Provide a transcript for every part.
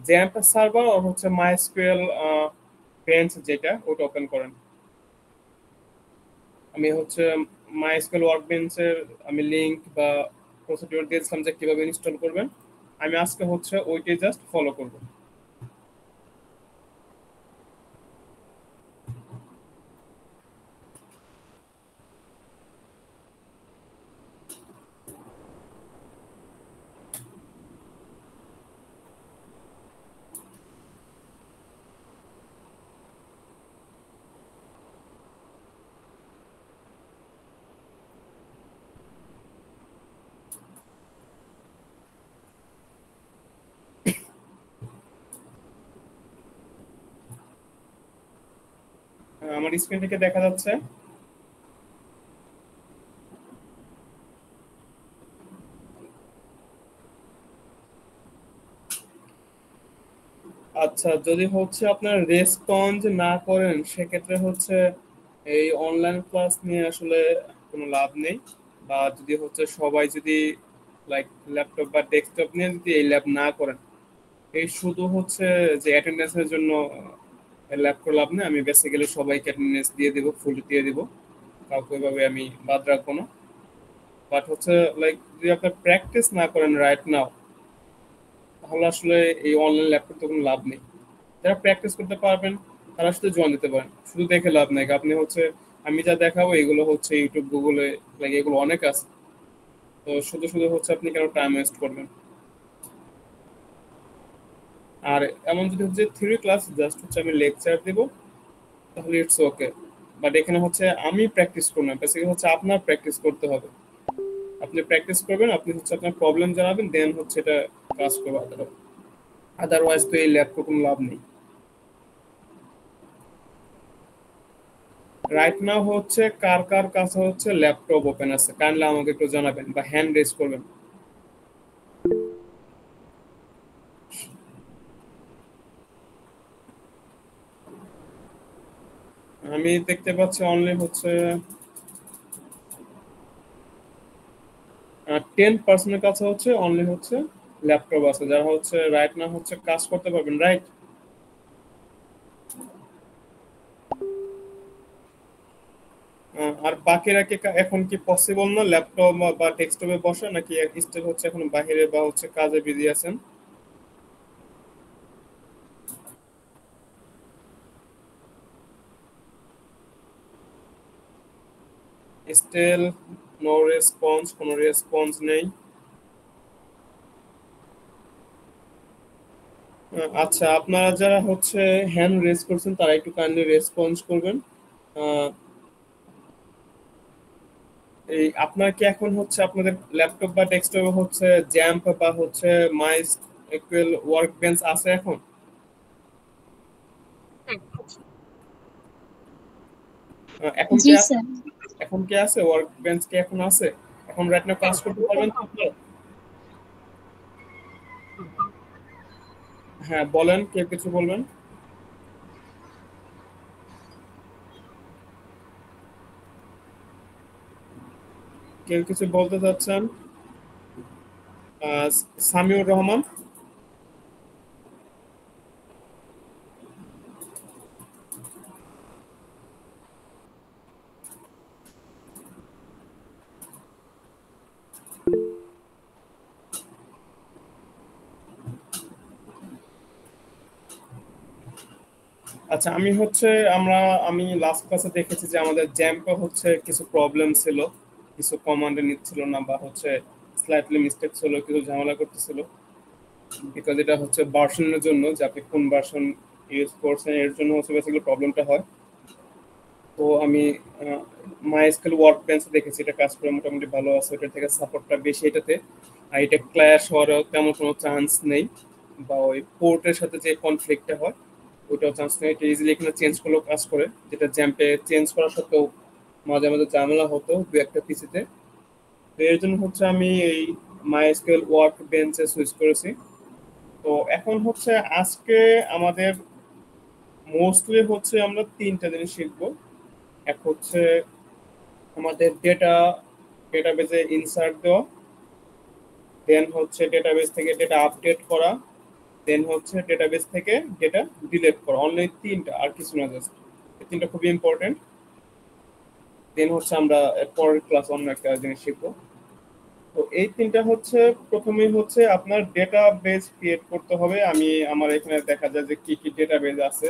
XAMPP server আর হচ্ছে MySQL bench যেটা ওটা ওপেন করেন। আমি হচ্ছে মাইস্কুয়েল ওয়ার্কবেঞ্চের আমি লিংক বা প্রসিডিউর দিয়েছিলাম যে কিভাবে ইনস্টল করবেন। আমি আজকে হচ্ছে ওইটাই জাস্ট ফলো করব। আমার স্ক্রিন থেকে দেখা যাচ্ছে। আচ্ছা, যদি হচ্ছে আপনার রেসপন্স না করেন সেক্ষেত্রে হচ্ছে এই অনলাইন ক্লাস নিয়ে আসলে কোনো লাভ নেই। বা যদি হচ্ছে সবাই যদি লাইক ল্যাপটপ বা ডেস্কটপ নিয়ে যদি এই ল্যাব না করেন, এই শুধু হচ্ছে যে অ্যাটেন্ডেন্সের জন্য ল্যাব করে লাভ নেই। আমি বেসিক্যালি সবাইকে অ্যাটেন্ডেন্স দিয়ে দিব, ফুল দিয়ে দিব, কাউকে ওইভাবে আমি বাদ রাখবো না। বাট হচ্ছে লাইক যদি আপনি প্র্যাকটিস না করেন রাইট নাও, তাহলে আসলে এই অনলাইন ল্যাব করতে কোনো লাভ নেই। যারা প্র্যাকটিস করতে পারবেন তারা শুধু জয়েন দিতে পারেন, শুধু দেখে লাভ নেই। আপনি হচ্ছে আমি যা দেখাবো এগুলো হচ্ছে ইউটিউব, গুগলে লাইক এগুলো অনেক আছে। তো শুধু শুধু হচ্ছে আপনি কেন টাইম ওয়েস্ট করবেন? আর এমন যদি হচ্ছে থিওরি ক্লাস জাস্ট হচ্ছে আমি লেকচার দিব, তাহলে ইটস ওকে। বাট এখানে হচ্ছে আমি প্র্যাকটিস করবো না, বেসিক্যালি হচ্ছে আপনার প্র্যাকটিস করতে হবে। আপনি প্র্যাকটিস করবেন, আপনি হচ্ছে আপনার প্রবলেম জানাবেন, দেন হচ্ছে এটা কাজ করবে। আদারওয়াইজ তো এই ল্যাব কোনো লাভ নেই। রাইট নাও হচ্ছে কার কার কাছে হচ্ছে ল্যাপটপ ওপেন আছে কাইন্ডলি আমাকে একটু জানাবেন বা হ্যান্ড রেজ করবেন। আমি দেখতে পাচ্ছি অনলি হচ্ছে 10% কাছে হচ্ছে অনলি হচ্ছে ল্যাপটপ আছে, যারা হচ্ছে রাইট নাও হচ্ছে কাজ করতে পারবেন, রাইট? আর বাকিরা কি এখন কি পসিবল না ল্যাপটপ বা ডেস্কটপে বসা, নাকি স্টিল হচ্ছে এখন বাইরে বা হচ্ছে কাজে বিজি আছেন? স্টিল নো রেসপন্স, কোনো রেসপন্স নেই। আচ্ছা, আপনারা যারা হচ্ছে হ্যান্ড রেজ করছেন তারা একটু কাইন্ডলি রেসপন্স করবেন। আহ, এই আপনার কি এখন হচ্ছে আপনাদের ল্যাপটপ বা ডেস্কটপে হচ্ছে জ্যাম্প বা হচ্ছে মাই একুয়েল ওয়ার্ক বেঞ্চ আছে এখন? এখন কি জি আছে? স্যার। এখন কি আছে ওয়ার্ক বেঞ্চ কি এখন আছে? এখন রাইট নাও কাজ করতে পারবেন তো আপনারা? হ্যাঁ বলেন, কেউ কিছু বলবেন? কেউ কিছু বলতে চাচ্ছেন? আহ, সামিউর রহমান। আচ্ছা, আমি হচ্ছে আমি লাস্ট ক্লাসে দেখেছি যে আমাদের জ্যাম্পে হচ্ছে কিছু প্রবলেম ছিল, কিছু কমান্ডে নিচ্ছিল না বা হচ্ছে স্লাইটলি মিস্টেক ছিল, কিছু ঝামেলা করতেছিল। বিকজ এটা হচ্ছে ভার্সনের জন্য, যে আপনি কোন ভার্সন ইউজ করছেন এর জন্য হচ্ছে বেসিক্যালি প্রবলেমটা হয়। তো আমি মাইস্কুয়েল ওয়ার্ক বেঞ্চে দেখেছি এটা কাজ করে মোটামুটি ভালো আছে, ওটার থেকে সাপোর্টটা বেশি এটাতে। আর এটা ক্ল্যাশ হওয়ার তেমন কোনো চান্স নেই, বা ওই পোর্টের সাথে যে কনফ্লিক্টটা হয় ওইটাও চান্স নেই। এটা ইজিলি এখানে চেঞ্জ করলেও কাজ করে, যেটা জ্যাম্পে চেঞ্জ করা সত্ত্বেও মাঝে মাঝে ঝামেলা হতো দু একটা পিসিতে। তো এর জন্য হচ্ছে আমি এই মাইস্কুয়েল ওয়ার্ক বেঞ্চে সুইচ করেছি। তো এখন হচ্ছে আজকে আমাদের মোস্টলি হচ্ছে আমরা তিনটা জিনিস শিখবো। এক হচ্ছে আমাদের ডেটাবেজে ইনসার্ট দেওয়া, দেন হচ্ছে ডেটাবেজ থেকে ডেটা আপডেট করা, দেন হচ্ছে ডেটাবেস থেকে ডেটা ডিলিট করা, অনলি তিনটা, আর কিছু না, জাস্ট এই তিনটা খুবই ইম্পর্টেন্ট। দেন হচ্ছে আমরা পরের ক্লাস অন্য একটা জিনিস শিখবো। তো এই তিনটা হচ্ছে, প্রথমেই হচ্ছে আপনার ডেটাবেস ক্রিয়েট করতে হবে। আমি আমার এখানে দেখা যায় যে কি কি ডেটাবেস আছে।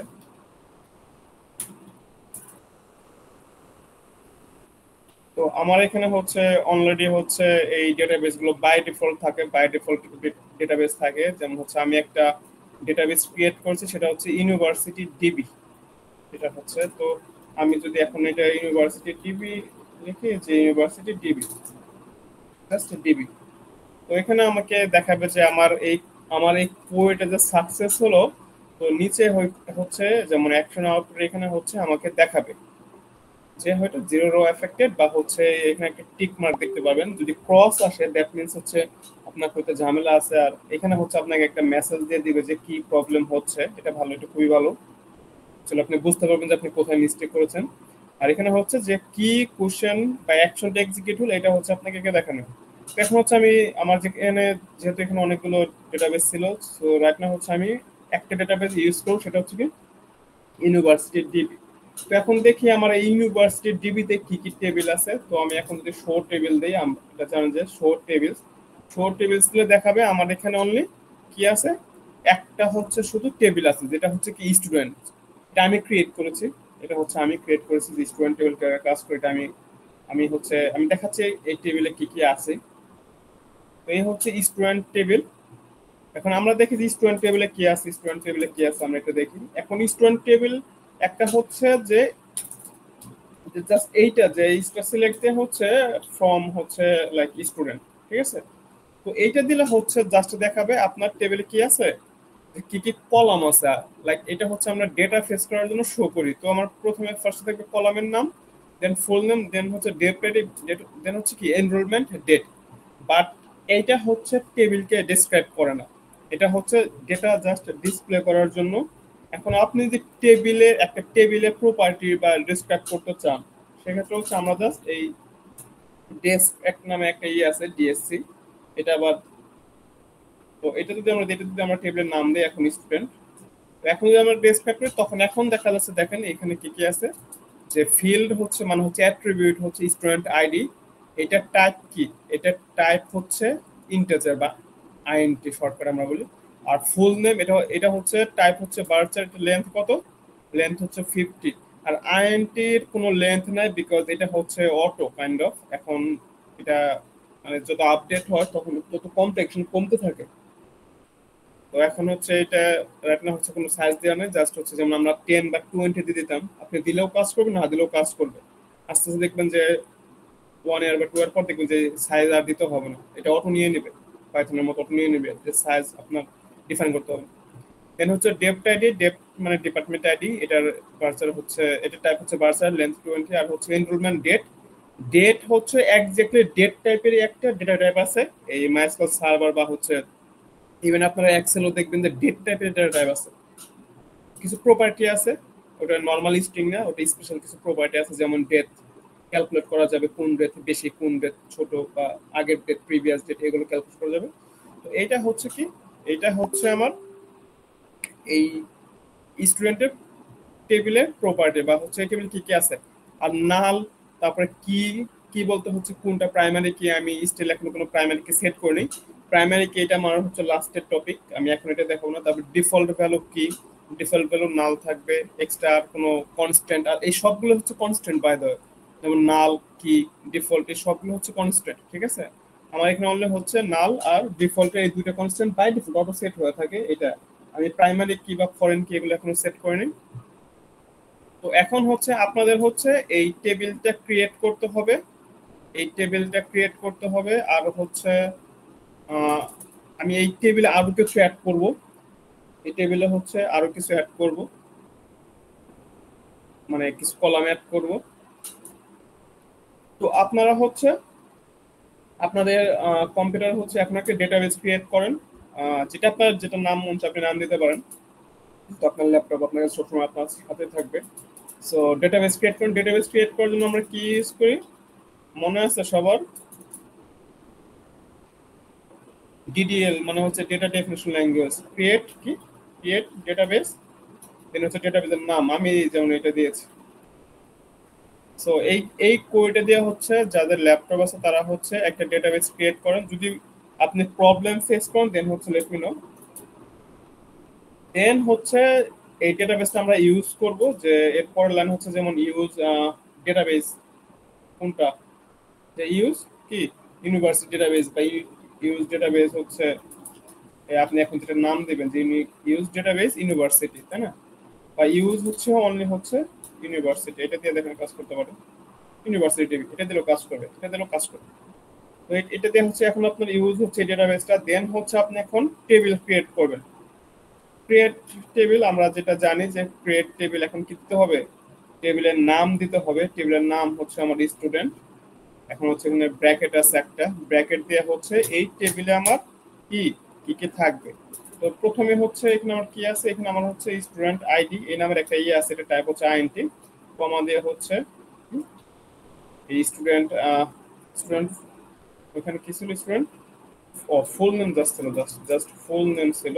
তো আমার এখানে হচ্ছে অলরেডি হচ্ছে এই ডেটাবেস গুলো বাই ডিফল্ট থাকে, বাই ডিফল্ট ডেটাবেস থাকে। যেমন হচ্ছে আমি একটা ডেটাবেস ক্রিয়েট করছি, সেটা হচ্ছে ইউনিভার্সিটি ডিবি, এটা হচ্ছে। তো আমি যদি এখন এটা ইউনিভার্সিটি ডিবি লিখি, যে ইউনিভার্সিটি ডিবি, জাস্ট ডিবি, তো এখানে আমাকে দেখাবে যে আমার এই কোয়েটা যে সাকসেস হলো। তো নিচে হচ্ছে যেমন অ্যাকশন আউটপুট এখানে হচ্ছে আমাকে দেখাবে যে হয়তো জিরো রো এফেক্টেড, বা হচ্ছে এখানে একটা টিক মার্ক দেখতে পাবেন। যদি ক্রস আসে দ্যাট মিনস হচ্ছে আপনার হয়তো ঝামেলা আছে। আর এখানে হচ্ছে আপনাকে একটা মেসেজ দিয়ে দিবে যে কি প্রবলেম হচ্ছে। এটা ভালো, এটা খুবই ভালো। চলো, আপনি বুঝতে পারবেন যে আপনি কোথায় মিস্টেক করেছেন। আর এখানে হচ্ছে যে কি কোশ্চেন বা অ্যাকশনটা এক্সিকিউট হলো, এটা হচ্ছে আপনাকে দেখানো। তো এখন হচ্ছে আমি আমার যেখানে, যেহেতু এখানে অনেকগুলো ডেটাবেস ছিল, সো রাইট নাও হচ্ছে আমি একটা ডেটাবেস ইউজ করব, সেটা হচ্ছে কি ইউনিভার্সিটি ডিবি। তো এখন দেখি আমার এই ইউনিভার্সিটি ডিবিতে কি কি টেবিল আছে। তো আমি এখন যদি শো টেবিল দিই, এটা জানেন যে শো টেবিলস দিলে দেখাবে আমার এখানে অনলি কি আছে, একটা হচ্ছে শুধু টেবিল আছে, যেটা হচ্ছে কি স্টুডেন্ট। এটা আমি ক্রিয়েট করেছি, এটা হচ্ছে আমি ক্রিয়েট করেছি যে স্টুডেন্ট টেবিল কাজ করে। এটা আমি আমি হচ্ছে আমি দেখাচ্ছি এই টেবিলে কি কি আছে। তো এই হচ্ছে স্টুডেন্ট টেবিল। এখন আমরা দেখি যে স্টুডেন্ট টেবিলে কি আছে, আমরা এটা দেখি। এখন স্টুডেন্ট টেবিল একটা হচ্ছে যে জাস্ট এইটা যে এইটা সিলেক্ট হচ্ছে ফ্রম হচ্ছে লাইক স্টুডেন্ট, ঠিক আছে। তো এইটা দিলে হচ্ছে জাস্ট দেখাবে আপনার টেবিলে কি আছে, কি কি কলাম আছে। লাইক এটা হচ্ছে আমরা ডেটা ফেস করার জন্য শো করি। তো আমার প্রথমে ফার্স্ট থাকবে কলামের নাম, দেন ফুল নেম, দেন হচ্ছে ডেট, দেন হচ্ছে কি এনরোলমেন্ট ডেট। বাট এইটা হচ্ছে টেবিলকে ডিসক্রাইব করে না, এটা হচ্ছে ডেটা জাস্ট ডিসপ্লে করার জন্য। এখন আপনি যদি একটা টেবিলের প্রপার্টি বা ডিসক্রাইব করতে চান, সেক্ষেত্রে হচ্ছে আমরা জাস্ট এই ডেস্ক এক নামে একটা আছে ডিএসসি, এটা আবার। তো এটা যদি আমরা টেবিলের নাম দিই এখন স্টুডেন্ট, এখন যদি আমরা ডেসক্রাইব করি, তখন এখন দেখা যাচ্ছে, দেখেন এখানে কি কি আছে, যে ফিল্ড হচ্ছে মানে হচ্ছে অ্যাট্রিবিউট হচ্ছে স্টুডেন্ট আইডি। এটা টাইপ কি, এটা টাইপ হচ্ছে ইন্টিজার বা আইএনটি শর্টকাট আমরা বলি। আর ফুল নেম, এটা এটা হচ্ছে টাইপ হচ্ছে বার্চার, লেন্থ কত, লেন্থ হচ্ছে 50। আর আইএনটির কোনো লেন্থ নাই, বিকজ এটা হচ্ছে অটো কাইন্ড অফ। এখন এটা মানে যত আপডেট হয় তখন তত কমপ্লেক্সন কমতে থাকে। তো এখন হচ্ছে এটা রাইট না হচ্ছে কোনো সাইজ দেওয়া নেই, জাস্ট হচ্ছে যেমন আমরা 10 বা 20 দিয়ে দিতাম, আপনি দিলেও কাজ করবে, না দিলেও কাজ করবে। আস্তে আস্তে দেখবেন যে 1 ইয়ার বা 2 ইয়ার পর দেখবেন যে সাইজ আর দিতে হবে না, এটা অটো নিয়ে নেবে, পাইথনের মতো অটো নিয়ে নেবে, যে সাইজ আপনার ডিফাইন করতে হবে। দেন হচ্ছে ডেপ্ট আইডি, ডেপ্ট মানে ডিপার্টমেন্ট আইডি, এটার বার্সার হচ্ছে, এটা টাইপ হচ্ছে বার্সার, লেন্থ 20। আর হচ্ছে এনরোলমেন্ট ডেট, ডেট হচ্ছে এক্স্যাক্টলি ডেট টাইপেরই একটা ডেটা টাইপ আছে এই মাইস্কুয়েল সার্ভার, বা হচ্ছে ইভেন আপনারা এক্সেলও দেখবেন যে ডেট টাইপের ডেটা টাইপ আছে। কিছু প্রপার্টি আছে, ওটা নর্মাল স্ট্রিং না, ওটা স্পেশাল কিছু প্রপার্টি আছে, যেমন ডেট ক্যালকুলেট করা যাবে, কোন ডেট বেশি কোন ডেট ছোট, বা আগের ডেট প্রিভিয়াস ডেট, এগুলো ক্যালকুলেট করা যাবে। তো এইটা হচ্ছে কি, এইটা হচ্ছে আমার এই স্টুডেন্টের টেবিলের প্রপার্টি, বা হচ্ছে এই টেবিল কি কি আছে। আর নাল, তারপরে কি কি বলতে হচ্ছে কোনটা প্রাইমারি কি, আমি স্টিল এখনো কোনো প্রাইমারি কি সেট করিনি। প্রাইমারি কি এটা আমার হচ্ছে লাস্টের টপিক, আমি এখন এটা দেখাবো না। তারপর ডিফল্ট ভ্যালু কি, ডিফল্ট ভ্যালু নাল থাকবে, এক্সট্রা কোনো কনস্ট্যান্ট। আর এই সবগুলো হচ্ছে কনস্ট্যান্ট বাই দ্য, যেমন নাল কি ডিফল্ট, এই সবগুলো হচ্ছে কনস্ট্যান্ট, ঠিক আছে। আমার এখানে অনলি হচ্ছে নাল আর ডিফল্টের এই দুইটা constant by default auto set হয়ে থাকে। এটা আমি প্রাইমারি কি বা ফরেন কি এগুলো এখনো সেট করিনি। তো এখন হচ্ছে আপনাদের হচ্ছে এই টেবিলটা ক্রিয়েট করতে হবে, আর হচ্ছে আহ, আমি এই টেবিলে আরো কিছু অ্যাড করব, এই টেবিলে হচ্ছে আরো কিছু অ্যাড করব, মানে কিছু কলাম অ্যাড করব। তো আপনারা হচ্ছে আপনাদের কম্পিউটার হচ্ছে এখন একটা ডেটাবেস ক্রিয়েট করেন, যেটা আপনার যেটা নাম মন চায় আপনি নাম দিতে পারেন। তো আপনার ল্যাপটপ আপনার কাছে সবসময় আপনার হাতে থাকবে। সো ডেটাবেস ক্রিয়েট করেন, ডেটাবেস ক্রিয়েট করার জন্য আমরা কি ইউজ করি, মনে আছে সবার? ডিডিএল মানে হচ্ছে ডেটা ডেফিনেশন ল্যাঙ্গুয়েজ। ক্রিয়েট কি, ক্রিয়েট ডেটাবেস, দেন হচ্ছে ডেটাবেসের নাম আমি যেমন এটা দিয়েছি। সো এই কোডটা দিয়ে হচ্ছে যাদের ল্যাপটপ আছে তারা হচ্ছে একটা ডেটাবেস ক্রিয়েট করেন। যদি আপনি প্রবলেম ফেস করেন দেন হচ্ছে লেট মি নো। দেন হচ্ছে এই ডেটাবেসটা আমরা ইউজ করব। যে এরপর লাইন হচ্ছে যেমন ইউজ ডেটাবেস কোনটা, যে ইউজ কি ইউনিভার্সিটি ডেটাবেস বা ইউজ ডেটাবেস হচ্ছে আপনি এখন যেটা নাম দিবেন যে ইউজ ডেটাবেস ইউনিভার্সিটি, তাই না? বা ইউজ হচ্ছে অনলি হচ্ছে ইউনিভার্সিটি, এটা দিয়ে দেখেন কাজ করতে পারেন। ইউনিভার্সিটি এটা দিলেও কাজ করবে, এটা দিলেও কাজ করবে। তো এটা দিয়ে হচ্ছে এখন আপনার ইউজ হচ্ছে ডেটাবেসটা। দেন হচ্ছে আপনি এখন টেবিল ক্রিয়েট করবেন। ক্রিয়েট টেবিল আমরা যেটা জানি যে ক্রিয়েট টেবিল এখন কি দিতে হবে, টেবিলের নাম দিতে হবে। টেবিলের নাম হচ্ছে আমার স্টুডেন্ট। এখন হচ্ছে এখানে ব্র্যাকেট আছে একটা, ব্র্যাকেট দিয়ে হচ্ছে এই টেবিলে আমার কি কি কি থাকবে। তো প্রথমে হচ্ছে এখানে আমার কি আছে, এখানে আমার হচ্ছে স্টুডেন্ট আইডি এই নামের একটা ইয়ে আছে, এটা টাইপ হচ্ছে আইএনটি, কমা দিয়ে হচ্ছে এই স্টুডেন্ট স্টুডেন্ট ওখানে কি ছিল স্টুডেন্ট, ও ফুল নেম জাস্ট ছিল, জাস্ট ফুল নেম ছিল।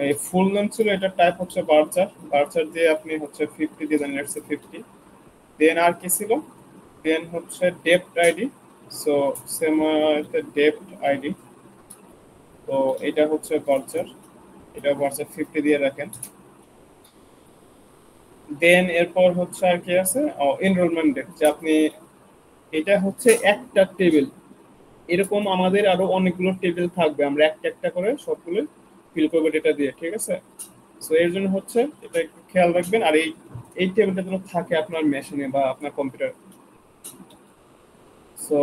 এই ফুল নেম ছিল, এটা টাইপ হচ্ছে বার্চার, বার্চার দিয়ে আপনি হচ্ছে 50 দিয়ে দেন, লেটস সে 50। দেন আর কি ছিল, দেন হচ্ছে dept ID. So same dept ID. তো এটা হচ্ছে বার্চার, এটা বার্চার 50 দিয়ে রাখেন। দেন এরপর হচ্ছে আর কি আছে, এনরোলমেন্ট ডেট, যে আপনি এটা হচ্ছে একটা টেবিল, এরকম আমাদের আরো অনেকগুলো টেবিল থাকবে, আমরা একটা একটা করে সবগুলো ফিল করবো ডেটা দিয়ে, ঠিক আছে? সো এর জন্য হচ্ছে এটা একটু খেয়াল রাখবেন। আর এই টেবিলটা যেন থাকে আপনার মেশিনে বা আপনার কম্পিউটার। সো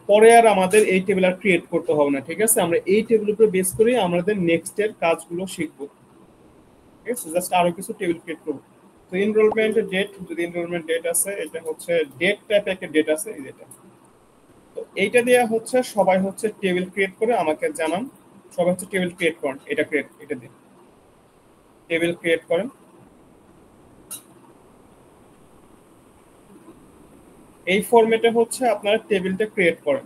পরে আর আমাদের এই টেবিল আর ক্রিয়েট করতে হবে না, ঠিক আছে? আমরা এই টেবিল উপরে বেস করে আমাদের নেক্সট এর কাজগুলো শিখবো, ঠিক আছে? জাস্ট আরো কিছু টেবিল ক্রিয়েট করবো। তো এনরোলমেন্ট ডেট, যদি এনরোলমেন্ট ডেট আছে, এটা হচ্ছে ডেট টাইপের একটা ডেট আছে এই যেটা। তো এইটা দিয়ে হচ্ছে সবাই হচ্ছে টেবিল ক্রিয়েট করে আমাকে জানান, সবাই হচ্ছে টেবিল ক্রিয়েট করেন, এটা ক্রিয়েট, এটা দিয়ে টেবিল ক্রিয়েট করেন। এই ফরম্যাটে হচ্ছে আপনারা টেবিলটা ক্রিয়েট করেন।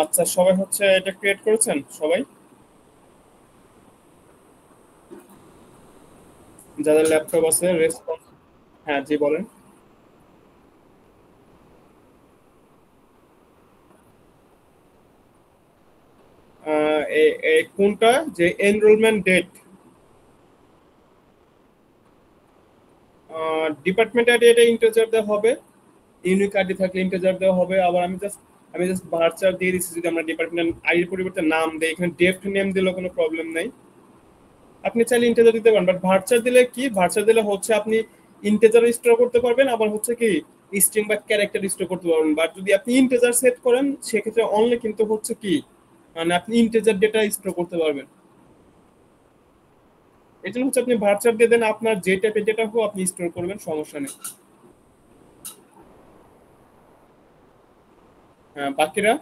আচ্ছা, সবাই হচ্ছে এটা ক্রিয়েট করেছেন সবাই, যাদের ল্যাপটপ আছে রেসপন্স। হ্যাঁ জি বলেন। কোনটা, যে এনরোলমেন্ট ডেট, ডিপার্টমেন্ট আইডি এটা ইন্টিজার দেওয়া হবে, ইউনিক আইডি থাকলে ইন্টিজার দেওয়া হবে। আবার আমি জাস্ট ভার্চার দিয়ে দিচ্ছি, যদি আমরা ডিপার্টমেন্ট আইডির পরিবর্তে নাম দেই, এখানে ডেপ্ট নেম দিলেও কোনো প্রবলেম নাই। আপনি চাইলে ইন্টিজার দিতে পারেন, বাট ভার্চার দিলে কি, ভার্চার দিলে হচ্ছে আপনি ইন্টিজার স্টোর করতে পারবেন, আবার হচ্ছে কি স্ট্রিং বা ক্যারেক্টার স্টোর করতে পারবেন। বাট যদি আপনি ইন্টিজার সেট করেন সেক্ষেত্রে অনলি কিন্তু হচ্ছে কি, মানে আপনি ইন্টিজার ডেটা স্টোর করতে পারবেন। এই জন্য হচ্ছে আপনি ভার্চার দিয়ে দেন, আপনার যে টাইপের ডেটা হোক আপনি স্টোর করবেন, সমস্যা নেই। হ্যাঁ, বাকিরা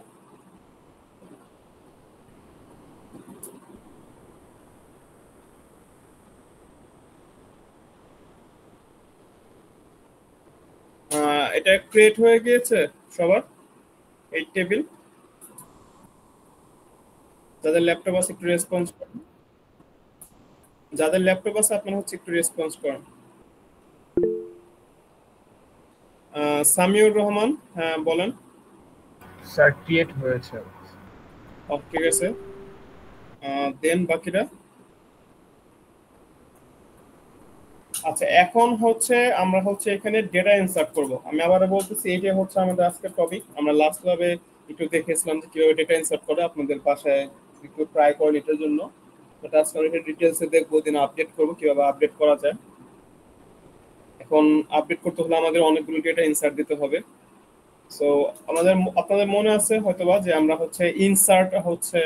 এটা ক্রিয়েট হয়ে গিয়েছে সবার, এই টেবিল। যাদের ল্যাপটপ আছে একটু রেসপন্স করেন, যাদের ল্যাপটপ আছে আপনারা হচ্ছে একটু রেসপন্স করেন। সামিউর রহমান, হ্যাঁ বলেন। স্যার ক্রিয়েট হয়েছে। ঠিক আছে, দেন বাকিরা। আচ্ছা এখন হচ্ছে আমরা হচ্ছে এখানে ডেটা ইনসার্ট করব। আমি আবার বলতেছি এইটাই হচ্ছে আমাদের আজকের টপিক। আমরা লাস্ট ক্লাবে একটু দেখেছিলাম যে কিভাবে ডেটা ইনসার্ট করে, আপনাদের বাসায় একটু ট্রাই করেন এটার জন্য। বাট আজকে আমি এটা ডিটেলসে দেখবো, দিন আপডেট করবো কিভাবে আপডেট করা যায়। এখন আপডেট করতে হলে আমাদের অনেকগুলো ডেটা ইনসার্ট দিতে হবে। সো আপনাদের মনে আছে হয়তোবা যে আমরা হচ্ছে ইনসার্ট হচ্ছে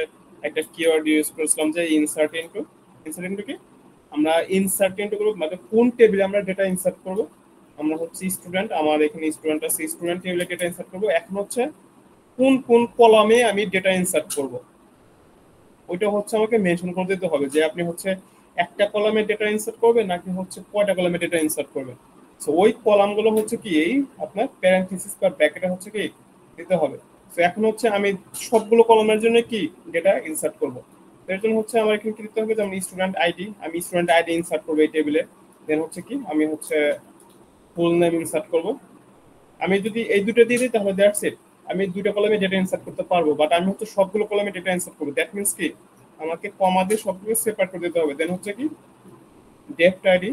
একটা কিওয়ার্ড ইউজ করেছিলাম যে ইনসার্ট ইনটু কি, আমরা ইনসার্ট ইনটু করব মানে কোন টেবিলে আমরা ডেটা ইনসার্ট করব। আমরা হচ্ছে স্টুডেন্ট, আমার এখানে স্টুডেন্ট আছে, স্টুডেন্ট টেবিলে ডেটা ইনসার্ট করব। এখন হচ্ছে কোন কোন কলামে আমি ডেটা ইনসার্ট করব ওইটা হচ্ছে আমাকে মেনশন করে দিতে হবে যে আপনি হচ্ছে একটা কলামে ডেটা ইনসার্ট করবেন নাকি হচ্ছে কয়টা কলামে ডেটা ইনসার্ট করবেন। সো ওই কলামগুলো হচ্ছে কি এই আপনার প্যারেনথেসিস বা ব্র্যাকেটে হচ্ছে কি দিতে হবে। সো এখন হচ্ছে আমি সবগুলো কলামের জন্য কি ডেটা ইনসার্ট করব। এর জন্য হচ্ছে আমার এখানে কি দিতে হবে, যেমন স্টুডেন্ট আইডি, আমি স্টুডেন্ট আইডি ইনসার্ট করবো এই টেবিলে। দেন হচ্ছে কি আমি হচ্ছে ফুল নেম ইনসার্ট করব। আমি যদি এই দুটো দিয়ে দিই তাহলে দ্যাটস ইট, আমি দুটো কলামে ডেটা ইনসার্ট করতে পারবো। বাট আমি হচ্ছে সবগুলো কলামে ডেটা ইনসার্ট করবো, দ্যাট মিনস কি আমাকে কমা দিয়ে সবগুলো সেপারেট করে দিতে হবে। দেন হচ্ছে কি ডেট আইডি,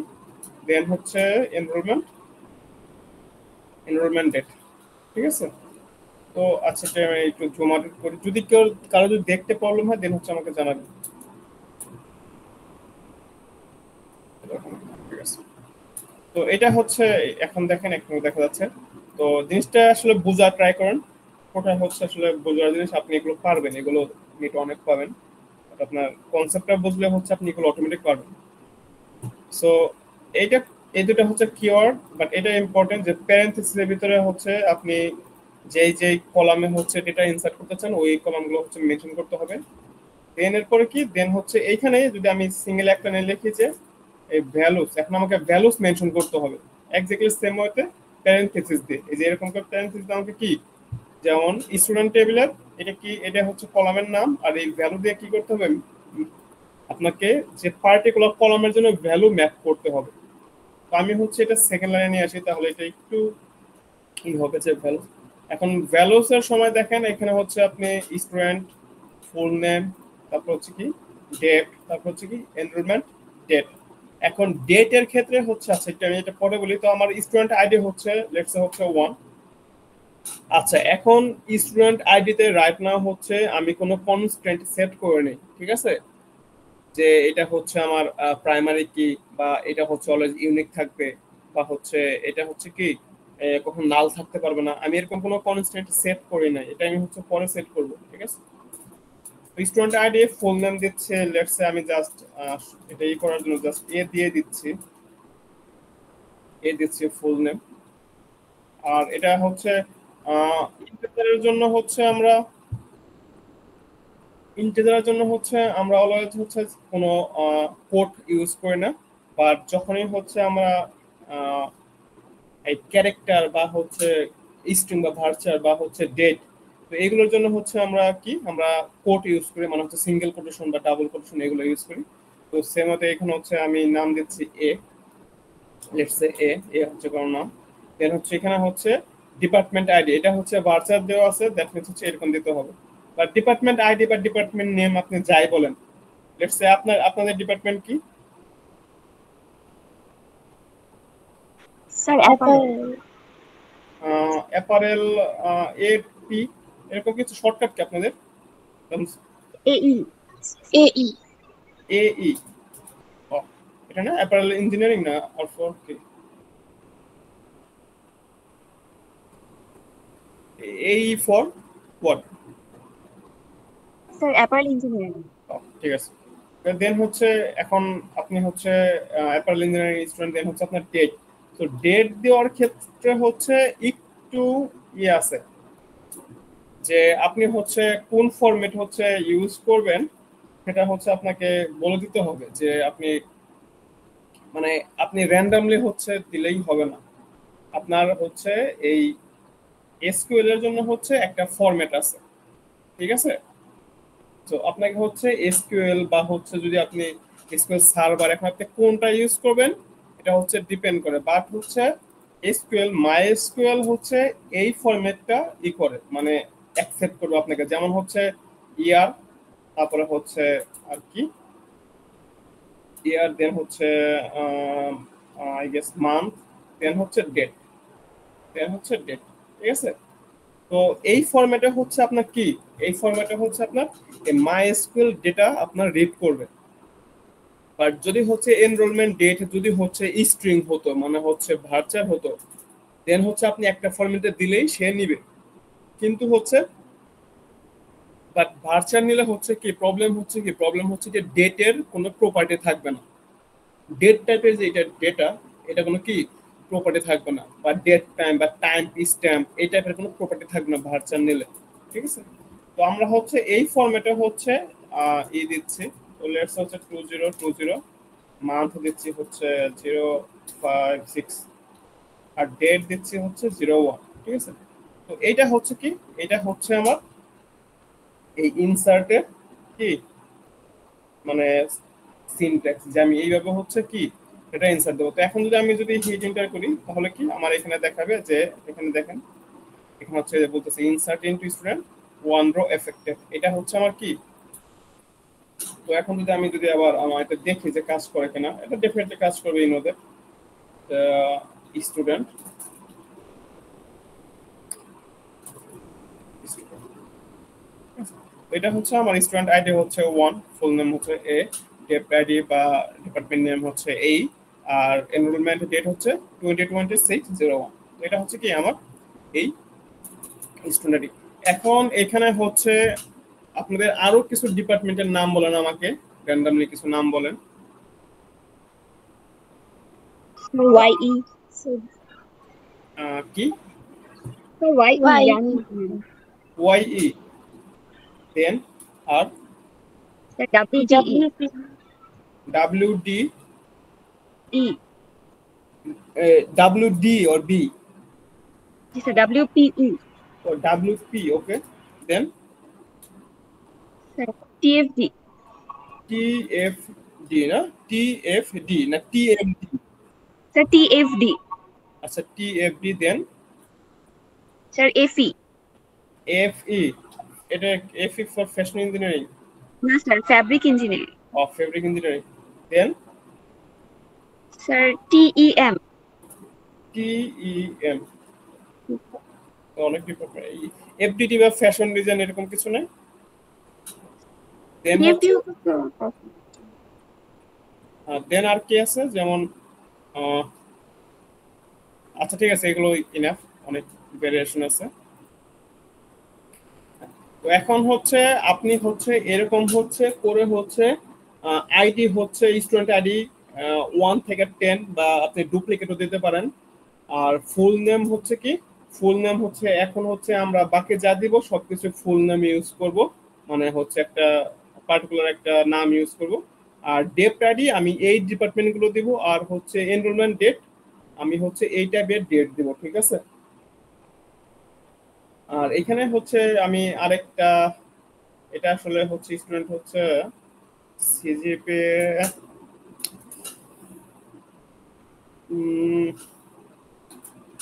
দেন হচ্ছে এনরোলমেন্ট, এনরোলমেন্ট ডেট। ঠিক আছে। তো আচ্ছা এটা আমি একটু জমা করি, যদি কেউ কারো যদি দেখতে প্রবলেম হয় দেন হচ্ছে আমাকে জানাবেন। ঠিক আছে। তো এটা হচ্ছে এখন দেখেন এখন দেখা যাচ্ছে। তো জিনিসটা আসলে বোঝার ট্রাই করেন, ওটা হচ্ছে আসলে বোঝার জিনিস, আপনি এগুলো পারবেন, এগুলো নেট অনেক পাবেন। আপনার কনসেপ্টটা বুঝলে হচ্ছে আপনি এগুলো অটোমেটিক পারবেন। সো এইটা এই দুটো হচ্ছে কিওয়ার্ড, বাট এটা ইম্পর্টেন্ট যে প্যারেনথেসিসের ভিতরে হচ্ছে আপনি যেই যেই কলামে হচ্ছে ডেটা ইনসার্ট করতে চান ওই কলামগুলো হচ্ছে মেনশন করতে হবে। দেন এরপরে কি দেন হচ্ছে এইখানে যদি আমি সিঙ্গেল একটা নিয়ে লিখি যে এই ভ্যালুস, এখন আমাকে ভ্যালুস মেনশন করতে হবে এক্স্যাক্টলি সেম ওয়েতে প্যারেনথেসিস দিয়ে। এই যে এরকম করে প্যারেনথেসিস আমাকে কি, যেমন স্টুডেন্ট টেবিলের এটা কি, এটা হচ্ছে কলামের নাম, আর এই ভ্যালু দিয়ে কি করতে হবে আপনাকে যে পার্টিকুলার কলামের জন্য ভ্যালু ম্যাপ করতে হবে। তো আমি হচ্ছে এটা সেকেন্ড লাইনে নিয়ে আসি, তাহলে এটা একটু কি হবে যে ভ্যালু। এখন ভ্যালুস এর সময় দেখেন এখানে হচ্ছে আপনি স্টুডেন্ট ফুল নেম, তারপর হচ্ছে কি ডেট, তারপর হচ্ছে কি এনরোলমেন্ট ডেট। এখন ডেট এর ক্ষেত্রে হচ্ছে আচ্ছা এটা আমি এটা পরে বলি। তো আমার স্টুডেন্ট আইডি হচ্ছে লেটস হচ্ছে 1। আচ্ছা এখন স্টুডেন্ট আইডিতে রাইট নাও হচ্ছে আমি কোনো কনস্ট্যান্ট সেট করে নেই, ঠিক আছে, যে এটা হচ্ছে আমার প্রাইমারি কি, বা এটা হচ্ছে অলওয়েজ ইউনিক থাকবে, বা হচ্ছে এটা হচ্ছে কি কখন নাল থাকতে পারবে না, আমি এরকম কোনো কনস্ট্যান্ট সেট করি নাই, এটা আমি হচ্ছে পরে সেট করব। ঠিক আছে। স্টুডেন্ট আইডি ফুল নেম দিচ্ছে লেটস সে, আমি জাস্ট এটা ই করার জন্য জাস্ট এ দিয়ে দিচ্ছি, এ দিচ্ছি ফুল নেম। আর এটা হচ্ছে ইন্টিজারের জন্য হচ্ছে আমরা ইন্টিজারের জন্য হচ্ছে আমরা অলওয়েজ হচ্ছে কোনো কোড ইউজ করি না। বাট যখনই হচ্ছে আমরা আহ, এই ক্যারেক্টার বা হচ্ছে স্ট্রিং বা ভার্চার বা হচ্ছে ডেট, তো এগুলোর জন্য হচ্ছে আমরা কি আমরা কোড ইউজ করি, মানে হচ্ছে সিঙ্গেল কোটেশন বা ডাবল কোটেশন এগুলো ইউজ করি। তো সেম মতে এখানে হচ্ছে আমি নাম দিচ্ছি এ, লেটস সে এ, এ হচ্ছে কারো নাম। দেন হচ্ছে এখানে হচ্ছে ডিপার্টমেন্ট আইডি, এটা হচ্ছে ভার্চার দেওয়া আছে, দ্যাট মিনস হচ্ছে এরকম দিতে হবে। বা ডিপার্টমেন্ট আইডি বা ডিপার্টমেন্ট নেম আপনি যাই বলেন, লেটস সে আপনাদের ডিপার্টমেন্ট কি, sir Apple. Apparel, A P, এরকম কিছু শর্টকাট কি আপনাদের? এই AE এ ই, এটা না অ্যাপারেল ইঞ্জিনিয়ারিং না আর ফর কি, A E for what? Sir apparel engineering. ঠিক আছে। দেন হচ্ছে এখন আপনি হচ্ছে অ্যাপারেল ইঞ্জিনিয়ারিং স্টুডেন্ট, দেন হচ্ছে আপনার ডেট। তো ডেট দেওয়ার ক্ষেত্রে হচ্ছে একটু ইয়ে আছে যে আপনি হচ্ছে কোন ফরম্যাট হচ্ছে ইউজ করবেন, সেটা হচ্ছে আপনাকে বলে দিতে হবে যে আপনি মানে আপনি র্যান্ডামলি হচ্ছে দিলেই হবে না। আপনার হচ্ছে এই এসকিউএল এর জন্য হচ্ছে একটা ফরম্যাট আছে, ঠিক আছে। তো আপনাকে হচ্ছে এসকিউএল বা হচ্ছে যদি আপনি এসকিউএল সার্ভার, এখন আপনি কোনটা ইউজ করবেন এটা হচ্ছে ডিপেন্ড করে। বাট হচ্ছে এসকিউএল মাই এসকিউএল হচ্ছে এই ফরম্যাটটা ই করে মানে অ্যাকসেপ্ট করবে আপনাকে, যেমন হচ্ছে ইয়ার, তারপরে হচ্ছে আর কি ইয়ার, দেন হচ্ছে আই গেস মান্থ, দেন হচ্ছে ডেট, ঠিক আছে। তো এই ফরম্যাটে হচ্ছে আপনার কি, এই ফরম্যাটে হচ্ছে আপনার এই মাইএসকিউএল ডেটা আপনার রিড করবে। বাট যদি হচ্ছে এনরোলমেন্ট ডেট যদি হচ্ছে স্ট্রিং হতো, মানে হচ্ছে ভার্চার হতো, দেন হচ্ছে আপনি একটা ফরম্যাটে দিলেই সে নিবে। কিন্তু হচ্ছে বাট ভার্চার নিলে হচ্ছে কি প্রবলেম হচ্ছে যে ডেটের কোনো প্রপার্টি থাকবে না। ডেট টাইপের যে এটা ডেটা, এটা কোনো কি প্রপার্টি থাকবে না, বা ডেট টাইম বা টাইম স্ট্যাম্প এই টাইপের কোনো প্রপার্টি থাকবে না ভার্চার নিলে, ঠিক আছে। তো আমরা হচ্ছে এই ফরম্যাটে হচ্ছে দিচ্ছি। তো লেটস হচ্ছে 2020, মান্থ দিচ্ছি হচ্ছে 056, আর ডেট দিচ্ছি হচ্ছে 01, ঠিক আছে। তো এইটা হচ্ছে কি, এটা হচ্ছে আমার এই ইনসার্টের কি মানে সিনট্যাক্স, যে আমি এইভাবে হচ্ছে কি এটা ইনসার্ট দেবো। তো এখন যদি আমি যদি হিট এন্টার করি তাহলে কি আমার এখানে দেখাবে যে, এখানে দেখেন, এখানে হচ্ছে বলতেছে insert into student one row affected, এটা হচ্ছে আমার কি। তো এখন যদি আবার আমার এটা দেখি যে কাজ করে কিনা, এটা ডেফিনেটলি কাজ করবে ইনোদের স্টুডেন্ট। এটা হচ্ছে আমার স্টুডেন্ট আইডি হচ্ছে 1, ফুল নেম হচ্ছে এ, ডেপ আইডি বা ডিপার্টমেন্ট নেম হচ্ছে এই, আর এনরোলমেন্ট ডেট হচ্ছে 2026-01। তো এটা হচ্ছে কি আমার এই স্টুডেন্ট। এখন এখানে হচ্ছে আপনাদের আরো কিছু ডিপার্টমেন্টের নাম বলেন আমাকে, র্যান্ডমলি কিছু নাম বলেন। YE. কি YE জানি ওয়াই ই, দেন আর WTE. W D, E. W D or B, This is WPE. ও W P, okay, then TFD. T F D, না টি এফ ডি না T M D, Sir, TFD. আচ্ছা T F D, then Sir, FE. F E, এটা F E for fashion engineering No, sir, Fabric Engineering. Of fabric engineering, then Sir, TEM. T E M, অনেক department. FDT বা fashion design এরকম কিছু নেই? দেন TFD. দেন আর কি আছে, যেমন আচ্ছা ঠিক আছে, এগুলো ইনাফ, অনেক ভেরিয়েশন আছে। তো এখন হচ্ছে আপনি হচ্ছে এরকম হচ্ছে করে হচ্ছে আইডি হচ্ছে স্টুডেন্ট আইডি 1 থেকে 10, বা আপনি ডুপ্লিকেটও দিতে পারেন। আর ফুল নেম হচ্ছে কি, ফুল নেম হচ্ছে এখন হচ্ছে আমরা বাকি যা দিব সবকিছু ফুল নেম ইউজ করব, মানে হচ্ছে একটা পার্টিকুলার একটা নাম ইউজ করব। আর ডেট আইডি আমি এই ডিপার্টমেন্টগুলো দিব, আর হচ্ছে এনরোলমেন্ট ডেট আমি হচ্ছে এই টাইপের ডেট দিব, ঠিক আছে। আর এখানে হচ্ছে আমি আরেকটা, এটা আসলে হচ্ছে স্টুডেন্ট হচ্ছে সিজিপি,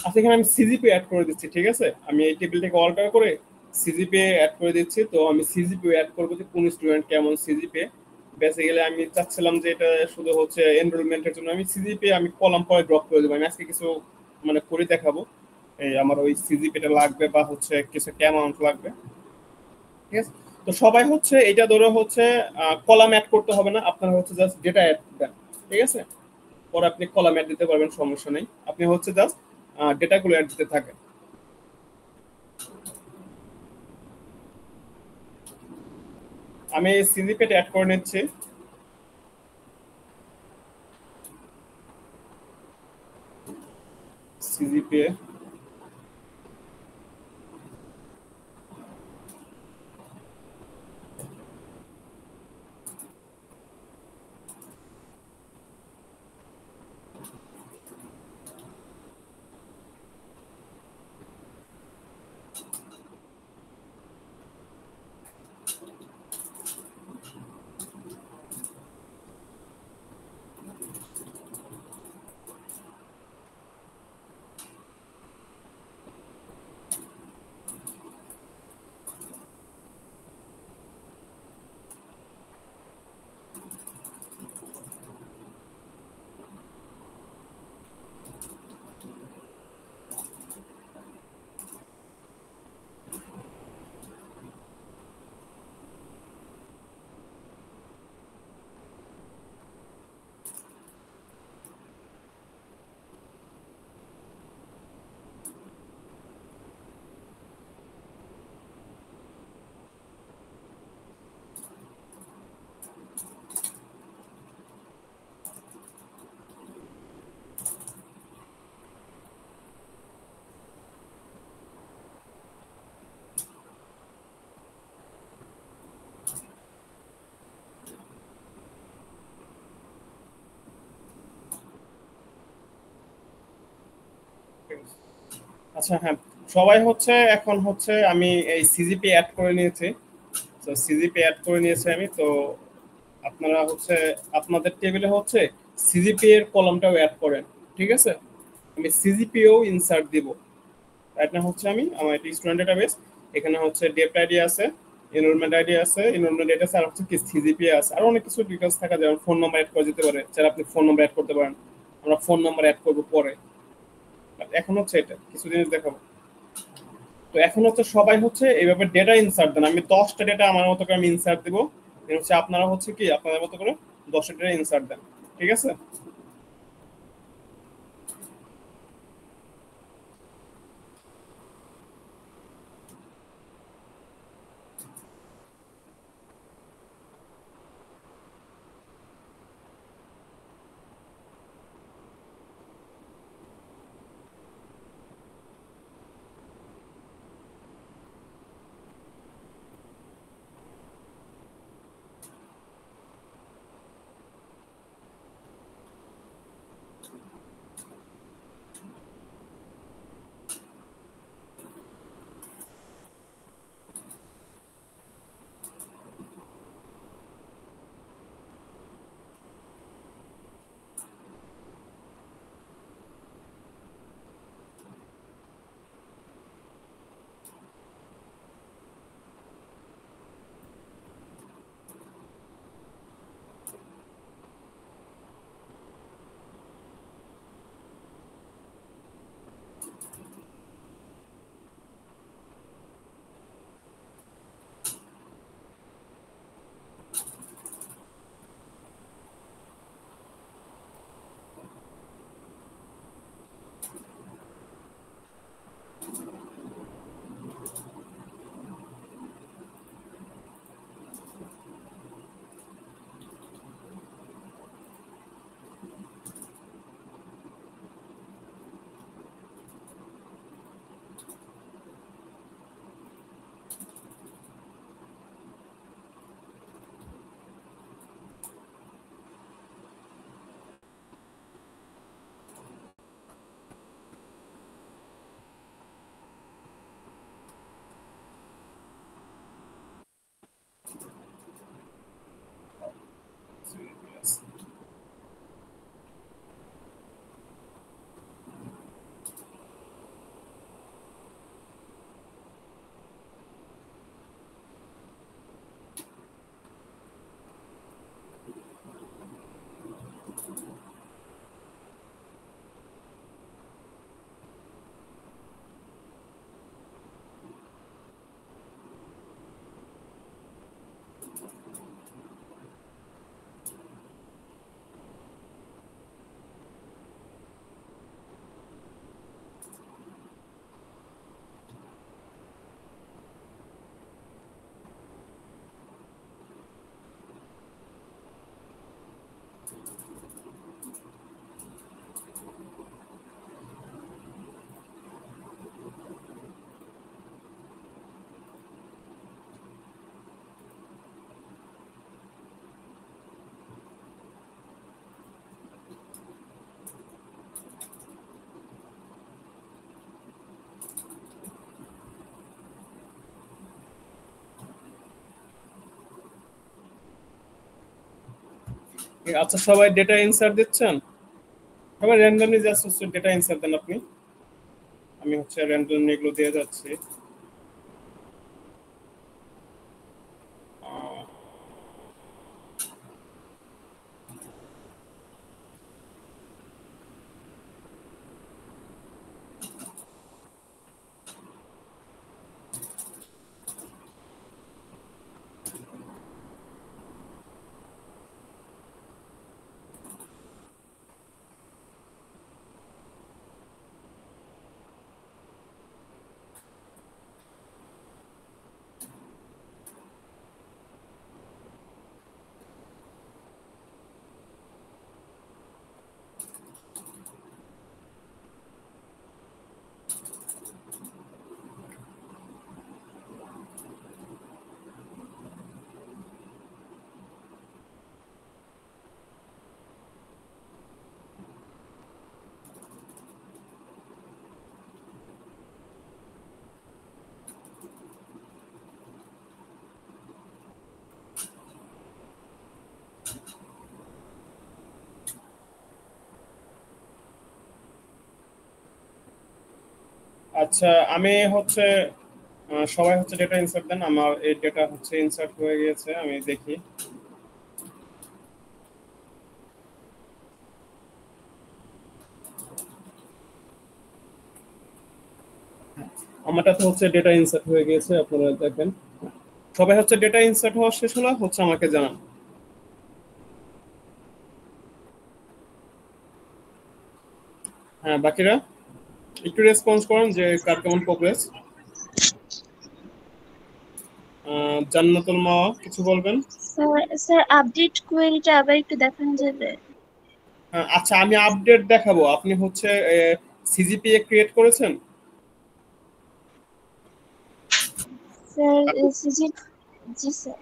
আচ্ছা এখানে আমি সিজিপি অ্যাড করে দিচ্ছি, ঠিক আছে। আমি এই টেবিলটাকে অল্টার করে সিজিপি অ্যাড করে দিচ্ছি। তো আমি সিজিপি অ্যাড করবো যে কোন স্টুডেন্ট কেমন সিজিপি। বেসিক্যালি আমি চাচ্ছিলাম যে এটা শুধু হচ্ছে এনরোলমেন্টের জন্য আমি সিজিপি আমি কলাম পরে ড্রপ করে দেবো। আমি আজকে কিছু মানে করে দেখাবো এই আমার ওই সিজিপিটা লাগবে বা হচ্ছে কিছু একটা অ্যামাউন্ট লাগবে, ঠিক আছে। তো সবাই হচ্ছে এটা ধরে হচ্ছে কলাম অ্যাড করতে হবে না, আপনারা হচ্ছে জাস্ট ডেটা অ্যাড দেন, ঠিক আছে। পরে আপনি কলাম অ্যাড দিতে পারবেন, সমস্যা নেই। আপনি হচ্ছে জাস্ট ডেটাগুলো অ্যাড দিতে থাকেন। আমি সিজিপিটা অ্যাড করে নিচ্ছি। সিজিপিএ আচ্ছা হ্যাঁ, সবাই হচ্ছে এখন হচ্ছে আমি এই সিজিপি অ্যাড করে নিয়েছি। তো সিজিপি অ্যাড করে নিয়েছি আমি। তো আপনারা হচ্ছে আপনাদের টেবিলে হচ্ছে সিজিপি এর কলামটাও অ্যাড করেন, ঠিক আছে? আমি সিজিপিও ইনসার্ট দিব। রাইট না হচ্ছে আমি আমার একটা স্টুডেন্ট ডেটাবেস, এখানে হচ্ছে ডেট আইডি আছে, এনরোলমেন্ট আইডি আছে, এনরোলমেন্ট ডেটা আছে, আর হচ্ছে কি সিজিপি আছে, আর অনেক কিছু ডিটেলস থাকা যেমন ফোন নাম্বার অ্যাড করা যেতে পারে, যারা আপনি ফোন নাম্বার অ্যাড করতে পারেন। আমরা ফোন নাম্বার অ্যাড করবো পরে। এখন হচ্ছে এটা কিছু জিনিস দেখাবো। তো এখন হচ্ছে সবাই হচ্ছে এইভাবে ডেটা ইনসার্ট দেন। আমি 10টা ডেটা আমার মতো করে আমি ইনসার্ট দেবো, হচ্ছে আপনারা হচ্ছে কি আপনাদের মতো করে 10টা ডেটা ইনসার্ট দেন, ঠিক আছে? আচ্ছা সবাই ডেটা ইনসার্ট দিচ্ছেন? সবাই র্যান্ডমলি জাস্ট হচ্ছে ডেটা ইনসার্ট দেন আপনি। আমি হচ্ছে র্যান্ডমলি এগুলো দিয়ে যাচ্ছি। আচ্ছা আমি হচ্ছে সবাই হচ্ছে ডেটা ইনসার্ট দেন, আমার এই ডেটা হচ্ছে ইনসার্ট হয়ে গিয়েছে, আমি দেখি। আমারটা তো হচ্ছে ডেটা ইনসার্ট হয়ে গিয়েছে, আপনারা দেখেন। সবাই হচ্ছে ডেটা ইনসার্ট হওয়া শেষ হলে হচ্ছে আমাকে জানান। হ্যাঁ বাকিরা একটু রেসপন্স করেন যে কার কেমন প্রোগ্রেস। জান্নাতুল মাওয়া কিছু বলবেন? স্যার স্যার আপডেট কোয়েরিটা আবার একটু দেখানো যাবে? আচ্ছা আমি আপডেট দেখাবো। আপনি হচ্ছে সিজিপিএ ক্রিয়েট করেছেন? স্যার সিজি, জি স্যার।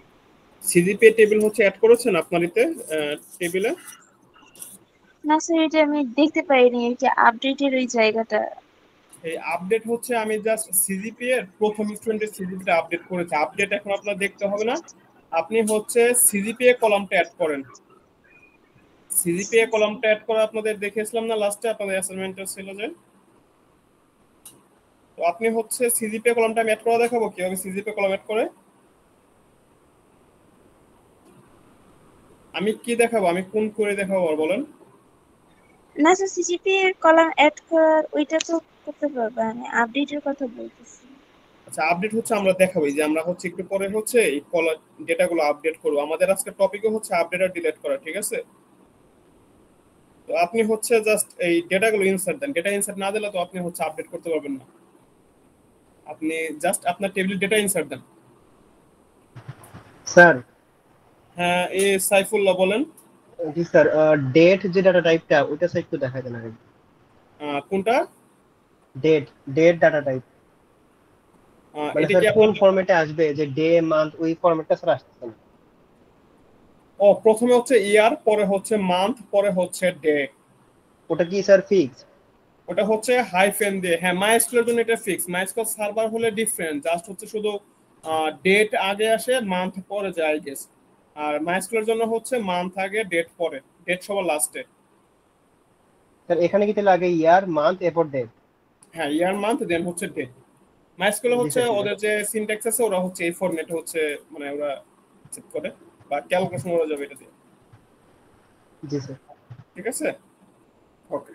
সিজিপিএ টেবিল হচ্ছে অ্যাড করেছেন আপনার ইতে টেবিলে? না স্যার, এটা আমি দেখতে পাইনি, এই যে আপডেটের ওই জায়গাটা। এই আপডেট হচ্ছে আমি জাস্ট সিজিপিএ এর প্রথম স্টুডেন্টের সিজিপিটা আপডেট করেছি। আপডেট এখন আপনার দেখতে হবে না, আপনি হচ্ছে সিজিপিএ কলামটা অ্যাড করেন। সিজিপিএ কলামটা অ্যাড করা আপনাদের দেখিয়েছিলাম না লাস্টে, আপনাদের অ্যাসাইনমেন্টে ছিল যে। তো আপনি হচ্ছে সিজিপিএ কলামটা আমি অ্যাড করা দেখাবো কিভাবে সিজিপিএ কলাম অ্যাড করে। আমি কি দেখাবো, আমি কোন করে দেখাবো আর বলেন? না স্যার, সিজিপি এর কলাম অ্যাড করার ওইটা তো করতে পারবো, আমি আপডেটের কথা বলতেছি। আচ্ছা আপডেট হচ্ছে আমরা দেখাবো, এই যে আমরা হচ্ছে একটু পরে হচ্ছে এই কলাম ডেটাগুলো আপডেট করবো। আমাদের আজকে টপিকও হচ্ছে আপডেট আর ডিলিট করা, ঠিক আছে? তো আপনি হচ্ছে জাস্ট এই ডেটাগুলো ইনসার্ট দেন। ডেটা ইনসার্ট না দিলে তো আপনি হচ্ছে আপডেট করতে পারবেন না। আপনি জাস্ট আপনার টেবিল ডেটা ইনসার্ট দেন। স্যার। হ্যাঁ এই সাইফুল্লাহ বলেন। জি স্যার, ডেট যে ডাটা টাইপটা ওইটা স্যার একটু দেখা দেন আগে। কোনটা? ডেট, ডেট ডাটা টাইপ মানে এটা স্যার কি কোন আপনার? ফরম্যাটে আসবে, যে ডে মান্থ ওই ফরম্যাটটা স্যার আসতেছে না। ও প্রথমে হচ্ছে ইয়ার, পরে হচ্ছে মান্থ, পরে হচ্ছে ডে। ওটা কি স্যার ফিক্স? ওটা হচ্ছে হাইফেন দিয়ে, হ্যাঁ মাইস্কুলের জন্য এটা ফিক্স। মাইস্কুল সার্ভার হলে ডিফারেন্ট, জাস্ট হচ্ছে শুধু ডেট আগে আসে মান্থ পরে যায় আই গেস। আর মাইস্কুলের জন্য হচ্ছে মান্থ আগে ডেট পরে, ডেট সবার লাস্টে। স্যার এখানে কি তাহলে আগে ইয়ার মান্থ এরপর ডেট? হ্যাঁ ইয়ার মান্থ দেন হচ্ছে ডেট। মাইস্কুলে জি হচ্ছে স্যার ঠিক ওদের আছে। যে সিনট্যাক্স আছে ওরা হচ্ছে এই ফরম্যাটে হচ্ছে মানে ওরা চেক করে বা ক্যালকুলেশন করা যাবে এটা দিয়ে। জি স্যার। ঠিক আছে, ওকে।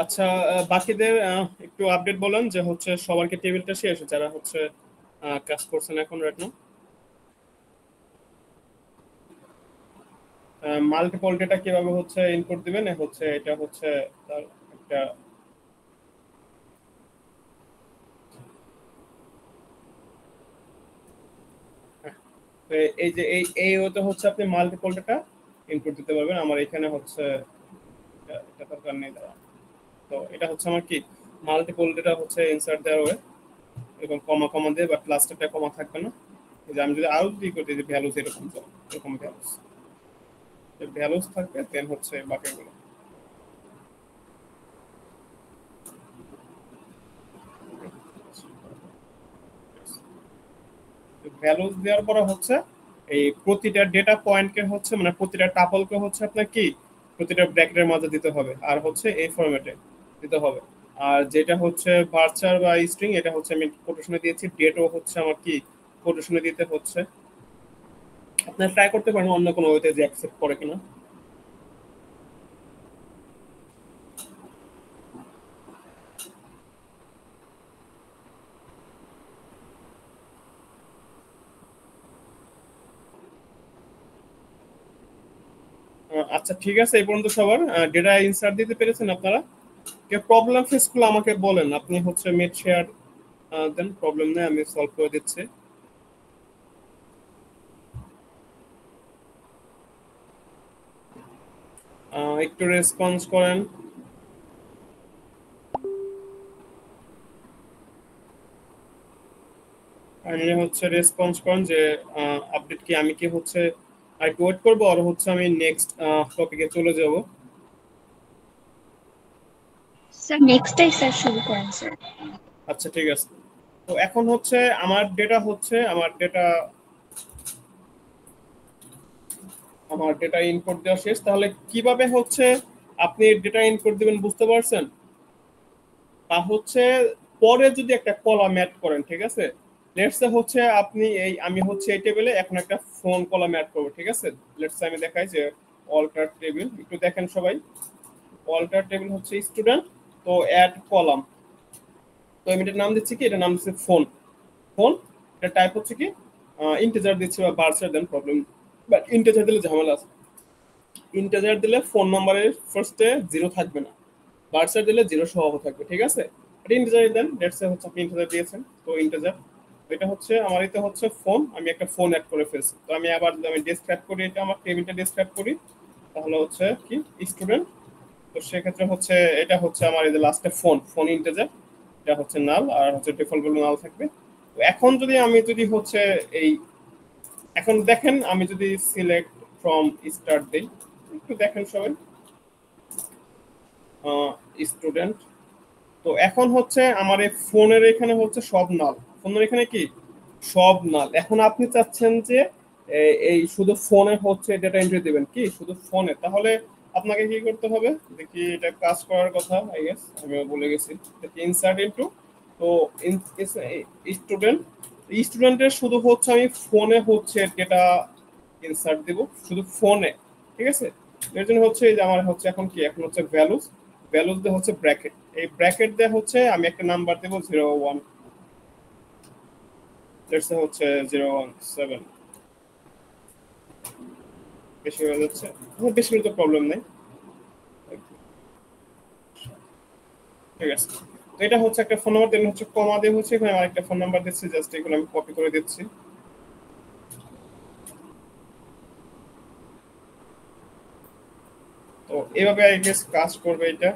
আচ্ছা বাকিদের একটু আপডেট বলেন যে হচ্ছে সবার কি টেবিলটা শেষ যারা হচ্ছে কাজ করছেন এখন রাইট নাও। মাল্টিপল ডেটা কিভাবে হচ্ছে ইনপুট দিবেন হচ্ছে এটা হচ্ছে তার একটা এই যে এই ওতে হচ্ছে আপনি মাল্টিপল ডেটা ইনপুট দিতে পারবেন। আমার এখানে হচ্ছে এটা দরকার নেই দাঁড়া। তো এটা হচ্ছে আমার কি মাল্টিপল ডেটা হচ্ছে ইনসার্ট দেওয়ার ওয়ে, এরকম কমা কমা দিয়ে বাট লাস্টেরটা কমা থাকবে না। এই যে আমি যদি আরো যদি করতে যে ভ্যালুস এরকম চলে, এরকম ভ্যালুস ভ্যালুস থাকবে দেন হচ্ছে বাকিগুলো। ভ্যালুস দেওয়ার পরে হচ্ছে এই প্রতিটা ডেটা পয়েন্টকে হচ্ছে মানে প্রতিটা টাপলকে হচ্ছে আপনার কি প্রতিটা ব্র্যাকেটের মাঝে দিতে হবে আর হচ্ছে এই ফরম্যাটে দিতে হবে। আর যেটা হচ্ছে ভার্চার বা স্ট্রিং এটা হচ্ছে আমি কোটেশনে দিয়েছি, ডেটও হচ্ছে আমার কি কোটেশনে দিতে হচ্ছে। আপনার ট্রাই করতে পারেন অন্য কোনো ওয়েতে যে অ্যাকসেপ্ট করে কিনা। আচ্ছা ঠিক আছে, এই পর্যন্ত সবার ডেটা ইনসার্ট দিতে পেরেছেন আপনারা? কেউ প্রবলেম ফেস করলে আমাকে বলেন, আপনি হচ্ছে মেট শেয়ার দেন, প্রবলেম নেই আমি সলভ করে দিচ্ছি। একটু রেসপন্স করেন। আমি হচ্ছে রেসপন্স করেন যে আপডেট কি, আমি কি হচ্ছে আর একটু ওয়েট করবো, আর হচ্ছে আমি নেক্সট টপিকে চলে যাব। স্যার নেক্সটটাই স্যার শুরু করেন স্যার। আচ্ছা ঠিক আছে। তো এখন হচ্ছে আমার ডেটা ইনপুট দেওয়া শেষ। তাহলে কিভাবে হচ্ছে আপনি ডেটা ইনপুট দিবেন বুঝতে পারছেন? তা হচ্ছে পরে যদি একটা কলাম অ্যাড করেন, ঠিক আছে, লেটস সে হচ্ছে আপনি আমি হচ্ছে এই টেবিলে এখন একটা ফোন কলাম অ্যাড করবো, ঠিক আছে। লেটস সে আমি দেখাই যে অল্টার টেবিল, একটু দেখেন সবাই। অল্টার টেবিল হচ্ছে স্টুডেন্ট, তো অ্যাড কলাম। তো আমি এটার নাম দিচ্ছি কি, এটার নাম দিচ্ছি ফোন। ফোন এটা টাইপ হচ্ছে কি ইন্টিজার দিচ্ছি বা বার্সার দেন প্রবলেম, বাট ইন্টিজার দিলে ঝামেলা আছে। ইন্টিজার দিলে ফোন নাম্বারের ফার্স্টে 0 থাকবে না, বার্সার দিলে 0 সহ থাকবে, ঠিক আছে। এটা ইন্টিজার দেন, লেটস সে হচ্ছে আপনি ইন্টিজার দিয়েছেন, তো ইন্টিজার এটা হচ্ছে আমার, এটা হচ্ছে ফোন, আমি একটা ফোন অ্যাড করে ফেলছি। তো আমি আবার যদি আমি ডেসক্রাইব করি, এটা আমার টেবিলটা ডেসক্রাইব করি, তাহলে হচ্ছে কি স্টুডেন্ট। তো সেক্ষেত্রে হচ্ছে এটা হচ্ছে আমার এই যে লাস্টে ফোন ইন্টিজার, এটা হচ্ছে নাল, আর হচ্ছে ডিফল্ট ভ্যালু নাল থাকবে। তো এখন যদি হচ্ছে এই, এখন দেখেন আমি যদি সিলেক্ট ফ্রম স্টার্ট দেই, একটু দেখেন সবাই স্টুডেন্ট। তো এখন হচ্ছে আমার এই ফোনের এখানে হচ্ছে সব নাল, ফোনের এখানে কি সব নাল। এখন আপনি চাচ্ছেন যে এই শুধু ফোনে হচ্ছে ডেটা এন্ট্রি দিবেন কি শুধু ফোনে, তাহলে আপনাকে কি করতে হবে দেখি, এটা কাজ করার কথা আই গেস আমিও বলে গেছি। দেখি ইনসার্ট ইনটু, তো স্টুডেন্ট, স্টুডেন্টের শুধু হচ্ছে আমি ফোনে হচ্ছে ডেটা ইনসার্ট দিব শুধু ফোনে, ঠিক আছে। এর জন্য হচ্ছে এই যে আমার হচ্ছে এখন কি, এখন হচ্ছে ভ্যালুস, ভ্যালুস দিয়ে হচ্ছে ব্র্যাকেট, এই ব্র্যাকেট দিয়ে হচ্ছে আমি একটা নাম্বার দেব 01, লেটস সে হচ্ছে 017, বেশি হয়ে যাচ্ছে, বেশি হলে তো প্রবলেম নেই, ঠিক আছে। তো এটা হচ্ছে একটা ফোন নাম্বার, দেন হচ্ছে কমা দিয়ে হচ্ছে এখানে আরেকটা ফোন নাম্বার দিচ্ছি, জাস্ট এগুলো আমি কপি করে দিচ্ছি। তো এইভাবে আই গেস কাজ করবে এটা,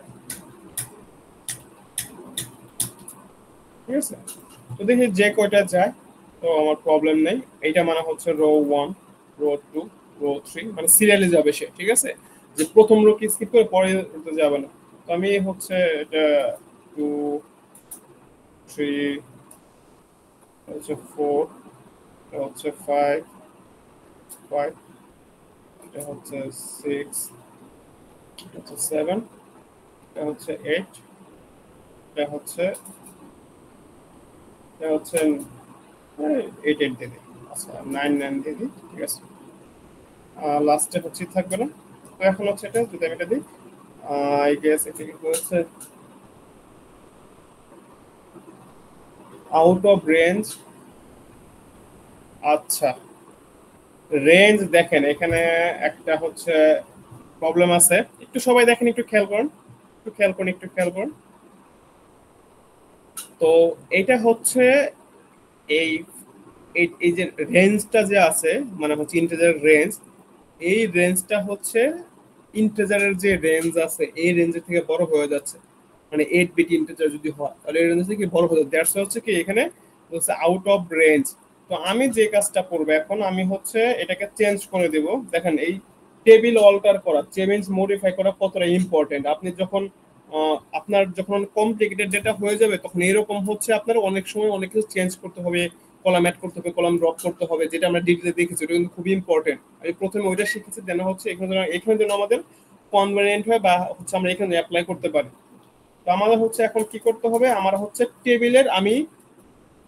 ঠিক আছে। তো দেখি যে কয়টা যায়, তো আমার প্রবলেম নেই। এইটা মানে হচ্ছে রো 1, রো 2, রো 3, মানে সিরিয়ালে যাবে সে, ঠিক আছে। যে প্রথম রো কি স্কিপ করে পরে রোতে যাবে না। তো আমি হচ্ছে এটা 2, 3, হচ্ছে 4, এটা হচ্ছে 5, এটা হচ্ছে 6, এটা হচ্ছে 7, এটা হচ্ছে 8, এটা হচ্ছে 8 দিয়ে দিই, আচ্ছা 9 দিয়ে দিই, ঠিক আছে। লাস্টে হচ্ছে থাকবে না। তো এখন হচ্ছে এটা যদি আমি এটা দিই, আই গেস এটা কি হচ্ছে আউট অফ রেঞ্জ। আচ্ছা রেঞ্জ দেখেন এখানে একটা হচ্ছে প্রবলেম আছে, একটু সবাই দেখেন, একটু খেয়াল করুন, একটু খেয়াল করুন। তো এটা হচ্ছে এই এই যে রেঞ্জটা যে আছে, মানে হচ্ছে ইন্টিজার রেঞ্জ, এই রেঞ্জটা হচ্ছে ইন্টিজারের যে রেঞ্জ আছে এই রেঞ্জের থেকে বড় হয়ে যাচ্ছে। মানে 8 বিট ইন্টিজার যদি হয় তাহলে এই রেঞ্জ থেকে বড় হয়ে যাচ্ছে, দ্যাটস হচ্ছে কি এখানে হচ্ছে আউট অফ রেঞ্জ। তো আমি যে কাজটা করব এখন, আমি হচ্ছে এটাকে চেঞ্জ করে দেব। দেখেন এই টেবিল অল্টার করা, চেঞ্জ মডিফাই করা কতটা ইম্পর্টেন্ট। আপনি যখন আপনার যখন কমপ্লিকেটেড ডেটা হয়ে যাবে তখন এরকম হচ্ছে আপনার অনেক সময় অনেক কিছু চেঞ্জ করতে হবে, কলাম অ্যাড করতে হবে, কলাম ড্রপ করতে হবে, যেটা আমরা ডিটেইলে দেখেছি, এটা কিন্তু খুবই ইম্পর্টেন্ট। আমি প্রথমে ওইটা শিখেছি, দেন হচ্ছে এখানে যেন আমাদের কনভেনিয়েন্ট হয় বা হচ্ছে আমরা এখানে অ্যাপ্লাই করতে পারি। তো আমাদের হচ্ছে এখন কি করতে হবে, আমার হচ্ছে টেবিলের আমি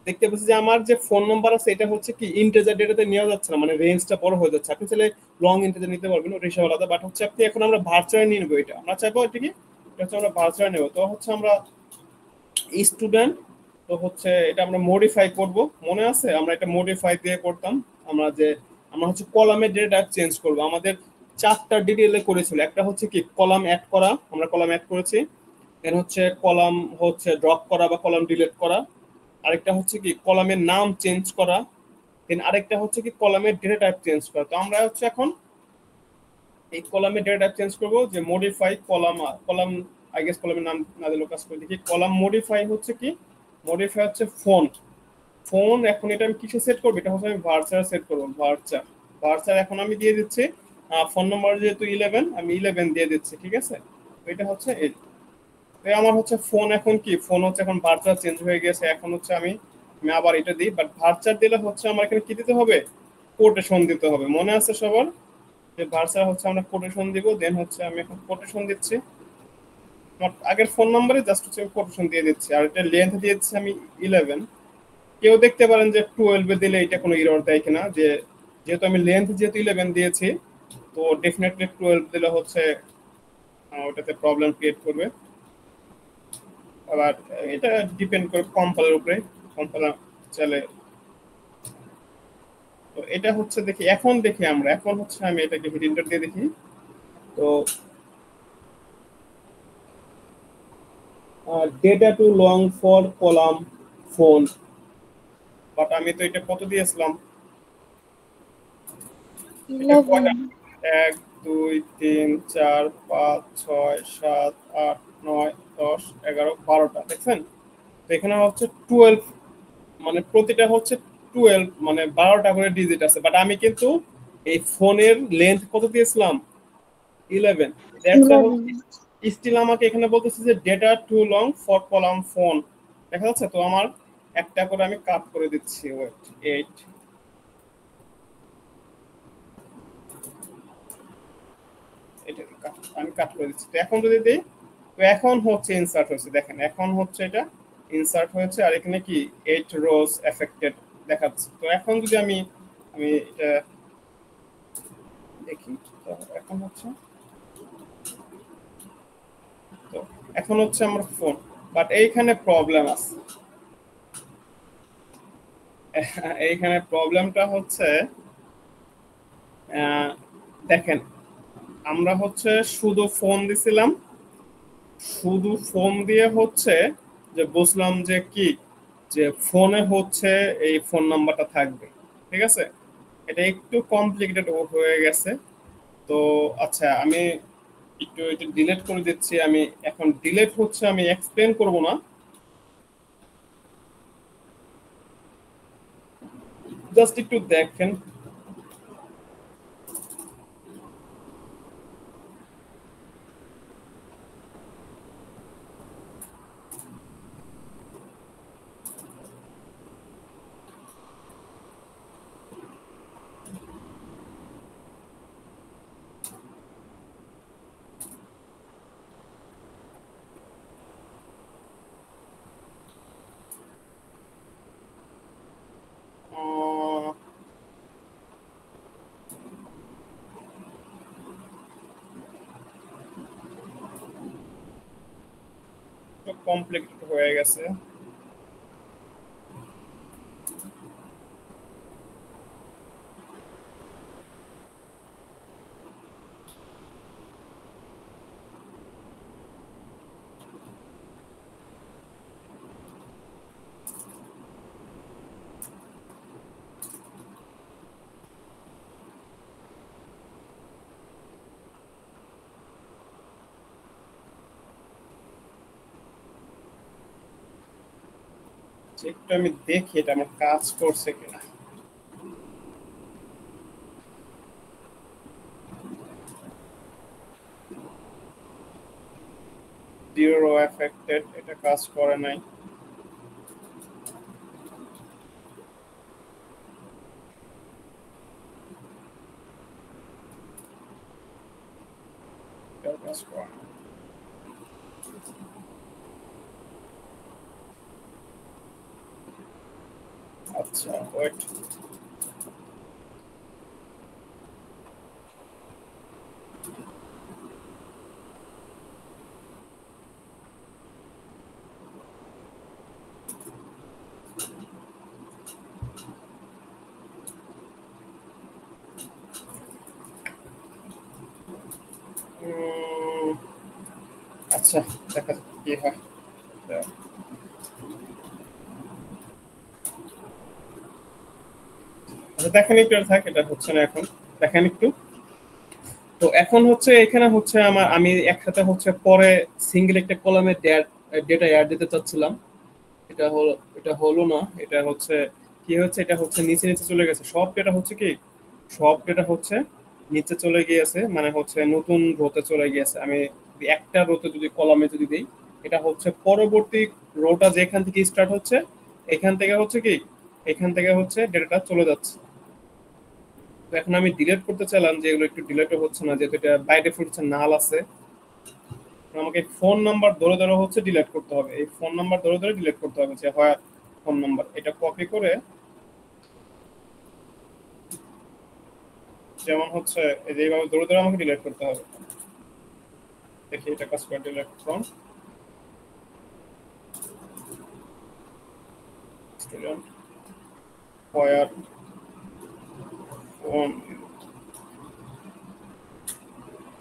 দেখতে পাচ্ছি যে আমার যে ফোন নাম্বার আছে এটা হচ্ছে কি ইন্টিজার ডেটাতে নেওয়া যাচ্ছে না, মানে রেঞ্জটা বড় হয়ে যাচ্ছে। আপনি চাইলে লং ইন্টিজার নিতে পারবেন, ওটা হিসাব আলাদা, বাট হচ্ছে আপনি এখন আমরা ভার্চুয়ালি নিয়ে নেবো, এটা আমরা চাইবো এটা কি, এটা হচ্ছে আমরা ভার্চুয়ালি নেবো। তো হচ্ছে আমরা স্টুডেন্ট, তো হচ্ছে এটা আমরা মডিফাই করব, মনে আছে আমরা এটা মডিফাই দিয়ে করতাম। আমরা হচ্ছে কলামের ডেটা চেঞ্জ করব, আমাদের 4টা ডিটেইলে করেছিল। একটা হচ্ছে কি কলাম অ্যাড করা, আমরা কলাম অ্যাড করেছি, দেন হচ্ছে কলাম হচ্ছে ড্রপ করা বা কলাম ডিলিট করা, আরেকটা হচ্ছে কি কলামের নাম চেঞ্জ করা, দেন আরেকটা হচ্ছে কি কলামের ডেটা টাইপ চেঞ্জ করা। তো আমরা হচ্ছে এখন এই কলামে ডেটা চেঞ্জ করব যে modify column column I guess কলামের নাম না দিলেও কাজ করে দেখি। কলাম মডিফাই হচ্ছে কি, মডিফাই হচ্ছে ফোন। ফোন এখন এটা আমি কিসে সেট করবো, এটা হচ্ছে আমি ভার্চার সেট করবো, ভার্চার। ভার্চার এখন আমি দিয়ে দিচ্ছি ফোন নাম্বার যেহেতু 11, আমি 11 দিয়ে দিচ্ছি, ঠিক আছে। তো এটা হচ্ছে এই, তো আমার হচ্ছে ফোন এখন কি, ফোন হচ্ছে এখন ভার্চার চেঞ্জ হয়ে গেছে। এখন হচ্ছে আমি আমি আবার এটা দিই, বাট ভার্চার দিলে হচ্ছে আমার এখানে কি দিতে হবে, কোটেশন দিতে হবে। মনে আছে সবার যে ভার্চার হচ্ছে আমরা কোটেশন দিব, দেন হচ্ছে আমি এখন কোটেশন দিচ্ছি আমার আগের ফোন নাম্বারে, জাস্ট হচ্ছে আমি কোটেশন দিয়ে দিচ্ছি। আর এটা লেন্থ দিয়ে দিচ্ছি আমি 11। কেউ দেখতে পারেন যে 12 এ দিলে এটা কোনো এরর দেয় কিনা, যে যেহেতু আমি লেন্থ যেহেতু 11 দিয়েছি, তো ডেফিনেটলি 12 দিলে হচ্ছে ওটাতে প্রবলেম ক্রিয়েট করবে। আবার এটা ডিপেন্ড করে কম্পাইলার উপরে, কম্পাইলার চলে। তো এটা হচ্ছে দেখি, এখন দেখি আমরা, এখন হচ্ছে আমি এটাকে হিট এন্টার দিয়ে দেখি। তো data to long for column phone, but আমি তো এটা কত দিয়েছিলাম, এটা 11। 1 2 3 4 5 6 7 8 9 10 11 12টা দেখছেন। তো এখানে হচ্ছে 12, মানে প্রতিটা হচ্ছে 12, মানে 12টা করে ডিজিট আছে। বাট আমি কিন্তু এই ফোনের লেন্থ কত দিয়েছিলাম, 11। দ্যাটস স্টিল আমাকে এখানে বলতেছে যে data to long for column phone, দেখা যাচ্ছে। তো আমার একটা করে আমি কাট করে দিচ্ছি, ওয়েট 8, এটা আমি কাট করে দিচ্ছি। তো এখন যদি দিই, তো এখন হচ্ছে ইনসার্ট হয়েছে, দেখেন এখন হচ্ছে এটা ইনসার্ট হয়েছে। আর এখানে কি 8 রোজ এফেক্টেড দেখাচ্ছে। তো এখন যদি আমি আমি এটা দেখি, তো এখন হচ্ছে, তো এখন হচ্ছে আমার ফোন, বাট এইখানে প্রবলেম আছে। এইখানে প্রবলেমটা হচ্ছে দেখেন, আমরা হচ্ছে শুধু ফোন দিছিলাম, শুধু ফোন দিয়ে হচ্ছে যে বুঝলাম যে কি, যে ফোনে হচ্ছে এই ফোন নাম্বারটা থাকবে, ঠিক আছে। এটা একটু কমপ্লিকেটেড হয়ে গেছে। তো আচ্ছা, আমি একটু এটা ডিলিট করে দিচ্ছি। আমি এখন ডিলিট হচ্ছে আমি এক্সপ্লেন করব না, জাস্ট একটু দেখেন। কমপ্লিকেটেড হয়ে গেছে। একটু আমি দেখি এটা আমার কাজ করছে কিনা। জিরো এফেক্টেড, এটা কাজ করে নাই। এটাও কাজ করে নাই। আচ্ছা ওয়েট, আচ্ছা দেখা যাক কি হয়। আচ্ছা দেখেন একটু, থাক, এটা হচ্ছে না এখন, দেখেন একটু। তো তো এখন হচ্ছে এখানে হচ্ছে আমি একসাথে হচ্ছে পরে সিঙ্গেল একটা কলামে ডেটা অ্যাড দিতে চাচ্ছিলাম। এটা হলো না। এটা হচ্ছে কি হচ্ছে, এটা হচ্ছে নিচে নিচে চলে গেছে। সব ডেটা হচ্ছে নিচে চলে গিয়েছে, মানে হচ্ছে নতুন রোতে চলে গিয়েছে। আমি একটা রোতে যদি কলামে যদি দিই, এটা হচ্ছে পরবর্তী রোটা যেখান থেকে স্টার্ট হচ্ছে, এখান থেকে হচ্ছে ডেটাটা চলে যাচ্ছে। তো এখন আমি ডিলিট করতে চাইলাম, যে এগুলো একটু ডিলিটও হচ্ছে না, যেহেতু এটা বাই ডিফল্ট হচ্ছে নাল আছে। আমাকে ফোন নাম্বার ধরে ধরে হচ্ছে ডিলিট করতে হবে, এই ফোন নাম্বার ধরে ধরে ডিলিট করতে হবে, যে হয় ফোন নাম্বার। এটা কপি করে, যেমন হচ্ছে এই যে এইভাবে ধরে ধরে আমাকে ডিলিট করতে হবে। দেখি এটা কাজ করে। Delete from student where phone.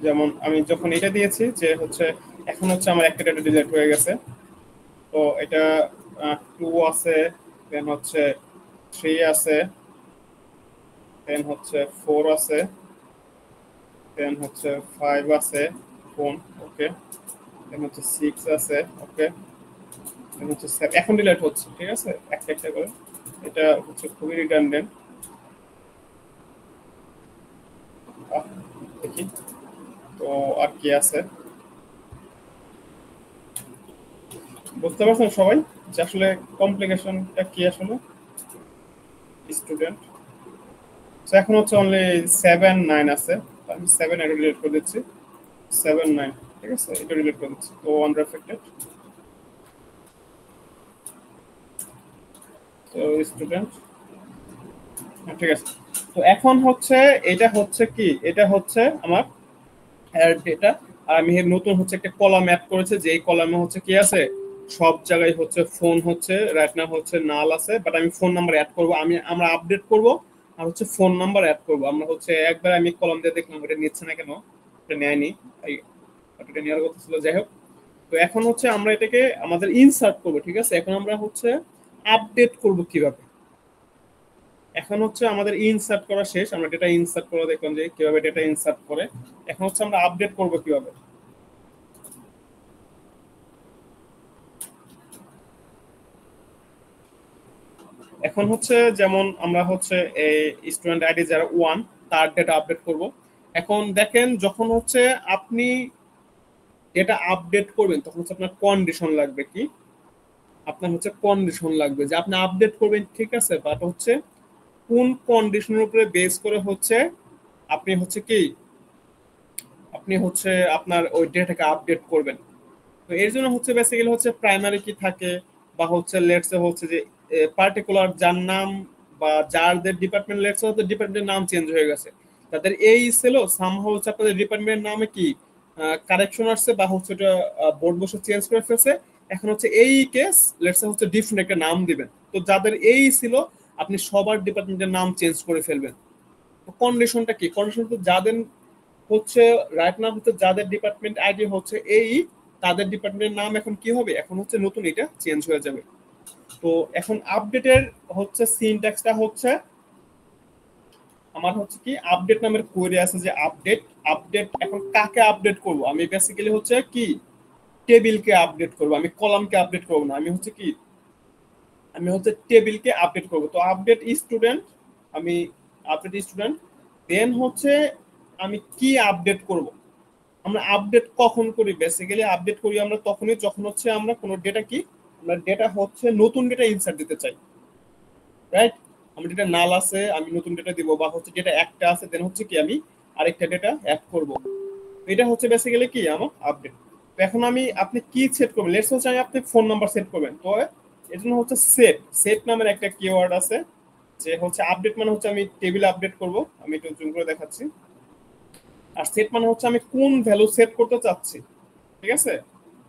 যেমন আমি যখন এটা দিয়েছি, যে হচ্ছে এখন হচ্ছে আমার একটা ডেটা ডিলিট হয়ে গেছে। তো এটা 2 আছে, দেন হচ্ছে 3 আছে, দেন হচ্ছে 4 আছে, দেন হচ্ছে 5 আছে ফোন, ওকে। দেন হচ্ছে 6 আছে, ওকে। দেন হচ্ছে 7 এখন ডিলিট হচ্ছে, ঠিক আছে, একটা একটা করে। এটা হচ্ছে খুবই রিডান্ডেন্ট। দেখি তো আর কি আছে, বুঝতে পারছেন সবাই যে আসলে কমপ্লিকেশনটা কি আসলে? স্টুডেন্ট এখন হচ্ছে অনলি 7 9 আছে, আমি 7 এটা ডিলিট করে দিচ্ছি। 7 9, ঠিক আছে, এটা ডিলিট করে দিচ্ছি। তো আনরিফ্লেক্টেড, তো স্টুডেন্ট, ঠিক আছে। তো এখন হচ্ছে এটা হচ্ছে আমার ডেটা। আর আমি নতুন হচ্ছে একটা কলাম অ্যাড করেছে, যে এই কলামে হচ্ছে কি আছে, সব জায়গায় হচ্ছে ফোন হচ্ছে রাইট নাও হচ্ছে নাল আছে, বাট আমি ফোন নাম্বার অ্যাড করব, আমরা আপডেট করব। আর হচ্ছে ফোন নাম্বার অ্যাড করব। আমরা হচ্ছে একবার আমি কলাম দিয়ে দেখলাম এটা নিচ্ছে না কেন, এটা নেয়নি, এটা নেওয়ার কথা ছিল, যাই হোক। তো এখন হচ্ছে আমরা এটাকে আমাদের ইনসার্ট করব, ঠিক আছে। এখন আমরা হচ্ছে আপডেট করব কিভাবে। এখন হচ্ছে আমাদের ইনসার্ট করা শেষ, আমরা ডেটা ইনসার্ট করে দেখলাম যে কিভাবে ডেটা ইনসার্ট করে। এখন হচ্ছে আমরা আপডেট করব কিভাবে। এখন হচ্ছে যেমন আমরা হচ্ছে এই স্টুডেন্ট আইডি যারা 1, তার ডেটা আপডেট করব। এখন দেখেন, যখন হচ্ছে আপনি ডেটা আপডেট করবেন, তখন হচ্ছে আপনার কন্ডিশন লাগবে কি, আপনার হচ্ছে কন্ডিশন লাগবে যে আপনি আপডেট করবেন, ঠিক আছে, বাট হচ্ছে কোন কন্ডিশনের উপরে বেস করে হচ্ছে আপনি হচ্ছে আপনার ওই ডেটাকে আপডেট করবেন। তো এর জন্য হচ্ছে বেসিক্যালি হচ্ছে প্রাইমারি কি থাকে, বা হচ্ছে লেটসে হচ্ছে যে পার্টিকুলার যার নাম বা যাদের ডিপার্টমেন্ট, লেটসে হচ্ছে ডিপার্টমেন্টের নাম চেঞ্জ হয়ে গেছে, তাদের এই ছিল সামহাউ হচ্ছে আপনাদের ডিপার্টমেন্টের নামে কি কারেকশন আসছে, বা হচ্ছে ওটা বোর্ড বসে চেঞ্জ করে ফেলছে। এখন হচ্ছে এই কেস লেটসে হচ্ছে ডিফারেন্ট একটা নাম দিবেন। তো যাদের এই ছিল, আপনি সবার ডিপার্টমেন্টের নাম চেঞ্জ করে ফেলবেন। কন্ডিশনটা কি, কন্ডিশন তো যাদের হচ্ছে রাইট নাম হচ্ছে যাদের ডিপার্টমেন্ট আইডি হচ্ছে এই, তাদের ডিপার্টমেন্টের নাম এখন কি হবে, এখন হচ্ছে নতুন এটা চেঞ্জ হয়ে যাবে। তো এখন আপডেটের হচ্ছে সিনট্যাক্সটা হচ্ছে আমার হচ্ছে কি, আপডেট নামের কোয়েরি আছে, যে আপডেট এখন কাকে আপডেট করব, আমি বেসিক্যালি হচ্ছে কি টেবিলকে আপডেট করব, আমি কলামকে আপডেট করব না, আমি হচ্ছে টেবিলকে আপডেট করব। তো আমি আপডেট স্টুডেন্ট, দেন হচ্ছে আমি কি আপডেট করব। আমরা আপডেট কখন করি, বেসিক্যালি আপডেট করি আমরা তখনই যখন হচ্ছে আমরা কোনো ডেটা হচ্ছে নতুন ডেটা ইনসার্ট দিতে চাই, রাইট। আমার ডেটা নাল আছে, আমি নতুন ডেটা দিব, বা হচ্ছে ডেটা একটা আছে, দেন হচ্ছে কি আমি আরেকটা ডেটা অ্যাড করব। এটা হচ্ছে বেসিক্যালি কি আমার আপডেট। তো এখন আপনি কি সেট করবেন, লেটস হচ্ছে আপনি ফোন নাম্বার সেট করবেন। তো এর জন্য হচ্ছে সেট নামের একটা কিওয়ার্ড আছে, যে হচ্ছে আপডেট মানে হচ্ছে আমি টেবিল আপডেট করব। আমি একটু জুম করে দেখাচ্ছি। আর সেট মানে হচ্ছে আমি কোন ভ্যালু সেট করতে চাচ্ছি, ঠিক আছে।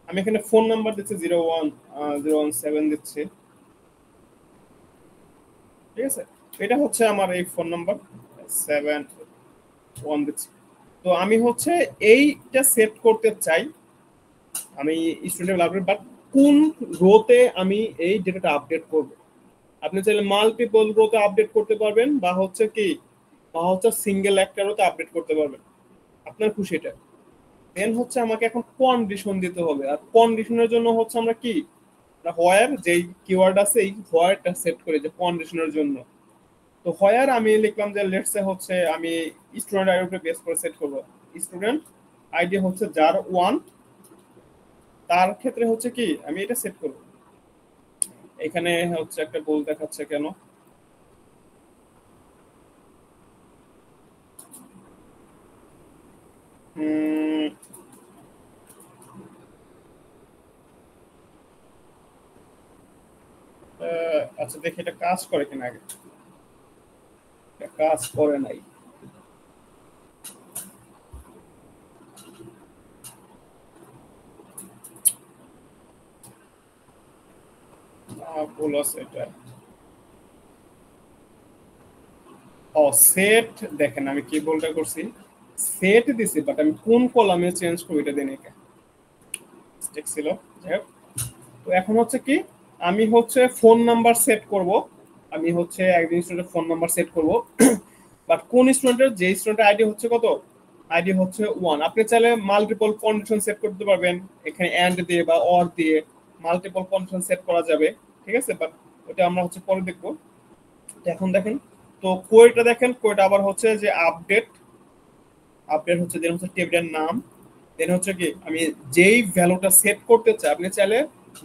আমি এখানে ফোন নাম্বার দিচ্ছি 01017 দিচ্ছি, ঠিক আছে। এটা হচ্ছে আমার এই ফোন নাম্বার 71 দিচ্ছি। তো আমি হচ্ছে এইটা সেট করতে চাই, আমি স্টুডেন্ট আপডেট, বাট কোন রোতে আমি এই ডেটাটা আপডেট করব। আপনি চাইলে মাল্টিপল রোতে আপডেট করতে পারবেন, বা হচ্ছে সিঙ্গেল একটা রোতে আপডেট করতে পারবেন। আপনার খুশি এটা। দেন হচ্ছে আমাকে এখন কন্ডিশন দিতে হবে, আর কন্ডিশনের জন্য হচ্ছে আমরা কি হোয়ার যেই কিওয়ার্ড আছে এই হোয়ারটা সেট করি যে কন্ডিশনের জন্য। তো হোয়ার আমি লিখলাম যে লেটস সে হচ্ছে আমি স্টুডেন্ট আইডি উপরে বেস করে সেট করব। স্টুডেন্ট আইডি হচ্ছে যার 1, তার ক্ষেত্রে হচ্ছে কি আমি এটা সেট করব। এখানে হচ্ছে একটা ভুল দেখাচ্ছে কেন, আচ্ছা দেখি এটা কাজ করে কিনা আগে। এটা কাজ করে নাই। ভুল আছে এটা। ও সেট, দেখেন আমি কি ভুলটা করছি, সেট দিছি বাট আমি কোন কলামে চেঞ্জ করব এটা দেন একা মিস্টেক ছিল। যাই হোক, তো এখন হচ্ছে কি আমি হচ্ছে ফোন নাম্বার সেট করব। আমি হচ্ছে একজন স্টুডেন্টের ফোন নাম্বার সেট করব, বাট কোন স্টুডেন্টের, যে স্টুডেন্টের আইডি হচ্ছে কত, আইডি হচ্ছে 1। আপনি চাইলে মাল্টিপল কন্ডিশন সেট করতে পারবেন, এখানে এন্ড দিয়ে বা অর দিয়ে মাল্টিপল কন্ডিশন সেট করা যাবে, ঠিক আছে, বাট ওটা আমরা হচ্ছে পরে দেখবো। এখন দেখেন তো কোয়েটা, দেখেন কোয়েটা আবার হচ্ছে যে আপডেট, আপডেট হচ্ছে দেন হচ্ছে টেবিলের নাম, দেন হচ্ছে কি আমি যেই ভ্যালুটা সেট করতে চাই, আপনি চাইলে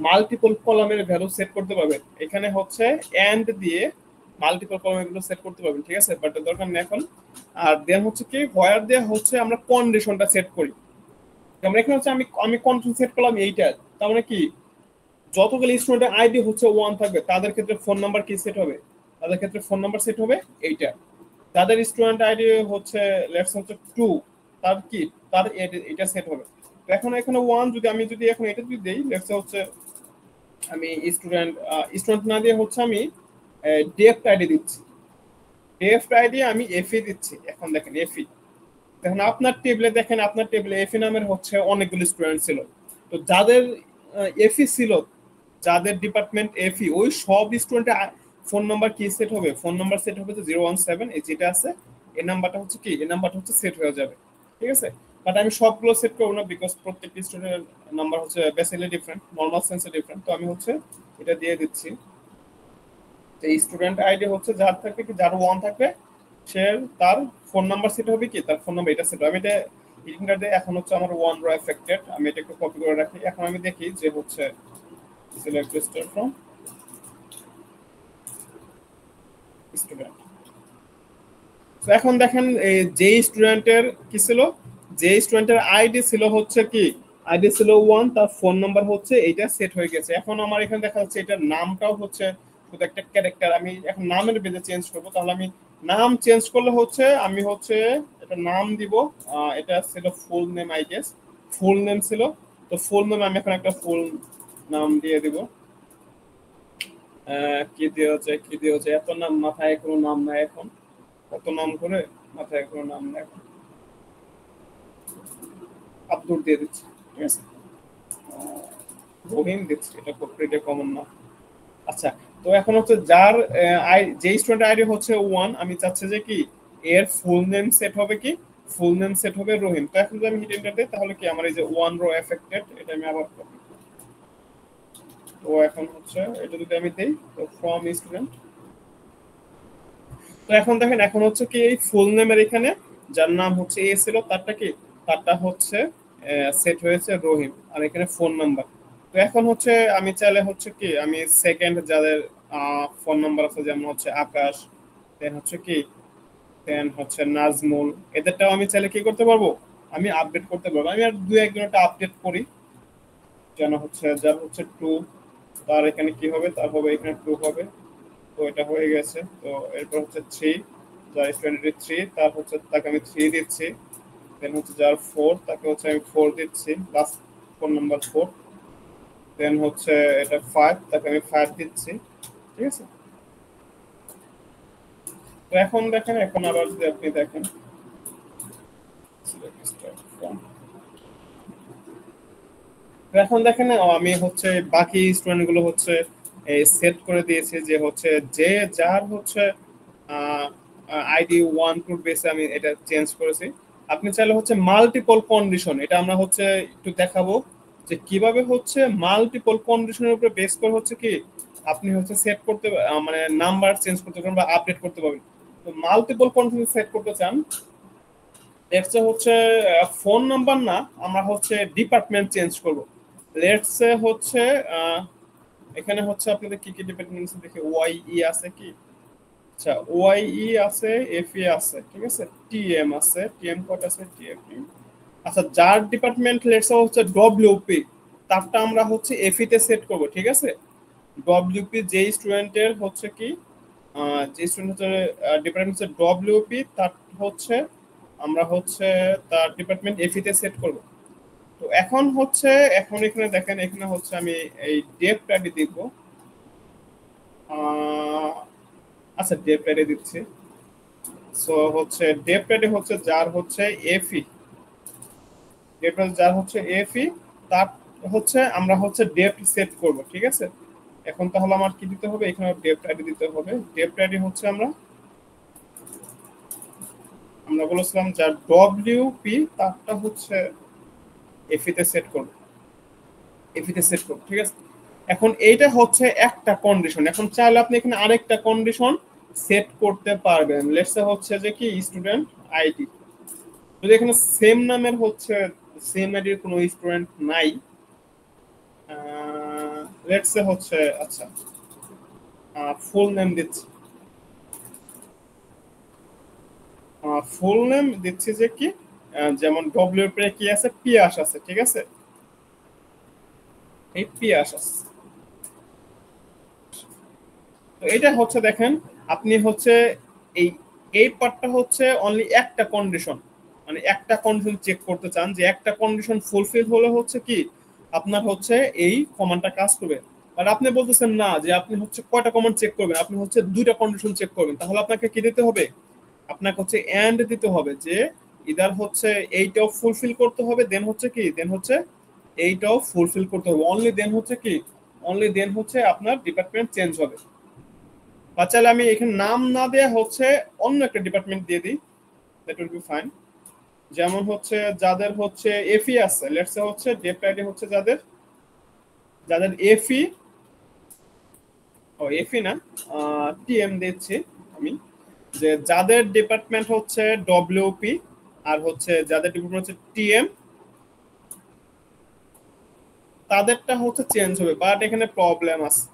মাল্টিপল কলামের ভ্যালু সেট করতে পারবেন, এখানে হচ্ছে এন্ড দিয়ে মাল্টিপল কলামের ভ্যালু সেট করতে পারবেন, ঠিক আছে, বাট দরকার নেই এখন। আর দেন হচ্ছে কি হোয়ার দিয়ে হচ্ছে আমরা কন্ডিশনটা সেট করি। আমরা এখানে হচ্ছে আমি আমি কন্ডিশন সেট করলাম এইটা, তার মানে কি যতগুলো স্টুডেন্টের আইডি হচ্ছে 1 থাকবে তাদের ক্ষেত্রে ফোন নাম্বার কি সেট হবে, তাদের ক্ষেত্রে ফোন নাম্বার সেট হবে এইটা। তাদের স্টুডেন্ট আইডি হচ্ছে লেটস হচ্ছে 2, তার কি তার এটা সেট হবে। তো এখন এখানে 1 যদি আমি যদি এখন এটা যদি দেই লেটস হচ্ছে আমি স্টুডেন্ট স্টুডেন্ট না দিয়ে হচ্ছে আমি ডেফ আইডি দিচ্ছি, ডেফ আইডি আমি এফি দিচ্ছি। এখন দেখেন এফি, দেখেন আপনার টেবিলে, দেখেন আপনার টেবিলে এফি নামের হচ্ছে অনেকগুলো স্টুডেন্ট ছিল, তো যাদের এফি ছিল, যাদের ডিপার্টমেন্ট এফি, ওই সব স্টুডেন্টের ফোন নাম্বার কি সেট হবে, ফোন নাম্বার সেট হবে যে 017, এই যেটা আছে এই নাম্বারটা হচ্ছে কি, এই নাম্বারটা হচ্ছে সেট হয়ে যাবে, ঠিক আছে। বাট আমি সবগুলো সেট করবো না, বিকজ প্রত্যেকটি স্টুডেন্টের নাম্বার হচ্ছে বেসিক্যালি ডিফারেন্ট, নর্মাল সেন্সে ডিফারেন্ট। তো আমি হচ্ছে এটা দিয়ে দিচ্ছি যে স্টুডেন্ট আইডি হচ্ছে যার থাকবে কি, যার 1 থাকবে সে তার ফোন নাম্বার সেট হবে কি, তার ফোন নাম্বার এটা সেট হবে। আমি এটা হিডিংটা দিয়ে এখন হচ্ছে আমার 1 রো এফেক্টেড, আমি এটা একটু কপি করে রাখি। এখন আমি দেখি যে হচ্ছে সিলেক্ট স্টার ফ্রম স্টুডেন্ট। তো এখন দেখেন এই যে স্টুডেন্টের কি ছিল, যে স্টুডেন্টের আইডি ছিল হচ্ছে কি, আইডি ছিল 1, তার ফোন নাম্বার হচ্ছে এইটা সেট হয়ে গেছে। এখন আমার এখানে দেখা যাচ্ছে এটার নামটাও হচ্ছে শুধু একটা ক্যারেক্টার, আমি এখন নামের বেজে চেঞ্জ করব। তাহলে আমি নাম চেঞ্জ করলে হচ্ছে আমি হচ্ছে এটা নাম দিব, এটা ছিল full name, I guess full name ছিল, তো ফুল নেম আমি এখন একটা ফুল নাম দিয়ে দিব। কি দেওয়া যায়, কি দেওয়া যায়, এত নাম মাথায় কোনো নাম নাই এখন, কত নাম করে মাথায় কোনো নাম নাই এখন, আব্দুল দিয়ে দিচ্ছি, ঠিক আছে, রহিম দিচ্ছি, এটা প্রক্রিয়া কমন না। আচ্ছা, তো এখন হচ্ছে যার যে স্টুডেন্ট আইডি হচ্ছে 1, আমি চাচ্ছি যে কি এর ফুল নেম সেট হবে কি, ফুল নেম সেট হবে রহিম। তো এখন যদি আমি হিট এন্টার দিই তাহলে কি আমার এই যে 1 রো এফেক্টেড, এটা আমি আবার কপি, তো এখন হচ্ছে এটা যদি আমি দেই তো ফ্রম স্টুডেন্ট, তো এখন দেখেন এখন হচ্ছে কি এই ফুল নেমের এখানে যার নাম হচ্ছে এ ছিল তারটা কি, তারটা হচ্ছে সেট হয়েছে রহিম, আর এখানে ফোন নাম্বার। তো এখন হচ্ছে আমি চাইলে হচ্ছে কি আমি সেকেন্ড যাদের ফোন নাম্বার আছে যেমন হচ্ছে আকাশ, দেন হচ্ছে কি, দেন হচ্ছে নাজমুল, এদেরটাও আমি চাইলে কি করতে পারবো, আমি আপডেট করতে পারবো। আমি আর দুই একজনটা আপডেট করি, যেন হচ্ছে যার হচ্ছে 2, তার এখানে কি হবে, তার হবে এখানে 2 হবে, তো এটা হয়ে গেছে। তো এরপর হচ্ছে 3, যার স্টুডেন্টের 3 তার হচ্ছে তাকে আমি 3 দিচ্ছি, দেন হচ্ছে যার 4 তাকে হচ্ছে আমি 4 দিচ্ছি, লাস্ট ফোন নাম্বার 4, দেন হচ্ছে এটা 5 তাকে আমি 5 দিচ্ছি, ঠিক আছে। তো এখন দেখেন, এখন আবার যদি আপনি দেখেন এখন দেখেন আমি হচ্ছে বাকি স্টুডেন্ট গুলো হচ্ছে সেট করে দিয়েছি যে হচ্ছে যে যার হচ্ছে আইডি 1 টু বেসে আমি এটা চেঞ্জ করেছি। আপনি চাইলে হচ্ছে মাল্টিপল কন্ডিশন, এটা আমরা হচ্ছে একটু দেখাবো যে কিভাবে হচ্ছে মাল্টিপল কন্ডিশনের উপরে বেস করে হচ্ছে কি আপনি হচ্ছে সেট করতে মানে নাম্বার চেঞ্জ করতে পারবেন বা আপডেট করতে পারবেন। তো মাল্টিপল কন্ডিশন সেট করতে চান, লেটস সে হচ্ছে ফোন নাম্বার না, আমরা হচ্ছে ডিপার্টমেন্ট চেঞ্জ করব। লেটস সে হচ্ছে এখানে হচ্ছে আপনাদের কি কি ডিপার্টমেন্ট আছে দেখি, ওয়াই ই আছে কি, আচ্ছা ওয়াই ই আছে, এফ ই আছে, ঠিক আছে, টিএম আছে, টিএম কোড আছে, টিএম। আচ্ছা যার ডিপার্টমেন্ট লেটস হচ্ছে ডব্লিউপি, তারটা আমরা হচ্ছে এফই তে সেট করব, ঠিক আছে। ডব্লিউপি যে স্টুডেন্টের হচ্ছে কি যে স্টুডেন্ট হচ্ছে ডিপার্টমেন্ট হচ্ছে ডব্লিউপি, তার হচ্ছে আমরা হচ্ছে তার ডিপার্টমেন্ট এফই তে সেট করব। তো এখন হচ্ছে এখন এখানে দেখেন, এখানে হচ্ছে আমি এই ডেপ প্যাডি দিব। আচ্ছা ডেপ প্যাডি দিচ্ছি। সো হচ্ছে ডেপ প্যাডি হচ্ছে যার হচ্ছে এফই, ডেপ যার হচ্ছে এফই, তার হচ্ছে আমরা হচ্ছে ডেপ সেট করব, ঠিক আছে। এখন তাহলে আমার কি দিতে হবে, এখানে ডেপ আইডি দিতে হবে। ডেপ আইডি হচ্ছে আমরা বলেছিলাম যার ডব্লিউপি তারটা হচ্ছে এফই তে সেট করব, এফই তে সেট করব, ঠিক আছে। এখন এইটা হচ্ছে একটা কন্ডিশন, এখন চাইলে আপনি এখানে আরেকটা কন্ডিশন সেট করতে পারবেন। লেটস সে হচ্ছে যে কি স্টুডেন্ট আইডি, যদি এখানে সেম নামের হচ্ছে সেম আইডির কোনো স্টুডেন্ট নাই, লেটস সে হচ্ছে আচ্ছা ফুল নেম দিচ্ছি, ফুল নেম দিচ্ছি যে কি যেমন ডব্লিউ এর পরে কি আছে, পিয়াস আছে, ঠিক আছে, এই পিয়াস আছে। তো এটা হচ্ছে দেখেন আপনি হচ্ছে এই এই পার্টটা হচ্ছে অনলি একটা কন্ডিশন, মানে একটা কন্ডিশন চেক করতে চান যে একটা কন্ডিশন ফুলফিল হলে হচ্ছে কি আপনার হচ্ছে এই কমান্ডটা কাজ করবে। আর আপনি বলতেছেন না যে আপনি হচ্ছে কয়টা কমান্ড চেক করবেন, আপনি হচ্ছে দুইটা কন্ডিশন চেক করবেন, তাহলে আপনাকে কি দিতে হবে, আপনাকে হচ্ছে এন্ড দিতে হবে, যে ইদার হচ্ছে এইটাও ফুলফিল করতে হবে, দেন হচ্ছে কি দেন হচ্ছে এইটাও ফুলফিল করতে হবে, অনলি দেন হচ্ছে কি অনলি দেন হচ্ছে আপনার ডিপার্টমেন্ট চেঞ্জ হবে। বা চাইলে আমি এখানে নাম না দেয়া হচ্ছে অন্য একটা ডিপার্টমেন্ট দিয়ে দিই, দ্যাট উইল বি ফাইন। যেমন হচ্ছে যাদের হচ্ছে এফই আছে, লেটস সে হচ্ছে ডেপ আইডি হচ্ছে যাদের যাদের এফই, ও এফই না টিএম দিচ্ছি আমি, যে যাদের ডিপার্টমেন্ট হচ্ছে ডব্লিউপি আর হচ্ছে যাদের ডিপার্টমেন্ট হচ্ছে টিএম, তাদেরটা হচ্ছে চেঞ্জ হবে। বাট এখানে প্রবলেম আছে,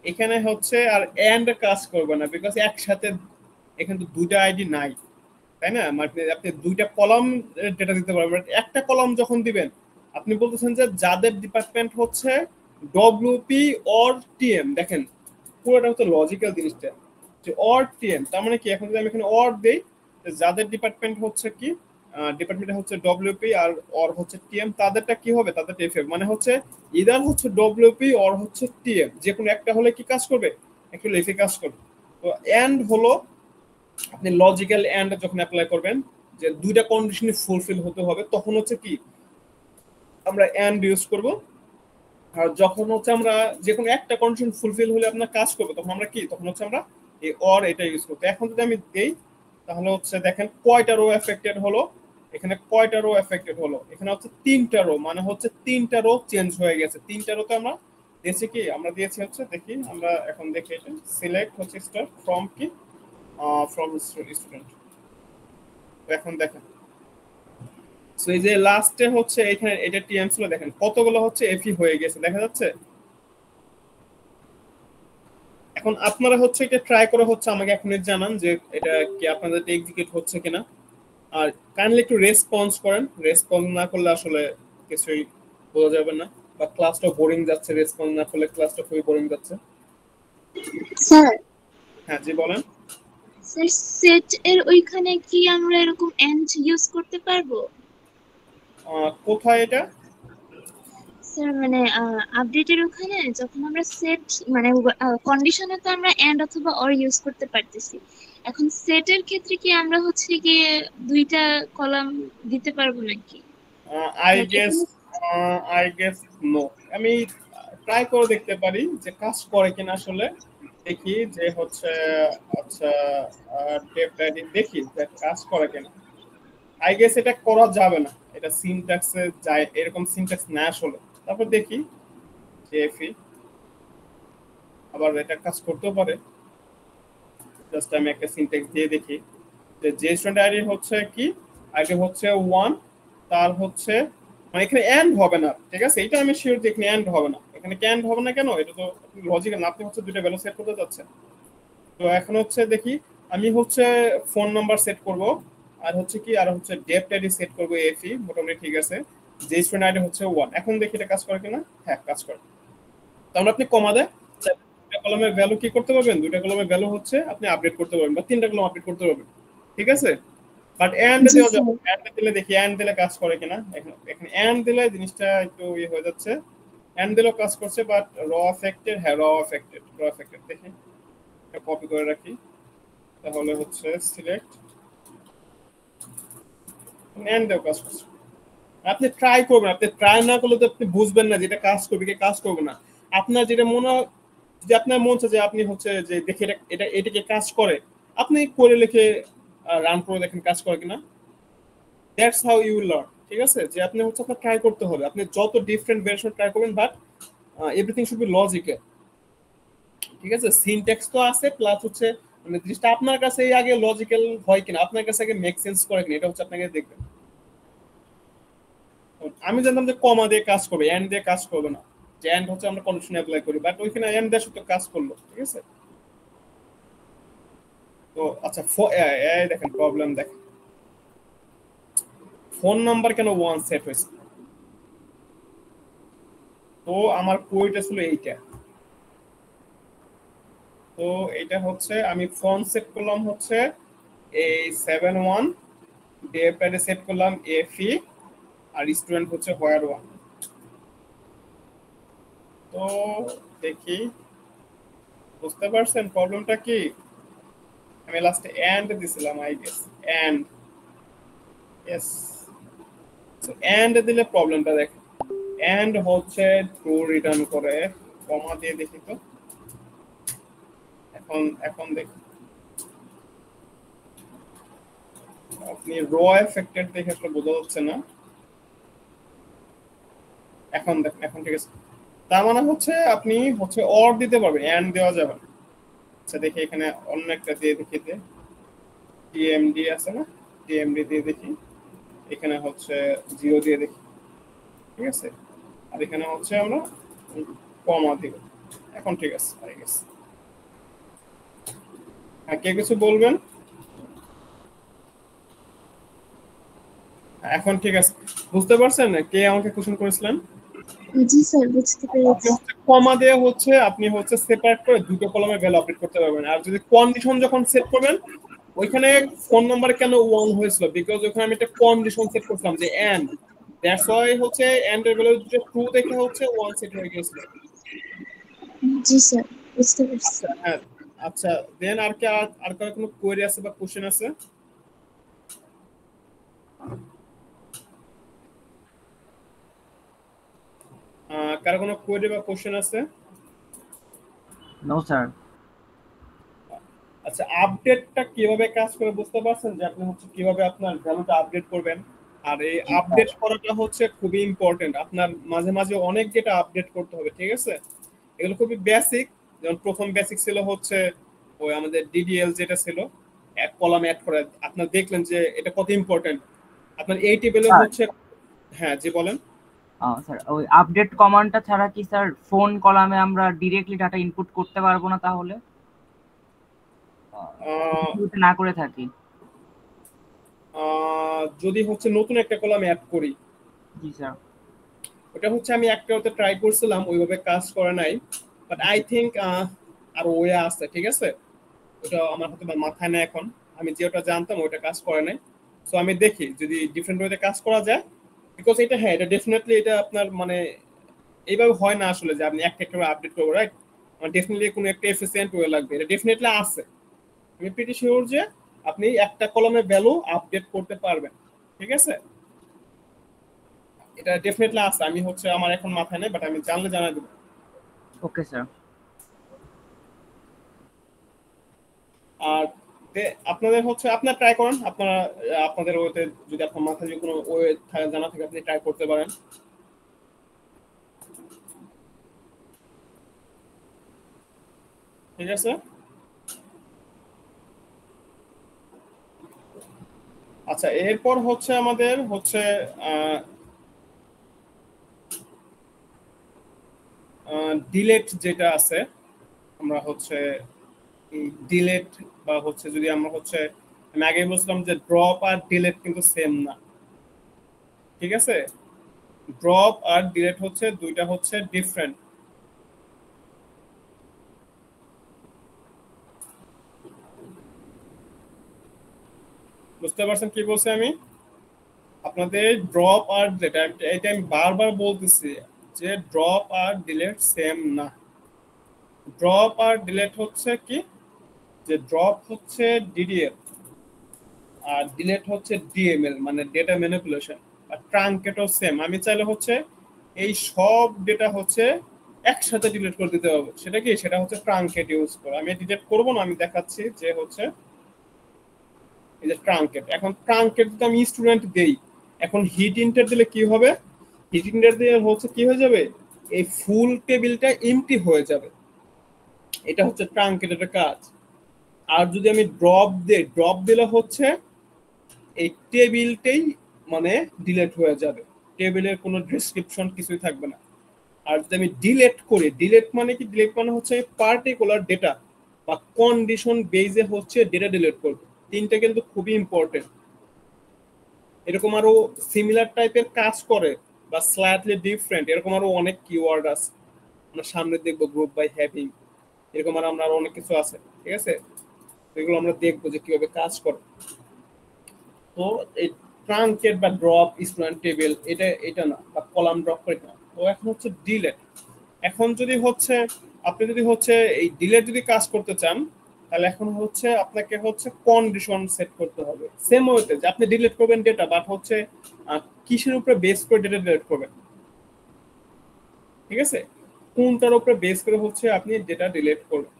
এখানে হচ্ছে আর এন্ড কাজ করবে না, বিকজ একসাথে এখানে তো দুইটা আইডি নাই, তাই না। মানে আপনি দুইটা কলাম ডেটা দিতে পারবেন, বাট একটা কলাম যখন দিবেন আপনি বলতেছেন যে যাদের ডিপার্টমেন্ট হচ্ছে ডব্লিউপি অর টিএম, দেখেন পুরোটা হচ্ছে লজিক্যাল জিনিসটা, যে অর টিএম তার মানে কি, এখন যদি আমি এখানে অর দেই, যাদের ডিপার্টমেন্ট হচ্ছে কি ডিপার্টমেন্ট হচ্ছে ডব্লিউপি আর অর হচ্ছে টিএম, তাদেরটা কি হবে, তাদেরটা এফএফ, মানে হচ্ছে ইদার হচ্ছে ডব্লিউপি অর হচ্ছে টিএম, যে কোনো একটা হলে কি কাজ করবে, অ্যাকচুয়ালি এফএ কাজ করবে। তো এন্ড হলো আপনি লজিক্যাল এন্ড যখন অ্যাপ্লাই করবেন যে দুইটা কন্ডিশনই ফুলফিল হতে হবে, তখন হচ্ছে কি আমরা এন্ড ইউজ করব। আর যখন হচ্ছে আমরা যে কোনো একটা কন্ডিশন ফুলফিল হলে আপনার কাজ করবে, তখন আমরা কি তখন হচ্ছে আমরা এই অর এটা ইউজ করতে। এখন যদি আমি দেই তাহলে হচ্ছে দেখেন কয়টা রো এফেক্টেড হলো, এখানে কয়টা রো এফেক্টেড হলো, এখানে হচ্ছে তিনটা রো, মানে হচ্ছে তিনটা রো চেঞ্জ হয়ে গেছে। তিনটা রোতে আমরা দিয়েছি কি, আমরা দিয়েছি হচ্ছে দেখি আমরা এখন দেখি এটা সিলেক্ট হচ্ছে স্টার ফ্রম কি ফ্রম স্টুডেন্ট। এখন দেখেন সো এই যে লাস্টে হচ্ছে এখানে এটা টিএম ছিল, দেখেন কতগুলো হচ্ছে এফই হয়ে গেছে দেখা যাচ্ছে। এখন আপনারা হচ্ছে এটা ট্রাই করে হচ্ছে আমাকে এখনই জানান যে এটা কি আপনাদের এক্সিকিউট হচ্ছে কিনা, আর কাইন্ডলি একটু রেসপন্স করেন, রেসপন্স না করলে আসলে কিছুই বোঝা যাবে না, বা ক্লাসটা বোরিং যাচ্ছে, রেসপন্স না করলে ক্লাসটা খুবই বোরিং যাচ্ছে। স্যার, হ্যাঁ জি বলেন। স্যার সেট এর ওইখানে কি আমরা এরকম এন্ড ইউজ করতে পারবো? কোথায় এটা? স্যার মানে আপডেটের ওখানে যখন আমরা সেট মানে কন্ডিশনে তো আমরা এন্ড অথবা অর ইউজ করতে পারতেছি, এখন সেটের ক্ষেত্রে কি আমরা হচ্ছে গিয়ে দুইটা কলাম দিতে পারবো নাকি? I Like guess no. আমি ট্রাই করে দেখতে পারি যে কাজ করে কিনা, আসলে দেখি যে হচ্ছে আচ্ছা ডেপ আইডি দেখি যে কাজ করে কিনা। আই গেস এটা করা যাবে না, এটা সিনট্যাক্সে যায়, এরকম সিনট্যাক্স না আসলে। তারপর দেখি জেএফই আবার এটা কাজ করতেও পারে। জাস্ট আমি একটা সিনট্যাক্স দিয়ে দেখি যে যে স্টুডেন্ট আইডি হচ্ছে কি, আইডি হচ্ছে 1, তার হচ্ছে মানে এখানে এন্ড হবে না, ঠিক আছে? এটা আমি শিওর যে এখানে এন্ড হবে না। এখানে কি এন্ড হবে না কেন? এটা তো লজিক্যাল না, আপনি হচ্ছে দুটো ভ্যালু সেট করতে যাচ্ছেন। তো এখন হচ্ছে দেখি আমি হচ্ছে ফোন নাম্বার সেট করব, আর হচ্ছে কি, আর হচ্ছে ডেপ্ট আইডি সেট করব এফই, মোটামুটি ঠিক আছে। যে স্টুডেন্ট আইডি হচ্ছে 1, এখন দেখি এটা কাজ করে কিনা। হ্যাঁ, কাজ করে। তাহলে আপনি কমা দেয় দুটা কলমের ভ্যালু কি করতে পারবেন, দুটা কলমের ভ্যালু হচ্ছে আপনি আপডেট করতে পারবেন, বা তিনটা কলম আপডেট করতে পারবেন, ঠিক আছে? বাট এন্ড জি দেওয়া স্যার। যাবে, এন্ড দিলে দেখি এন্ড দিলে কাজ করে কিনা। এখানে এন্ড দিলে জিনিসটা একটু ইয়ে হয়ে যাচ্ছে, এন্ড দিলেও কাজ করছে বাট র এফেক্টেড। হ্যাঁ, র এফেক্টেড দেখি, এটা কপি করে রাখি। তাহলে হচ্ছে সিলেক্ট এন্ড দেও কাজ করছে। আপনি ট্রাই করবেন, আপনি ট্রাই না করলে তো আপনি বুঝবেন না যেটা কাজ করবে কি কাজ করবে না। আপনার যেটা মনে হয়, যে আপনার মন চায় যে আপনি হচ্ছে যে দেখে এটাকে কাজ করে, আপনি করে লিখে রান করে দেখেন কাজ করে কিনা। দ্যাটস হাউ ইউ লার্ন, ঠিক আছে? যে আপনি হচ্ছে আপনার ট্রাই করতে হবে, আপনি যত ডিফারেন্ট ভেরিয়েশন ট্রাই করবেন, but everything should be logical, ঠিক আছে? সিনট্যাক্স তো আছে, প্লাস হচ্ছে মানে জিনিসটা আপনার কাছে আগে লজিক্যাল হয় কিনা, আপনার কাছে আগে মেক সেন্স করে কিনা, এটা হচ্ছে আপনাকে দেখবেন। আমি জানতাম যে কমা দিয়ে কাজ করবে, এন্ড দিয়ে কাজ করবে না, যে এন্ড হচ্ছে আমরা কন্ডিশন অ্যাপ্লাই করি, বাট ওইখানে এন্ড দিয়ে শুধু কাজ করলো, ঠিক আছে? তো আচ্ছা, এই দেখেন প্রবলেম, দেখেন ফোন নাম্বার কেন 1 সেট হয়েছে। তো আমার কোডটা ছিল এইটা। তো এটা হচ্ছে আমি ফোন সেট করলাম হচ্ছে এই 71, ডে প্যাডে সেট করলাম এফই, আর স্টুডেন্ট হচ্ছে হোয়ার 1। তো দেখি বুঝতে পারছেন প্রবলেমটা কি? আমি লাস্টে এন্ড দিছিলাম I guess, end, yes. So end দিলে প্রবলেমটা দেখেন, এন্ড হচ্ছে ট্রু রিটার্ন করে। কমা দিয়ে দেখি তো, এখন দেখি আপনি র এফেক্টেড দেখে আসলে বোঝা যাচ্ছে না। এখন দেখেন, এখন ঠিক আছে। তার মানে হচ্ছে আপনি হচ্ছে অর দিতে পারবেন, এন্ড দেওয়া যাবে না। আচ্ছা দেখি এখানে অন্য একটা দিয়ে দেখি, টিএমডি আছে না, টিএমডি দিয়ে দেখি। এখানে হচ্ছে 0 দিয়ে দেখি, ঠিক আছে? আর এখানে হচ্ছে আমরা কমা দিব। এখন ঠিক আছে, আই গেস। হ্যাঁ, কে কিছু বলবেন? এখন ঠিক আছে, বুঝতে পারছেন? কে আমাকে কোশ্চেন করেছিলেন? জি স্যার, বুঝতে আপনি পেরেছি। হচ্ছে কমা দিয়ে হচ্ছে আপনি হচ্ছে সেপারেট করে দুটো কলমে ভ্যালু আপডেট করতে পারবেন। আর যদি কন্ডিশন যখন সেট করবেন, ওইখানে ফোন নাম্বার কেন 1 হয়েছিল, বিকজ ওখানে আমি একটা কন্ডিশন সেট করছিলাম যে এন্ড, দ্যাটস ওয়াই হচ্ছে এন্ড এর ভ্যালু যদি ট্রু দেখে হচ্ছে 1 সেট হয়ে গিয়েছিল। জি স্যার, বুঝতে পেরেছি। আচ্ছা, হ্যাঁ। আচ্ছা, দেন আর কি, আর কারো কোনো কোয়েরি আছে বা কোশ্চেন আছে? কারো কোনো কোয়েরি বা কোশ্চেন আছে? No sir. আচ্ছা, আপডেটটা কিভাবে কাজ করে বুঝতে পারছেন, যে আপনি হচ্ছে কিভাবে আপনার ভ্যালুটা আপডেট করবেন। আর এই আপডেট করাটা হচ্ছে খুবই ইম্পর্টেন্ট, আপনার মাঝে মাঝে অনেক ডেটা আপডেট করতে হবে, ঠিক আছে? এগুলো খুবই বেসিক। যেমন প্রথম বেসিক ছিল হচ্ছে ওই আমাদের ডিডিএল যেটা ছিল, এক কলাম অ্যাড করা। আপনার দেখলেন যে এটা কত ইম্পর্টেন্ট আপনার এই টেবিলে হচ্ছে। হ্যাঁ, জি বলেন। স্যার, ওই আপডেট কমান্ডটা ছাড়া কি স্যার ফোন কলামে আমরা ডিরেক্টলি ডাটা ইনপুট করতে পারবো না তাহলে, না করে থাকি? যদি হচ্ছে নতুন একটা কলাম অ্যাড করি, জি স্যার। ওটা হচ্ছে আমি একটা ওতে ট্রাই করছিলাম, ওইভাবে কাজ করে নাই। বাট আই থিংক আর ওয়ে আছে, ঠিক আছে? ওটা আমার হয়তো মাথায় নেই এখন, আমি যে ওটা জানতাম ওটা কাজ করে নাই। সো আমি দেখি যদি ডিফারেন্ট ওয়েতে কাজ করা যায়, বিকজ এটা, হ্যাঁ, এটা ডেফিনেটলি এটা আপনার মানে এইভাবে হয় না আসলে যে আপনি একটা একটা আপডেট করবো, রাইট? মানে ডেফিনেটলি কোনো একটা এফিসিয়েন্ট ওয়ে লাগবে, এটা ডেফিনেটলি আছে। আমি প্রিটি শিওর যে আপনি একটা কলমের ভ্যালু আপডেট করতে পারবেন, ঠিক আছে? এটা ডেফিনেটলি আছে, আমি হচ্ছে আমার এখন মাথায় নেই, বাট আমি জানলে জানাই দেবো। Okay sir. আর আপনাদের হচ্ছে আপনারা ট্রাই করেন, আপনারা আপনাদের ওয়েতে যদি আপনার মাথায় যদি কোনো ওয়ে জানা থাকে আপনি ট্রাই করতে পারেন। ঠিক আছে, আচ্ছা এরপর হচ্ছে আমাদের হচ্ছে ডিলেট যেটা আছে, আমরা হচ্ছে ডিলেট বা হচ্ছে যদি আমরা হচ্ছে আমি আগে বলছিলাম যে ড্রপ আর ডিলেট কিন্তু সেম না। ঠিক আছে, ড্রপ আর ডিলেট হচ্ছে দুইটা হচ্ছে ডিফারেন্ট। বুঝতে পারছেন কি বলছি আমি? আপনাদের ড্রপ আর ডিলেট, এটা আমি বারবার বলতেছি যে ড্রপ আর ডিলেট সেম না। ড্রপ আর ডিলেট হচ্ছে কি, যে ড্রপ হচ্ছে ডিডিএল আর ডিলেট হচ্ছে ডিএমএল মানে ডেটা ম্যানিপুলেশন। আর ট্রাঙ্কেটও সেম, আমি চাইলে হচ্ছে এই সব ডেটা হচ্ছে একসাথে ডিলিট করে দিতে হবে। সেটা কি, সেটা হচ্ছে ট্রাঙ্কেট ইউজ করে। আমি ডিলিট করব না, আমি দেখাচ্ছি যে হচ্ছে এই যে ট্রাঙ্কেট। এখন ট্রাঙ্কেট যদি আমি স্টুডেন্ট দেই, এখন হিট ইন্টার দিলে কি হবে, হিট ইন্টার দিয়ে হচ্ছে কি হয়ে যাবে, এই ফুল টেবিলটা এমটি হয়ে যাবে। এটা হচ্ছে ট্রাঙ্কেটের কাজ। আর যদি আমি ড্রপ দিই, ড্রপ দিলে হচ্ছে এই টেবিলটাই মানে ডিলেট হয়ে যাবে, টেবিলের কোনো ডেসক্রিপশন কিছুই থাকবে না। আর যদি আমি ডিলেট করি, ডিলেট মানে কি, ডিলেট মানে হচ্ছে পার্টিকুলার ডেটা বা কন্ডিশন বেজে হচ্ছে ডেটা ডিলেট করবে। তিনটা কিন্তু খুবই ইম্পর্টেন্ট। এরকম আরো সিমিলার টাইপের কাজ করে বা স্লাইটলি ডিফারেন্ট এরকম আরো অনেক কিওয়ার্ড আছে, আমরা সামনে দেখবো গ্রুপ বাই হ্যাভিং, এরকম আরো অনেক কিছু আছে। ঠিক আছে, এগুলো আমরা দেখবো যে কিভাবে কাজ করে। তো এই ট্রাঙ্কেট বা ড্রপ স্টুডেন্ট টেবিল এটা না, বা কলাম ড্রপ করে না। তো এখন হচ্ছে ডিলেট। এখন যদি হচ্ছে আপনি যদি হচ্ছে এই ডিলেট যদি কাজ করতে চান, তাহলে এখন হচ্ছে আপনাকে হচ্ছে কন্ডিশন সেট করতে হবে সেম ওয়েতে যে আপনি ডিলিট করবেন ডেটা, বাট হচ্ছে কিসের উপরে বেস করে ডেটা ডিলিট করবেন। ঠিক আছে, কোনটার উপরে বেস করে হচ্ছে আপনি ডেটা ডিলিট করবেন,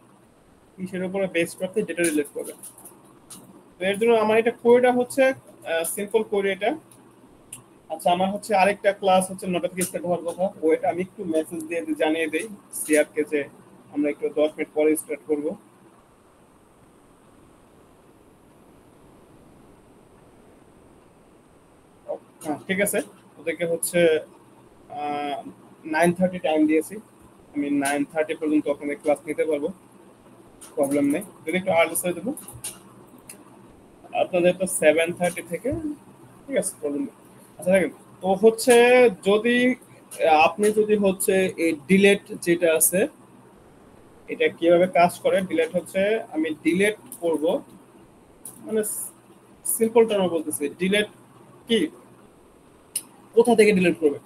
কিসের উপরে বেস করে আপনি ডেটা ডিলিট করবেন। তো এর জন্য আমার এটা কোডটা হচ্ছে সিম্পল কোড এটা। আচ্ছা আমার হচ্ছে আরেকটা ক্লাস হচ্ছে 9টা থেকে স্টার্ট হওয়ার কথা, ওইটা আমি একটু মেসেজ দিয়ে জানিয়ে দেই সিআরকে যে আমরা একটু 10 মিনিট পরে স্টার্ট করব। হ্যাঁ ঠিক আছে, ওদেরকে হচ্ছে 9:30 টাইম দিয়েছি, আমি 9:30 পর্যন্ত আপনাদের ক্লাস নিতে পারবো, প্রবলেম নেই। যদি একটু আর্লি করে দেবো আপনাদের তো 7:30 থেকে, ঠিক আছে প্রবলেম নেই। আচ্ছা দেখেন, তো হচ্ছে যদি আপনি যদি হচ্ছে এই ডিলেট যেটা আছে এটা কিভাবে কাজ করে, ডিলেট হচ্ছে আমি ডিলেট করব মানে সিম্পল টার্মে বলতেছি, ডিলেট কি, কোথা থেকে ডিলিট করবে।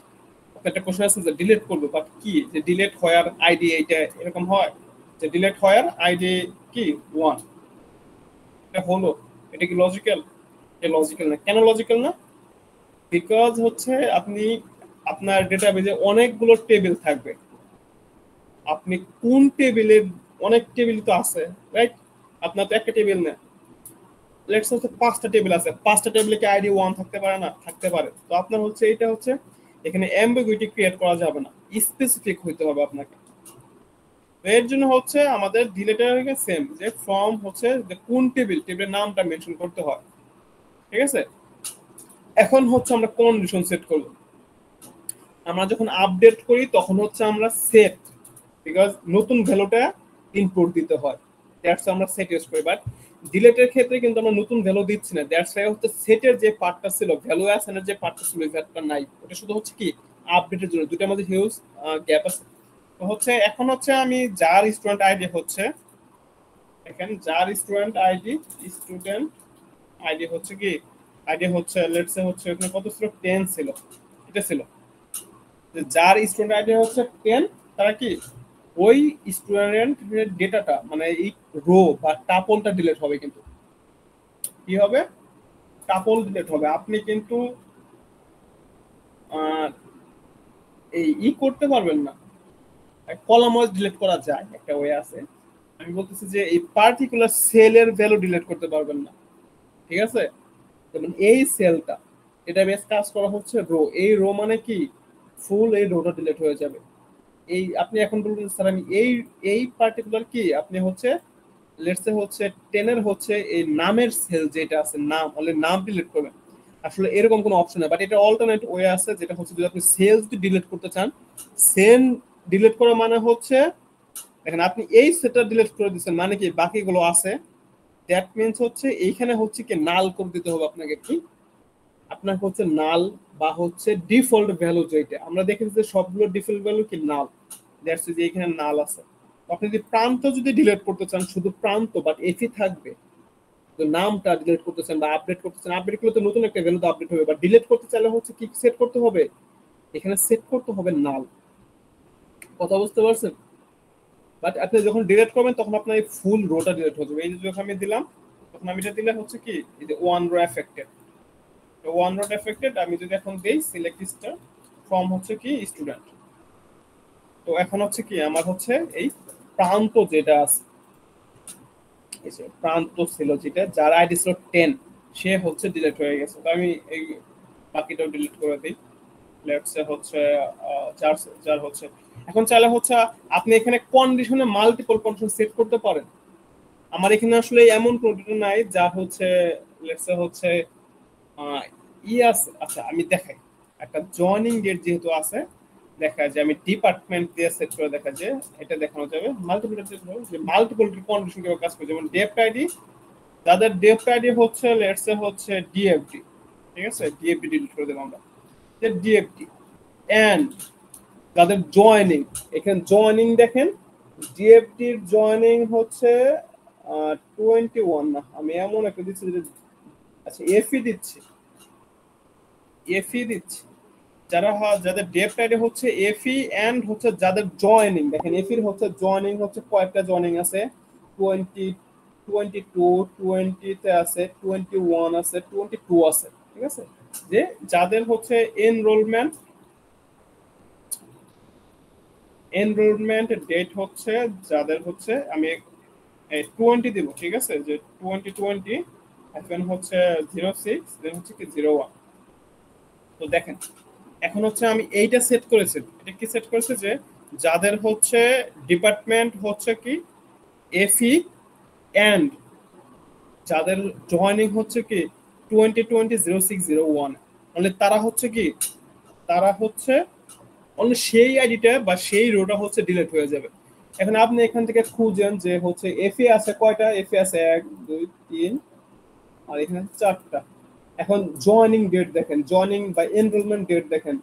একটা কোশ্চেন আছে যে ডিলিট করবে, বাট কি, যে ডিলিট হওয়ার আইডি এইটা এরকম হয় যে ডিলিট হওয়ার আইডি কি 1, এটা হলো, এটা কি লজিক্যাল? এটা লজিক্যাল না। কেন লজিক্যাল না? বিকজ হচ্ছে আপনি আপনার ডেটাবেজে অনেকগুলো টেবিল থাকবে, আপনি কোন টেবিলের, অনেক টেবিল তো আছে রাইট, আপনার তো একটা টেবিল না, লেটস হচ্ছে 5টা টেবিল আছে, 5টা টেবিলে কি আইডি 1 থাকতে পারে না? থাকতে পারে। তো আপনার হচ্ছে এটা হচ্ছে এখানে অ্যাম্বিগুইটি ক্রিয়েট করা যাবে না, স্পেসিফিক হইতে হবে আপনাকে। এর জন্য হচ্ছে আমাদের ডিলেটের সেম, যে ফর্ম হচ্ছে যে কোন টেবিল, টেবিলের নামটা মেনশন করতে হয়। ঠিক আছে, এখন হচ্ছে আমরা কন্ডিশন সেট করব। আমরা যখন আপডেট করি তখন হচ্ছে আমরা সেট, বিকজ নতুন ভ্যালুটা ইনপুট দিতে হয়, দ্যাটস আমরা সেট ইউজ করি। বাট ডিলেটের ক্ষেত্রে কিন্তু আমরা নতুন ভ্যালু দিচ্ছি না, দ্যাটস ওয়াই হচ্ছে সেটের যে পার্টটা ছিল, ভ্যালু অ্যাসাইনের যে পার্টটা ছিল দ্যাটটা নাই, ওটা শুধু হচ্ছে কি আপডেটের জন্য, দুটোর মধ্যে হিউজ গ্যাপ আছে। তো হচ্ছে এখন হচ্ছে আমি যার স্টুডেন্ট আইডি হচ্ছে, এখানে যার স্টুডেন্ট আইডি হচ্ছে কি, আইডি হচ্ছে লেটস সে হচ্ছে এখানে কত ছিল, 10 ছিল, এটা ছিল যে যার স্টুডেন্ট আইডি হচ্ছে 10, তারা কি ওই স্টুডেন্টের ডেটাটা মানে এই রো বা টাপলটা ডিলিট হবে। কিন্তু কি হবে, টাপল ডিলিট হবে। আপনি কিন্তু এই করতে পারবেন না, কলাম ওয়াইজ ডিলিট করা যায়, একটা ওয়ে আছে, আমি বলতেছি যে এই পার্টিকুলার সেলের ভ্যালু ডিলিট করতে পারবেন না, ঠিক আছে? যেমন এই সেলটা, এটা বেশ কাজ করা হচ্ছে রো, এই রো মানে কি ফুল এই রোটা ডিলিট হয়ে যাবে। এই আপনি এখন বলবেন স্যার আমি এই এই পার্টিকুলার কি আপনি হচ্ছে লেটস সে হচ্ছে 10 এর হচ্ছে এই নামের সেল যেটা আছে নাম, তাহলে নাম ডিলিট করবেন। আসলে এরকম কোনো অপশন নেই, বাট এটা অল্টারনেট ওয়ে আছে, যেটা হচ্ছে যদি আপনি সেলস ডিলিট করতে চান, সেল ডিলিট করা মানে হচ্ছে দেখেন আপনি এই সেটটা ডিলিট করে দিচ্ছেন মানে কি বাকিগুলো আছে, দ্যাট মিন্স হচ্ছে এইখানে হচ্ছে কি নাল করে দিতে হবে আপনাকে, কি আপনার হচ্ছে নাল বা হচ্ছে ডিফল্ট ভ্যালু যেটা আমরা দেখেছি যে সবগুলো ডিফল্ট ভ্যালু কি নাল, দ্যাটস যে এখানে নাল আছে। আপনি যদি প্রান্ত যদি ডিলিট করতে চান শুধু প্রান্ত বাট এফি থাকবে, তো নামটা ডিলিট করতে চান বা আপডেট করতে চান, আপডেট করলে তো নতুন একটা ভ্যালু তো আপডেট হবে, বা ডিলিট করতে চাইলে হচ্ছে কি সেট করতে হবে, এখানে সেট করতে হবে নাল। কথা বুঝতে পারছেন? বাট আপনি যখন ডিলিট করবেন তখন আপনার এই ফুল রোটা ডিলিট হয়ে যাবে। এই যে যখন আমি দিলাম তখন আমি এটা দিলে হচ্ছে কি এই যে ওয়ান রো এফেক্টেড, তো ওয়ান রো এফেক্টেড আমি যদি এখন দেই সিলেক্ট স্টার ফ্রম হচ্ছে কি স্টুডেন্ট, তো এখন হচ্ছে কি আমার হচ্ছে এই প্রান্ত যেটা আছে, এই যে প্রান্ত ছিল যেটা যার আইডি ছিল 10 সে হচ্ছে ডিলিট হয়ে গেছে, তো আমি এই বাকিটাও ডিলিট করে দিই। লেটস সে হচ্ছে যার যার হচ্ছে এখন চাইলে হচ্ছে আপনি এখানে কন্ডিশনে মাল্টিপল কন্ডিশন সেট করতে পারেন। আমার এখানে আসলে এমন প্রোডাক্ট নাই যা হচ্ছে লেটস সে হচ্ছে আছে। আচ্ছা আমি দেখাই একটা জয়নিং ডেট যেহেতু আছে, দেখা যায় আমি ডিপার্টমেন্ট দিয়ে সেট করে দেখা যায় এটা দেখানো যাবে মাল্টিপল যে মাল্টিপল কন্ডিশন কিভাবে কাজ করে। যেমন ডেপ্ট আইডি, যাদের ডেপ্ট আইডি হচ্ছে লেটস সে হচ্ছে ডিএফডি, ঠিক আছে ডিএফডি ডিলিট করে দেব আমরা, যে ডিএফডি এন্ড যাদের জয়নিং, এখানে জয়নিং দেখেন ডিএফডির জয়নিং হচ্ছে 21 না, আমি এমন একটা দিচ্ছি যে আচ্ছা এফই দিচ্ছি, এফই দিচ্ছি যারা যাদের ডেপ্ট আইডি হচ্ছে এফই এন্ড হচ্ছে যাদের জয়নিং দেখেন এফির হচ্ছে জয়নিং হচ্ছে কয়েকটা জয়নিং আছে 20 22 20 তে আছে 21 আছে 22 আছে, ঠিক আছে? যে যাদের হচ্ছে এনরোলমেন্ট ডেট হচ্ছে যাদের হচ্ছে আমি 20 দিব, ঠিক আছে? যে 2020 এখন হচ্ছে 06 দেন হচ্ছে কি 01। তো দেখেন এখন হচ্ছে আমি এইটা সেট করেছি, এটা কি সেট করেছে যে যাদের হচ্ছে ডিপার্টমেন্ট হচ্ছে কি এফই এন্ড যাদের জয়েনিং হচ্ছে কি 2020-06-01 মানে তারা হচ্ছে কি তারা হচ্ছে অনলি সেই আইডিটা বা সেই রোটা হচ্ছে ডিলিট হয়ে যাবে। এখন আপনি এখান থেকে খুঁজেন যে হচ্ছে এফএ আছে কয়টা, এফএ আছে 1 2 3 আর এখানে 4টা। এখন জয়েনিং ডেট দেখেন, জয়েনিং বা এনরোলমেন্ট ডেট দেখেন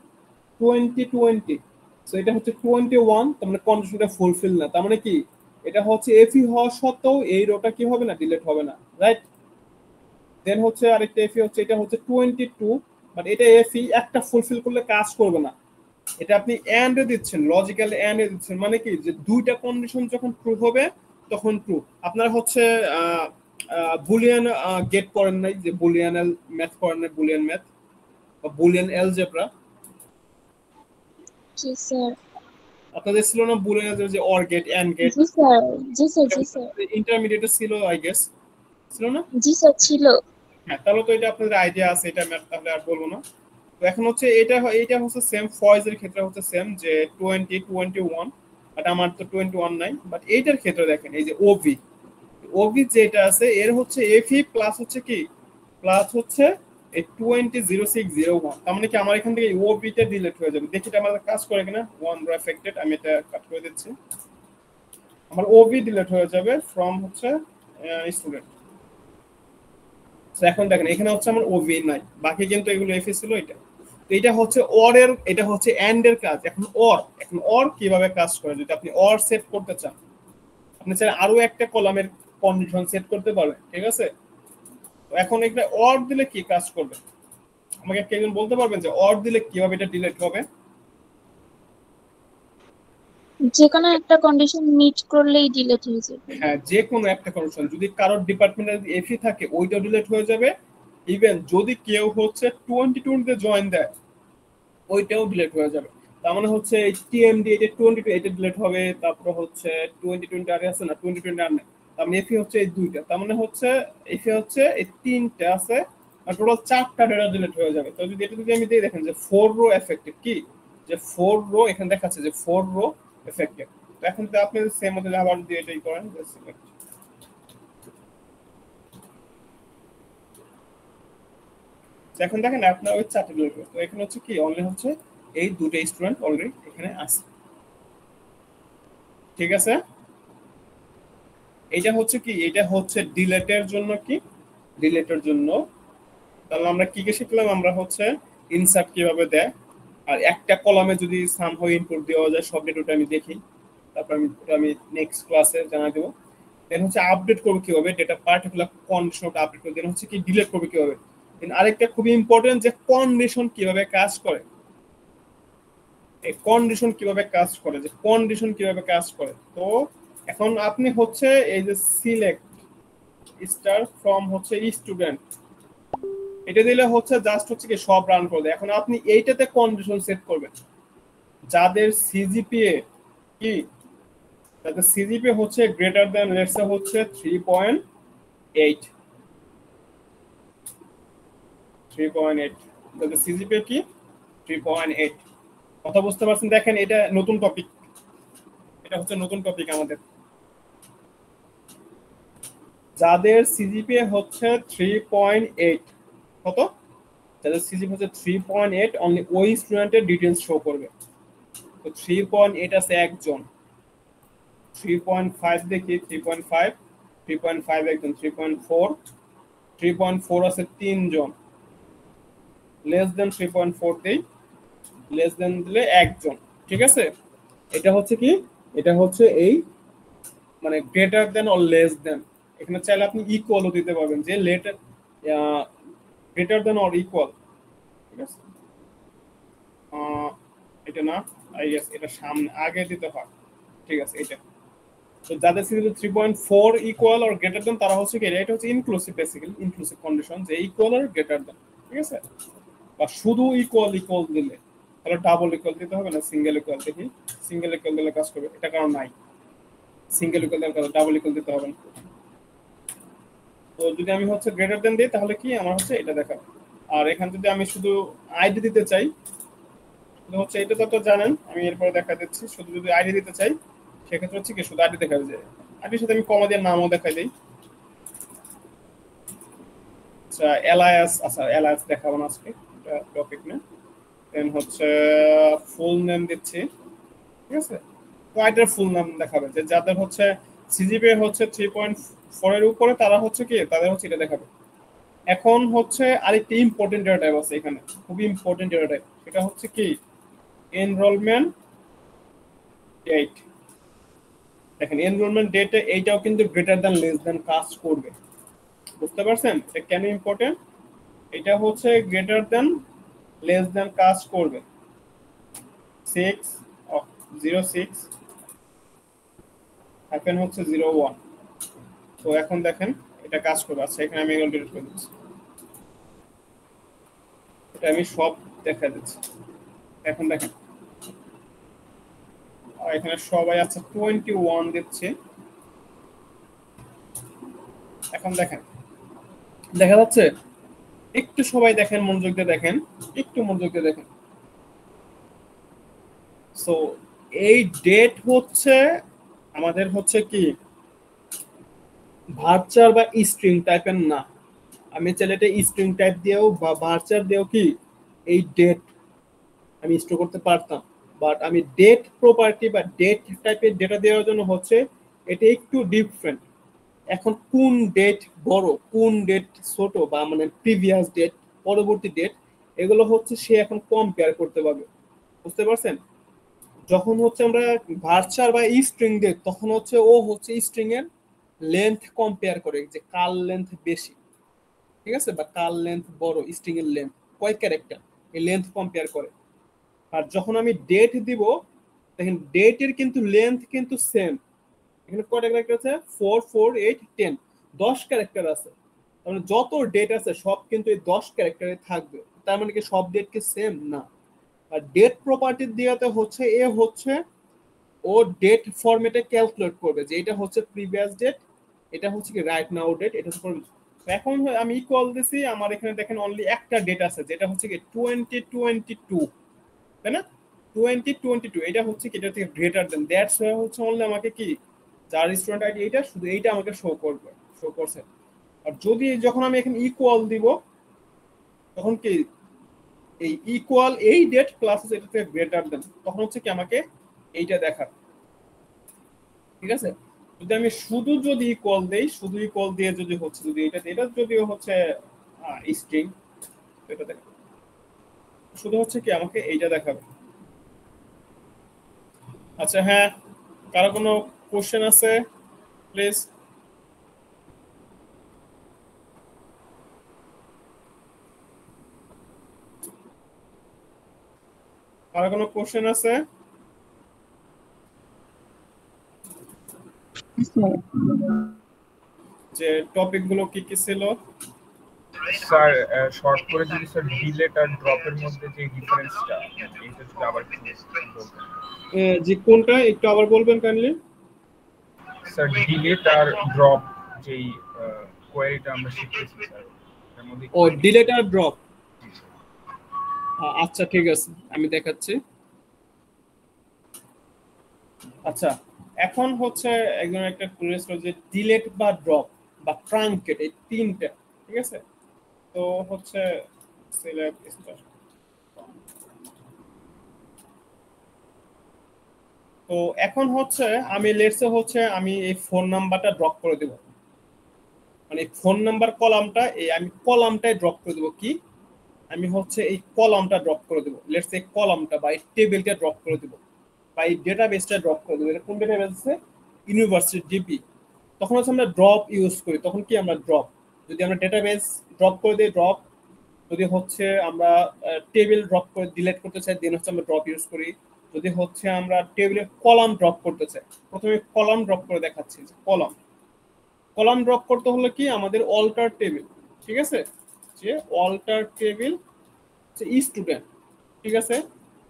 2020, সো এটা হচ্ছে 21, তার মানে কন্ডিশনটা ফুলফিল না, তার মানে কি এটা হচ্ছে এফই হওয়া সত্ত্বেও এই রোটা কি হবে না ডিলিট হবে না, রাইট? দেন হচ্ছে আরেকটা এফই হচ্ছে এটা হচ্ছে 22, বাট এটা এফই একটা ফুলফিল করলে কাজ করবে না, এটা আপনি এন্ড এ দিচ্ছেন, লজিক্যাল এন্ড এ দিচ্ছেন, মানে কি যে দুইটা কন্ডিশন যখন ট্রু হবে তখন ট্রু। আপনারা হচ্ছে বুলিয়ান গেট করেন নাই, যে বুলিয়ান ম্যাথ করেন নাই, বুলিয়ান ম্যাথ বা বুলিয়ান অ্যালজেব্রা জি স্যার। আপনাদের ছিল না বুলিয়ান অ্যালজেব্রা, যে অর গেট এন্ড গেট? জি স্যার, জি স্যার, জি স্যার, ইন্টারমিডিয়েটে ছিল আই গেস, ছিল না? জি স্যার ছিল। হ্যাঁ তাহলে তো এটা আপনাদের আইডিয়া আছে, এটা ম্যাথ তাহলে আর বলবো না। তো এখন হচ্ছে এটা হচ্ছে সেম, ফয়েজের ক্ষেত্রে হচ্ছে সেম যে 20 21, বাট আমার তো 21 নাই, বাট এইটার ক্ষেত্রে দেখেন এই যে ওভি, ওভি যেটা আছে এর হচ্ছে এফই প্লাস হচ্ছে কি প্লাস হচ্ছে এই 200601, তার মানে কি আমার এখান থেকে ওভিটা ডিলিট হয়ে যাবে। দেখি এটা আমাদের কাজ করে কিনা, ওয়ান রো এফেক্টেড, আমি এটা কাট করে দিচ্ছি, আমার ওভি ডিলিট হয়ে যাবে ফ্রম হচ্ছে স্টুডেন্ট। এখন দেখেন এখানে হচ্ছে আমার ওভি নাই, বাকি কিন্তু এগুলো এফি ছিল। এটা তো এটা হচ্ছে অর এর, এটা হচ্ছে এন্ড এর কাজ। এখন অর কিভাবে কাজ করে, যদি আপনি অর সেট করতে চান আপনি চাইলে আরো একটা কলামের কন্ডিশন সেট করতে পারবেন, ঠিক আছে? তো এখন এটা অর দিলে কি কাজ করবে, আমাকে একজন বলতে পারবেন যে অর দিলে কিভাবে এটা ডিলিট হবে? যে কোনো একটা কন্ডিশন মিট করলেই ডিলিট হয়ে যাবে। হ্যাঁ যে কোনো একটা কন্ডিশন, যদি কারোর ডিপার্টমেন্টে যদি এফি থাকে ওইটাও ডিলিট হয়ে যাবে, ইভেন যদি কেউ হচ্ছে 2020 তে জয়েন দেয় ওইটাও ডিলিট হয়ে যাবে। তার মানে হচ্ছে এই টিএমডি এটা 22 এটা ডিলিট হবে, তারপর হচ্ছে 2020 আর আছে না 2020 আর নেই, তার মানে এফি হচ্ছে এই দুইটা, তার মানে হচ্ছে এফি হচ্ছে এই তিনটা আছে আর টোটাল 4টা ডেটা ডিলিট হয়ে যাবে। তো যদি এটা যদি আমি দিয়ে দেখেন যে 4 রো এফেক্টিভ কি, যে 4 রো এখানে দেখাচ্ছে যে 4 রো এফেক্টিভ। তো এখন তো আপনি সেম মতো আবার দিয়ে এটাই করেন যে সিলেক্ট, এখন দেখেন আপনার ওই 4টা ডিলিট হবে। তো এখানে হচ্ছে কি অনলি হচ্ছে এই দুটো স্টুডেন্ট অলরেডি এখানে আছে, ঠিক আছে। এটা হচ্ছে কি, এটা হচ্ছে ডিলেটের জন্য কি, ডিলেটের জন্য। তাহলে আমরা কি কি শিখলাম, আমরা হচ্ছে ইনসার্ট কিভাবে দেয়, আর একটা কলামে যদি সামহাউ ইনপুট দেওয়া যায় সব ডেটা আমি দেখি, তারপর আমি নেক্সট ক্লাসে জানা দেবো। দেন হচ্ছে আপডেট করবো কিভাবে, ডেটা পার্টিকুলার কন্ডিশনটা আপডেট করবো। দেন হচ্ছে কি ডিলিট করবো কিভাবে। দেন আরেকটা খুবই ইম্পর্টেন্ট যে কন্ডিশন কিভাবে কাজ করে, এই কন্ডিশন কিভাবে কাজ করে, যে কন্ডিশন কিভাবে কাজ করে। তো এখন আপনি হচ্ছে এই যে সিলেক্ট স্টার ফ্রম হচ্ছে স্টুডেন্ট, এটা দিলে হচ্ছে জাস্ট হচ্ছে কি সব রান করে দেয়। এখন আপনি এইটাতে কন্ডিশন সেট করবেন যাদের সিজিপিএ কি, যাদের সিজিপিএ হচ্ছে গ্রেটার দ্যান লেটস সে হচ্ছে 3.8, যাদের সিজিপিএ কি 3.8। কথা বুঝতে পারছেন? দেখেন এটা নতুন টপিক, এটা হচ্ছে নতুন টপিক আমাদের। যাদের সিজিপিএ হচ্ছে 3.8, কত, যাদের সিজিপিএ হচ্ছে 3.8 অনলি ওই স্টুডেন্টের ডিটেইলস শো করবে। তো 3.8 আছে একজন, 3.5 দেখি, 3.5 একজন, 3.4 আছে তিনজন, লেস দেন 3.4 দেই, লেস দেন দিলে একজন, ঠিক আছে। এটা হচ্ছে কি, এটা হচ্ছে এই মানে greater than or less than. এখানে চাইলে আপনি ইকুয়ালও দিতে পারবেন, যে letter greater than or equal, ঠিক আছে। এটা না, আই গেস এটা সামনে আগে দিতে হয়, ঠিক আছে এটা। তো যাদের CGPA 3.4 equal or greater than তারা হচ্ছে কি, এটা হচ্ছে ইনক্লুসিভ, বেসিক্যালি ইনক্লুসিভ কন্ডিশন, যে ইকুয়াল অর গ্রেটার দেন, ঠিক আছে। বা শুধু ইকুয়াল দিলে তাহলে ডাবল ইকুয়াল দিতে হবে না, সিঙ্গেল ইকুয়াল। দেখি সিঙ্গেল ইকুয়াল দিলে কাজ করবে, এটা কারণ নাই, সিঙ্গেল ইকুয়াল দিলে ডাবল ইকুয়াল দিতে হবে না। তো যদি আমি হচ্ছে গ্রেটার দেন দিই তাহলে কি আমার হচ্ছে এটা দেখাবে। আর এখানে যদি আমি শুধু আইডি দিতে চাই, হচ্ছে এটা তো জানেন, আমি এরপরে দেখা দিচ্ছি। শুধু যদি আইডি দিতে চাই সেক্ষেত্রে হচ্ছে কি শুধু আইডি দেখাবে, যে আইডির সাথে আমি কমা দিয়ে নামও দেখাই দিই। আচ্ছা এলায়াস, আচ্ছা এলায়াস দেখাবো না আজকে, এটা টপিক না। দেন হচ্ছে ফুল নেম দিচ্ছি, ঠিক আছে। তো আইডির ফুল নাম দেখাবে, যে যাদের হচ্ছে সিজিপিএ হচ্ছে 3.4 এর উপরে তারা হচ্ছে কি, তাদের হচ্ছে এটা দেখাবে। এখন হচ্ছে আরেকটি ইম্পর্টেন্ট ডেটা টাইপ আছে এখানে, খুবই ইম্পর্টেন্ট ডেটা টাইপ, সেটা হচ্ছে কি এনরোলমেন্ট ডেট। দেখেন এনরোলমেন্ট ডেটে এইটাও কিন্তু গ্রেটার দ্যান লেস দ্যান কাজ করবে, বুঝতে পারছেন এটা কেন ইম্পর্টেন্ট। এটা হচ্ছে গ্রেটার দ্যান লেস দ্যান কাজ করবে 06 এখন হচ্ছে 01। তো এখন দেখেন এটা কাজ করবে। আচ্ছা এখানে আমি এগুলো ডিলিট করে দিচ্ছি, এটা আমি সব দেখা দিচ্ছি। এখন দেখেন এখানে সবাই আছে 21 দিচ্ছে। এখন দেখেন দেখা যাচ্ছে, একটু সবাই দেখেন, মনোযোগ দিয়ে দেখেন, একটু মনোযোগ দিয়ে দেখেন। সো এই ডেট হচ্ছে আমাদের হচ্ছে কি ভার্চার বা স্ট্রিং টাইপের না। আমি চাইলে এটা স্ট্রিং টাইপ দিয়েও বা ভার্চার দিয়েও কি এই ডেট আমি স্টোর করতে পারতাম, বাট আমি ডেট প্রপার্টি বা ডেট টাইপের ডেটা দেওয়ার জন্য হচ্ছে এটা একটু ডিফারেন্ট। এখন কোন ডেট বড়, কোন ডেট ছোট, বা মানে প্রিভিয়াস ডেট, পরবর্তী ডেট, এগুলো হচ্ছে সে এখন কম্পেয়ার করতে পারবে, বুঝতে পারছেন। যখন হচ্ছে আমরা ভার্চার বা স্ট্রিং ডেট, তখন হচ্ছে ও হচ্ছে স্ট্রিং এর লেন্থ কম্পেয়ার করে, যে কার লেন্থ বেশি, ঠিক আছে, বা কার লেন্থ বড়, স্ট্রিং এর লেন্থ কয় ক্যারেক্টার, এই লেন্থ কম্পেয়ার করে। আর যখন আমি ডেট দিব, দেখেন ডেটের কিন্তু লেন্থ কিন্তু সেম। এখানে কয়টা ক্যারেক্টার আছে, 4 4 8 10, 10 ক্যারেক্টার আছে। তার মানে যত ডেট আছে সব কিন্তু এই 10 ক্যারেক্টারে থাকবে। তার মানে কি সব ডেট কি সেম না, আর ডেট প্রপার্টি দিয়াতে হচ্ছে এ হচ্ছে ও ডেট ফরম্যাটে ক্যালকুলেট করবে যে এটা হচ্ছে প্রিভিয়াস ডেট, এটা হচ্ছে কি রাইট নাও ডেট, এটা হচ্ছে এখন আমি ইকুয়াল দিছি, আমার এখানে দেখেন অনলি একটা ডেট আছে যেটা হচ্ছে কি 2022, তাই না? 2022 এটা হচ্ছে কি এটা থেকে গ্রেটার দেন দ্যাটস হচ্ছে অনলি আমাকে কি যার স্টুডেন্ট আইডি এটা শুধু এইটা আমাকে শো করবে, শো করছে। আর যদি যখন আমি এখানে ইকুয়াল দিব তখন কি এই ইকুয়াল এই ডেট প্লাস এটা থেকে গ্রেটার দেন তখন হচ্ছে কি আমাকে এইটা দেখা, ঠিক আছে? যদি আমি শুধু যদি ইকুয়াল দেই, শুধু ইকুয়াল দিয়ে যদি হচ্ছে যদি এটা যদিও হচ্ছে স্ট্রিং, এটা দেখ শুধু হচ্ছে কি আমাকে এইটা দেখাবে। আচ্ছা হ্যাঁ, কারো কোনো কোশ্চেন আছে প্লিজ? কারো কোনো কোশ্চেন আছে? যে টপিক গুলো কি কি ছিল? স্যার শর্ট করে যদি স্যার ডিলেট আর ড্রপের মধ্যে যে ডিফারেন্সটা এটা যদি আবার একটু বলতেন। যে কোনটা একটু আবার বলবেন কাইন্ডলি? স্যার ডিলেট আর ড্রপ যেই কোয়েরিটা আমরা শিখতেছি স্যার এর মধ্যে ও ডিলেট আর ড্রপ, আচ্ছা ঠিক আছে আমি দেখাচ্ছি। আচ্ছা এখন হচ্ছে একজন একটা টুরিস্ট যে ডিলেট বা ড্রপ বা ট্রাঙ্কেট এই তিনটা, ঠিক আছে? তো হচ্ছে সিলেক্ট স্টার, তো এখন হচ্ছে আমি লেটসে হচ্ছে আমি এই ফোন নাম্বারটা ড্রপ করে দেব, মানে ফোন নাম্বার কলামটা এই আমি কলামটাই ড্রপ করে দেব, কি আমি হচ্ছে এই কলামটা ড্রপ করে দেব, লেটস এই কলামটা বা এই টেবিলটা ড্রপ করে দেব বা এই ডেটাবেসটা ড্রপ করে দেব। এটা কোন ডেটাবেস আছে? University DP. তখন হচ্ছে আমরা ড্রপ ইউজ করি, তখন কি আমরা ড্রপ যদি আমরা ডেটাবেস ড্রপ করে দিই ড্রপ, যদি হচ্ছে আমরা টেবিল ড্রপ করে ডিলিট করতে চাই দেন হচ্ছে আমরা ড্রপ ইউজ করি। যদি হচ্ছে আমরা টেবিলে কলাম ড্রপ করতে চাই, প্রথমে কলাম ড্রপ করে দেখাচ্ছি যে কলাম, কলাম ড্রপ করতে হলে কি আমাদের অল্টার টেবিল, ঠিক আছে? যে অল্টার টেবিল স্টুডেন্ট, ঠিক আছে?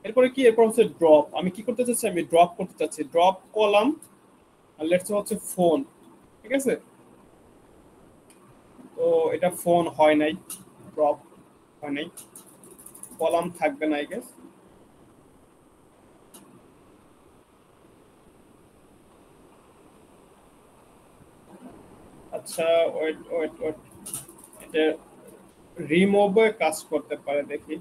এরপরে কি এরপর হচ্ছে ড্রপ, আমি কি করতে চাচ্ছি আমি ড্রপ করতে চাচ্ছি ড্রপ কলাম আর লেটস হচ্ছে ফোন, ঠিক আছে? তো এটা ফোন হয় নাই, ড্রপ হয় নাই, কলাম থাকবে না আই গেস। আচ্ছা ওয়েট ওয়েট ওয়েট, এটা রিমুভে কাজ করতে পারে দেখি।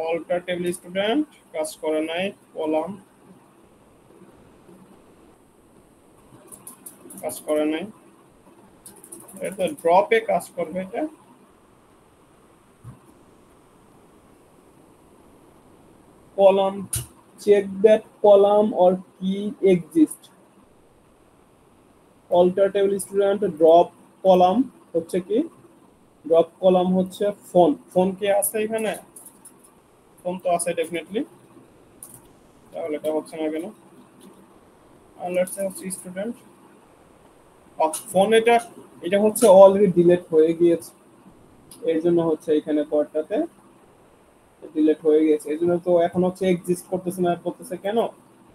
অল্টার টেবিল স্টুডেন্ট কাজ করে নাই, কলাম কাজ করে নাই, এটা ড্রপে কাজ করবে। এটা column check that column or কি exist, alter table student drop column হচ্ছে কি ড্রপ কলাম হচ্ছে ফোন, ফোন কি আছে এখানে? ফোন তো আছে ডেফিনেটলি, তাহলে এটা হচ্ছে না কেন? লেটস সে হচ্ছে স্টুডেন্ট ফোন, এটা এটা হচ্ছে অলরেডি ডিলিট হয়ে গিয়েছে, এর জন্য হচ্ছে এখানে পরটাতে ডিলিট হয়ে গেছে, এই জন্য তো এখন হচ্ছে এক্সিস্ট করতেছে না, করতেছে কেন?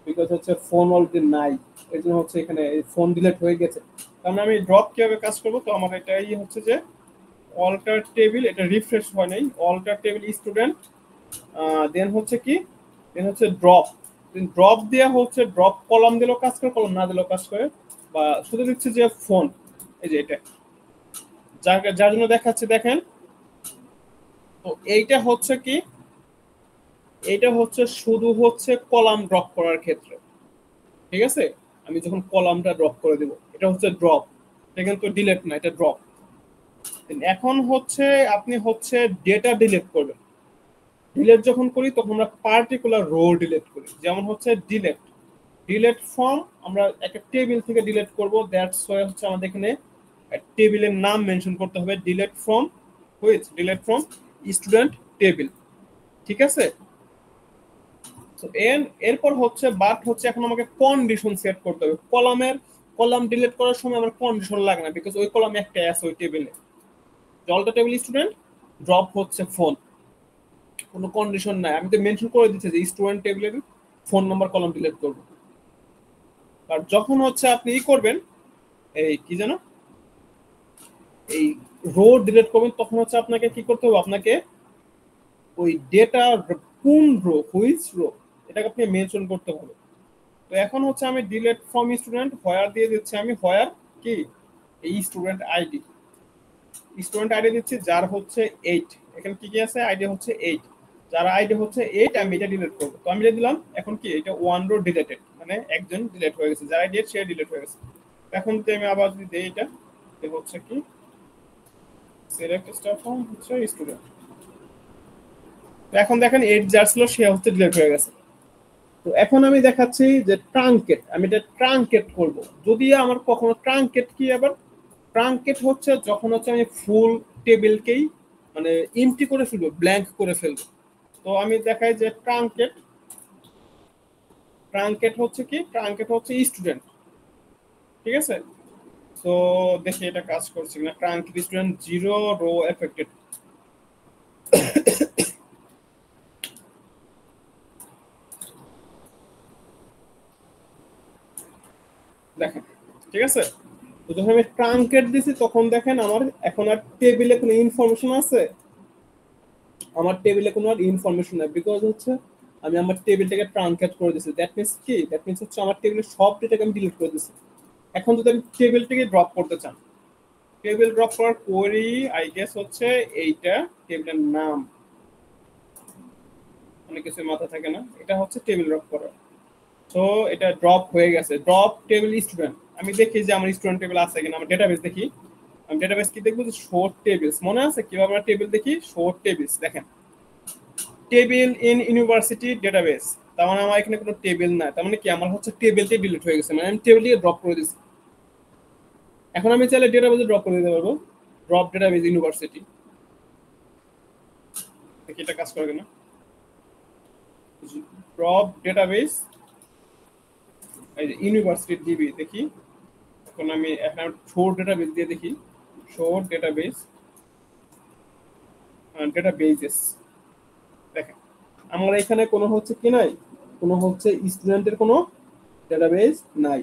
বিকজ হচ্ছে ফোন অলরেডি নাই, এই জন্য হচ্ছে এখানে ফোন ডিলিট হয়ে গেছে। তার মানে আমি ড্রপ কিভাবে কাজ করবো? তো আমার এটাই হচ্ছে যে অল্টার টেবিল, এটা রিফ্রেশ হয় নাই, অল্টার টেবিল স্টুডেন্ট দেন হচ্ছে কি দেন হচ্ছে ড্রপ, ড্রপ দেওয়া হচ্ছে ড্রপ কলাম দিলেও কাজ করে, কলাম না দিলেও কাজ করে, বা শুধু দিচ্ছে যে ফোন, এই যে এটা যার জন্য দেখাচ্ছে দেখেন। তো এইটা হচ্ছে কি এইটা হচ্ছে শুধু হচ্ছে কলাম ড্রপ করার ক্ষেত্রে, ঠিক আছে? আমি যখন কলামটা ড্রপ করে দেব এটা হচ্ছে ড্রপ, এটা কিন্তু ডিলিট না, এটা ড্রপ। এখন হচ্ছে আপনি হচ্ছে ডেটা ডিলিট করবেন, ডিলিট যখন করি তখন আমরা পার্টিকুলার রো ডিলিট করি, যেমন হচ্ছে ডিলিট ডিলিট ফ্রম, আমরা একটা টেবিল থেকে ডিলিট করব, দ্যাটস ওয়াই হচ্ছে আমাদের এখানে টেবিলের নাম মেনশন করতে হবে, delete from which delete from student table, ঠিক আছে? তো এরপর হচ্ছে বাট হচ্ছে এখন আমাকে কন্ডিশন সেট করতে হবে, কলাম ডিলিট করার সময় আমার কন্ডিশন লাগে না, বিকজ ওই কলাম একটাই আছে ওই টেবিলে, অল্টার টেবিল স্টুডেন্ট ড্রপ হচ্ছে ফোন, কোনো কন্ডিশন নাই, আমি তো মেনশন করে দিচ্ছি যে স্টুডেন্ট টেবিলের ফোন নাম্বার কলাম ডিলিট করব। আর যখন হচ্ছে আপনি ই করবেন, এই কি জানো, এই রো ডিলিট করবেন, তখন হচ্ছে আপনাকে কি করতে হবে, আপনাকে ওই ডেটা কোন রো, হুইচ রো, এটাকে আপনি মেনশন করতে হবে। তো এখন হচ্ছে আমি ডিলিট ফ্রম স্টুডেন্ট হোয়ার দিয়ে দিচ্ছি, আমি হোয়ার কি এই স্টুডেন্ট আইডি, স্টুডেন্ট আইডি দিচ্ছি যার হচ্ছে 8, এখানে কি কি আছে, আইডি হচ্ছে 8, যার আইডি হচ্ছে 8 আমি এটা ডিলিট করব। তো আমি এটা দিলাম, এখন কি এটা ওয়ান রো ডিলিটেড, মানে একজন ডিলিট হয়ে গেছে, যার আইডি সে ডিলিট হয়ে গেছে। এখন যদি আমি আবার যদি দেই এটা, এটা হচ্ছে কি সিলেক্ট স্টার ফ্রম হচ্ছে স্টুডেন্ট, এখন দেখেন 8 যার ছিল সে হচ্ছে ডিলিট হয়ে গেছে। তো এখন আমি দেখাচ্ছি যে ট্রাঙ্কেট, আমি এটা ট্রাঙ্কেট করব। যদি আমার কখনো ট্রাঙ্কেট কি, আবার ট্রাঙ্কেট হচ্ছে যখন হচ্ছে আমি ফুল টেবিলকেই মানে এমটি করে ফেলবো, ব্ল্যাঙ্ক করে ফেলবো। তো আমি দেখাই যে ট্রাঙ্কেট, ট্রাঙ্কেট হচ্ছে কি, ট্রাঙ্কেট হচ্ছে স্টুডেন্ট, ঠিক আছে। তো দেখি এটা কাজ করছে কিনা, ট্রাঙ্কেট স্টুডেন্ট 0 রো এফেক্টেড, দেখেন ঠিক আছে। তো যখন আমি ট্রাঙ্কেট দিছি তখন দেখেন আমার এখন আর টেবিলে কোনো ইনফরমেশন আছে, আমার টেবিলে কোনো আর ইনফরমেশন নাই, বিকজ হচ্ছে আমি আমার টেবিলটাকে ট্রাঙ্কেট করে দিয়েছি। দ্যাট মিনস কি, দ্যাট মিনস হচ্ছে আমার টেবিলের সব ডেটাকে আমি ডিলিট করে দিয়েছি। এখন যদি আমি টেবিলটাকে ড্রপ করতে চান, টেবিল ড্রপ করার কোয়েরি আই গেস হচ্ছে এইটা, টেবিলের নাম, অনেক কিছু মাথা থাকে না, এটা হচ্ছে টেবিল ড্রপ করা। সো এটা ড্রপ হয়ে গেছে, ড্রপ টেবিল স্টুডেন্ট। আমি দেখি যে আমার স্টুডেন্ট টেবিল আছে কিনা, আমার ডেটাবেস দেখি, আমি ডেটাবেস কি দেখবো, যে শর্ট টেবিলস, মনে আছে কিভাবে আমরা টেবিল দেখি, শর্ট টেবিলস, দেখেন টেবিল ইন ইউনিভার্সিটি ডেটাবেস, তার মানে আমার এখানে কোনো টেবিল নাই, তার মানে কি আমার হচ্ছে টেবিলটি ডিলিট হয়ে গেছে, মানে আমি টেবিলটিকে ড্রপ করে দিয়েছি। এখন আমি চাইলে ডেটাবেসে ড্রপ করে দিতে পারবো, ড্রপ ডেটাবেস ইউনিভার্সিটি, দেখি এটা কাজ করে কিনা, ড্রপ ডেটাবেস ইউনিভার্সিটি ডিবি, দেখি এখন আমি এখন শর্ট ডেটাবেস দিয়ে দেখি, শর্ট ডেটাবেস ডেটাবেসেস, দেখেন আমার এখানে কোনো হচ্ছে কি নাই, কোনো হচ্ছে স্টুডেন্টের কোনো ডেটাবেস নাই,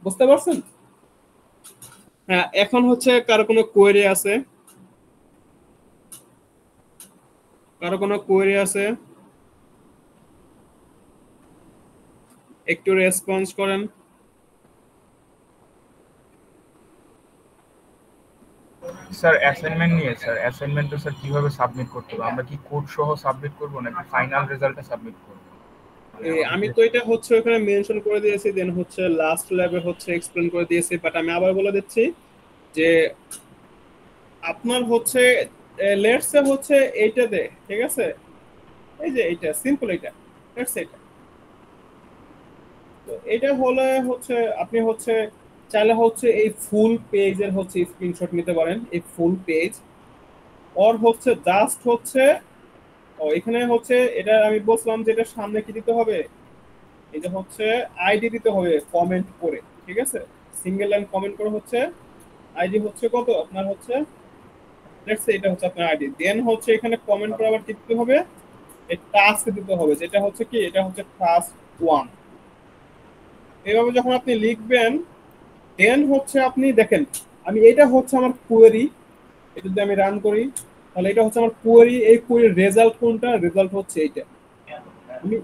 বুঝতে পারছেন? হ্যাঁ, এখন হচ্ছে কারো কোনো কোয়েরি আছে, কারো কোনো কোয়েরি আছে, একটু রেসপন্স করেন। স্যার অ্যাসাইনমেন্ট নিয়ে, স্যার অ্যাসাইনমেন্টটা স্যার কিভাবে সাবমিট করতে হবে, আমরা কি কোড সহ সাবমিট করব নাকি ফাইনাল রেজাল্টটা সাবমিট করব? আমি তো এটা হচ্ছে ওখানে মেনশন করে দিয়েছি, দেন হচ্ছে লাস্ট ল্যাবে হচ্ছে এক্সপ্লেন করে দিয়েছি, বাট আমি আবার বলে দিচ্ছি যে আপনার হচ্ছে লেটস সে হচ্ছে এইটা দে, ঠিক আছে, এই যে এইটা সিম্পল, এইটা লেটস এটা, তো এটা হলে হচ্ছে আপনি হচ্ছে চাইলে হচ্ছে এই ফুল পেজের হচ্ছে স্ক্রিনশট নিতে পারেন, এই ফুল পেজ, ওর হচ্ছে জাস্ট হচ্ছে ও এখানে হচ্ছে এটা আমি বললাম যে এটা সামনে কি দিতে হবে, এটা হচ্ছে আইডি দিতে হবে কমেন্ট করে, ঠিক আছে, সিঙ্গেল লাইন কমেন্ট করে হচ্ছে আইডি হচ্ছে কত আপনার হচ্ছে, লেটস সে এটা হচ্ছে আপনার আইডি, দেন হচ্ছে এখানে কমেন্ট করে আবার কি দিতে হবে, এই টাস্ক দিতে হবে, যেটা হচ্ছে কি, এটা হচ্ছে টাস্ক 1। এইভাবে যখন আপনি লিখবেন দেন হচ্ছে আপনি দেখেন, আমি এটা হচ্ছে আমার কোয়েরি, এটা যদি আমি রান করি তাহলে এটা হচ্ছে আমার কোয়েরি, এই কোয়েরির রেজাল্ট কোনটা, রেজাল্ট হচ্ছে এইটা। আমি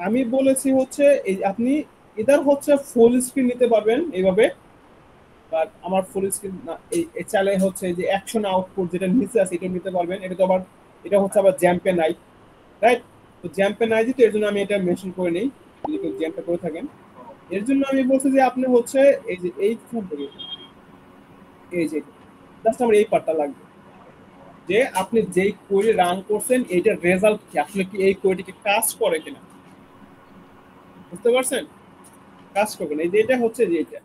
আমি বলেছি হচ্ছে এই আপনি এটার হচ্ছে ফুল স্ক্রিন নিতে পারবেন এইভাবে, বাট আমার ফুল স্ক্রিন না, এই চাইলে হচ্ছে যে অ্যাকশন আউটপুট যেটা নিচে আছে এটা নিতে পারবেন, এটা তো আবার এটা হচ্ছে আবার জ্যাম্পে নাই, রাইট? তো জ্যাম্পে নাই যেহেতু এর জন্য আমি এটা মেনশন করে নেই, যদি কেউ জ্যাম্পে করে থাকেন, এর জন্য আমি বলছি যে আপনি হচ্ছে এই যে এইখান থেকে এই যে জাস্ট আমার এই পার্টটা লাগবে, যে আপনি যেই কোয়েরি রান করছেন এইটার রেজাল্ট কি, আসলে কি এই কোয়েরিটি কাজ করে কিনা, বুঝতে পারছেন? কাজ করবেন, এই যে এটা হচ্ছে যে এটা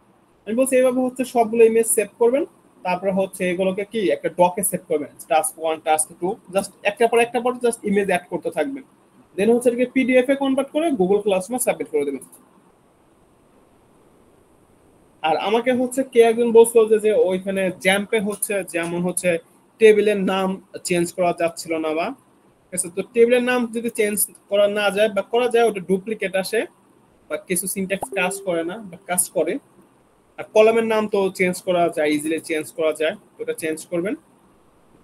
আমি বলছি এইভাবে হচ্ছে সবগুলো ইমেজ সেভ করবেন, তারপরে হচ্ছে এগুলোকে কি একটা ডকে সেভ করবেন, টাস্ক 1 টাস্ক 2, জাস্ট একটা পর জাস্ট ইমেজ অ্যাড করতে থাকবেন, দেন হচ্ছে এটাকে পিডিএফ এ কনভার্ট করে গুগল ক্লাসরুমে সাবমিট করে দেবেন। আর আমাকে হচ্ছে কে একজন বলছিল যে ওইখানে জ্যাম্পে হচ্ছে যেমন হচ্ছে টেবিলের নাম চেঞ্জ করা যাচ্ছিল না বা ঠিক আছে। তো টেবিলের নাম যদি চেঞ্জ করা না যায় বা করা যায় ওটা ডুপ্লিকেট আসে বা কিছু সিনট্যাক্স কাজ করে না বা কাজ করে। আর কলামের নাম তো চেঞ্জ করা যায়, ইজিলি চেঞ্জ করা যায়, ওটা চেঞ্জ করবেন।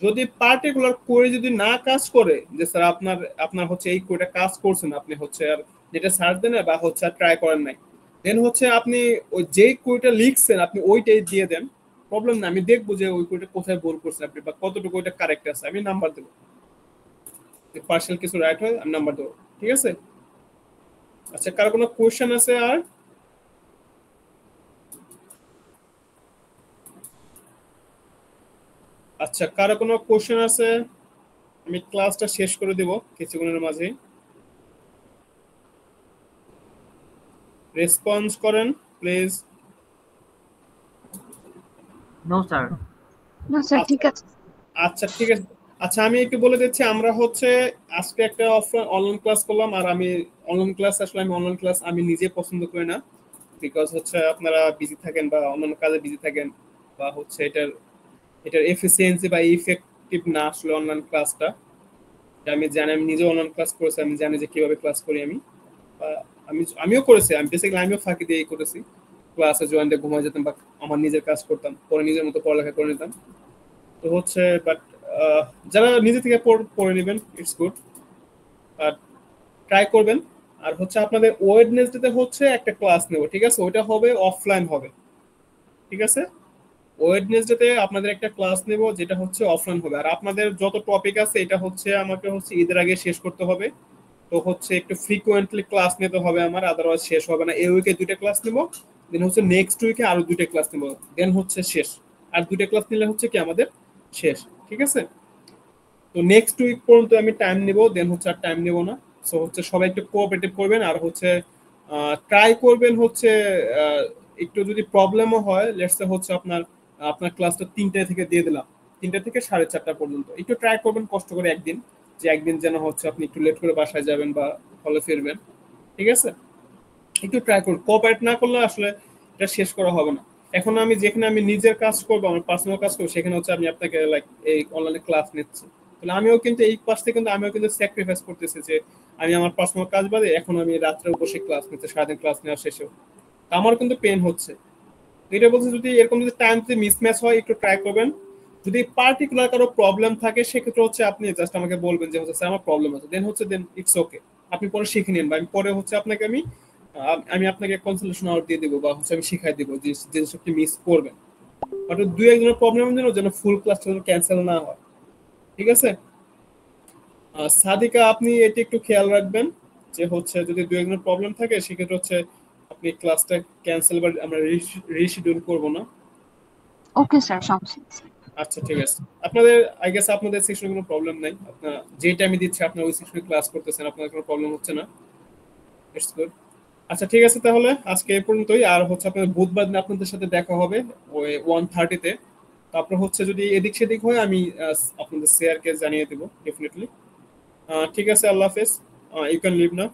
যদি পার্টিকুলার কোয়েরি যদি না কাজ করে যে স্যার আপনার আপনার হচ্ছে এই কোয়েরিটা কাজ করছে না, আপনি হচ্ছে আর যেটা সার্চ দেন বা হচ্ছে আর ট্রাই করেন নাই, দেন হচ্ছে আপনি ওই যেই কোয়েরিটা লিখছেন আপনি ওইটাই দিয়ে দেন, প্রবলেম না। আমি দেখবো যে ওই কোয়েরিটা কোথায় ভুল করছেন আপনি বা কতটুকু ওইটা কারেক্ট আছে, আমি নাম্বার দেবো। পার্সেল কিছু রাইট হয় আমি নাম্বার দেবো, ঠিক আছে। আচ্ছা, কার কোনো কোয়েশ্চেন আছে আর? আচ্ছা, কারো কোনো কোশ্চেন আছে? আমি ক্লাসটা শেষ করে দিব কিছুক্ষণের মাঝে। রেসপন্স করেন প্লিজ। No sir. না স্যার, ঠিক আছে। আচ্ছা ঠিক আছে। আচ্ছা, আমি একটু বলে দিচ্ছি, আমরা হচ্ছে আজকে একটা অফলাইন অনলাইন ক্লাস করলাম। আর আমি অনলাইন ক্লাস আসলে আমি অনলাইন ক্লাস আমি নিজে পছন্দ করি না, বিকজ হচ্ছে আপনারা বিজি থাকেন বা অন্যান্য কাজে বিজি থাকেন বা হচ্ছে এটার এটার এফিসিয়েন্সি বা ইফেক্টিভ না আসলে অনলাইন ক্লাসটা। আমি জানি, আমি নিজে অনলাইন ক্লাস করেছি, আমি জানি যে কিভাবে ক্লাস করি আমি। আমিও করেছি, আমি বেসিক্যালি আমিও ফাঁকি দিয়েই করেছি। ক্লাসে জয়েন দিয়ে ঘুমায় যেতাম বা আমার নিজের কাজ করতাম, পরে নিজের মতো পড়ালেখা করে নিতাম। তো হচ্ছে বাট যারা নিজে থেকে পড়ে নেবেন ইটস গুড, আর ট্রাই করবেন। আর হচ্ছে আপনাদের ওয়েডনেসডেতে হচ্ছে একটা ক্লাস নেব, ঠিক আছে, ওইটা হবে অফলাইন হবে, ঠিক আছে। ওয়েডনেসডেতে আপনাদের একটা ক্লাস নেব যেটা হচ্ছে অফলাইন হবে। আর আপনাদের যত টপিক আছে এটা হচ্ছে আমাকে হচ্ছে ঈদের আগে শেষ করতে হবে। তো হচ্ছে একটু ফ্রিকোয়েন্টলি ক্লাস নিতে হবে আমার, আদারওয়াইজ শেষ হবে না। এই উইকে 2টা ক্লাস নেব, দেন হচ্ছে নেক্সট উইকে আরো 2টা ক্লাস নেব, দেন হচ্ছে শেষ। আর 2টা ক্লাস নিলে হচ্ছে কি আমাদের শেষ, ঠিক আছে। তো নেক্সট উইক পর্যন্ত আমি টাইম নেব, দেন হচ্ছে আর টাইম নেব না। সো হচ্ছে সবাই একটু কোঅপারেটিভ করবেন আর হচ্ছে ট্রাই করবেন হচ্ছে একটু যদি প্রবলেমও হয়, লেটস সে হচ্ছে আপনার আপনার ক্লাসটা 3টা থেকে দিয়ে দিলাম, 3টা থেকে 4:30 পর্যন্ত একটু ট্রাই করবেন কষ্ট করে একদিন, যে একদিন যেন হচ্ছে আপনি একটু লেট করে বাসায় যাবেন বা হলে ফিরবেন, ঠিক আছে। একটু ট্রাই করুন, কোঅপারেট না করলে আসলে এটা শেষ করা হবে না। এখন আমি যেখানে আমি নিজের কাজ করবো, আমার পার্সোনাল কাজ করবো, সেখানে হচ্ছে আমি আপনাকে লাইক এই অনলাইনে ক্লাস নিচ্ছি, তাহলে আমিও কিন্তু এই পাশ থেকে কিন্তু আমিও কিন্তু স্যাক্রিফাইস করতেছি যে আমি আমার পার্সোনাল কাজ বাদে এখন আমি রাত্রে বসে ক্লাস নিতে, সারাদিন ক্লাস নেওয়ার শেষেও আমার কিন্তু পেন হচ্ছে। এটা বলছে যদি এরকম যদি টাইম যদি মিসম্যাচ হয় একটু ট্রাই করবেন। যদি পার্টিকুলার কারো প্রবলেম থাকে সেক্ষেত্রে হচ্ছে আপনি জাস্ট আমাকে বলবেন যে হচ্ছে স্যার আমার প্রবলেম আছে, দেন ইটস ওকে, আপনি পরে শিখে নিন বা আমি পরে হচ্ছে আপনাকে আমি আপনাকে কনসালটেশন আওয়ার দিয়ে দেবো বা হচ্ছে আমি শিখাই দেবো যে জিনিস আপনি মিস করবেন। অর্থাৎ 2-1 জনের প্রবলেমের জন্য যেন ফুল ক্লাসটা যেন ক্যান্সেল না হয়, ঠিক আছে। সাদিকা, আপনি এটা একটু খেয়াল রাখবেন যে হচ্ছে যদি 2-1 জনের প্রবলেম থাকে সেক্ষেত্রে হচ্ছে আপনি ক্লাসটা ক্যান্সেল বা আমরা রিশিডিউল করবো না। ওকে স্যার, সমস্যা নেই। আচ্ছা ঠিক আছে। আপনাদের আই গেস আপনাদের সেকশনে কোনো প্রবলেম নাই, আপনারা যে টাইমে দিচ্ছে আপনারা ওই সেকশনে ক্লাস করতেছেন, আপনাদের কোনো প্রবলেম হচ্ছে না, ইটস গুড। আচ্ছা ঠিক আছে, তাহলে আজকে এই পর্যন্তই। আর হচ্ছে আপনাদের বুধবার দিন আপনাদের সাথে দেখা হবে ওই 1:30-তে। তারপর হচ্ছে যদি এদিক সেদিক হয় আমি আপনাদের স্যারকে জানিয়ে দেবো ডেফিনেটলি। ঠিক আছে, আল্লাহ হাফেজ, ইউ ক্যান লিভ নাও।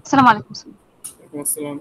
আসসালামু আলাইকুম। ওয়ালাইকুম আসসালাম।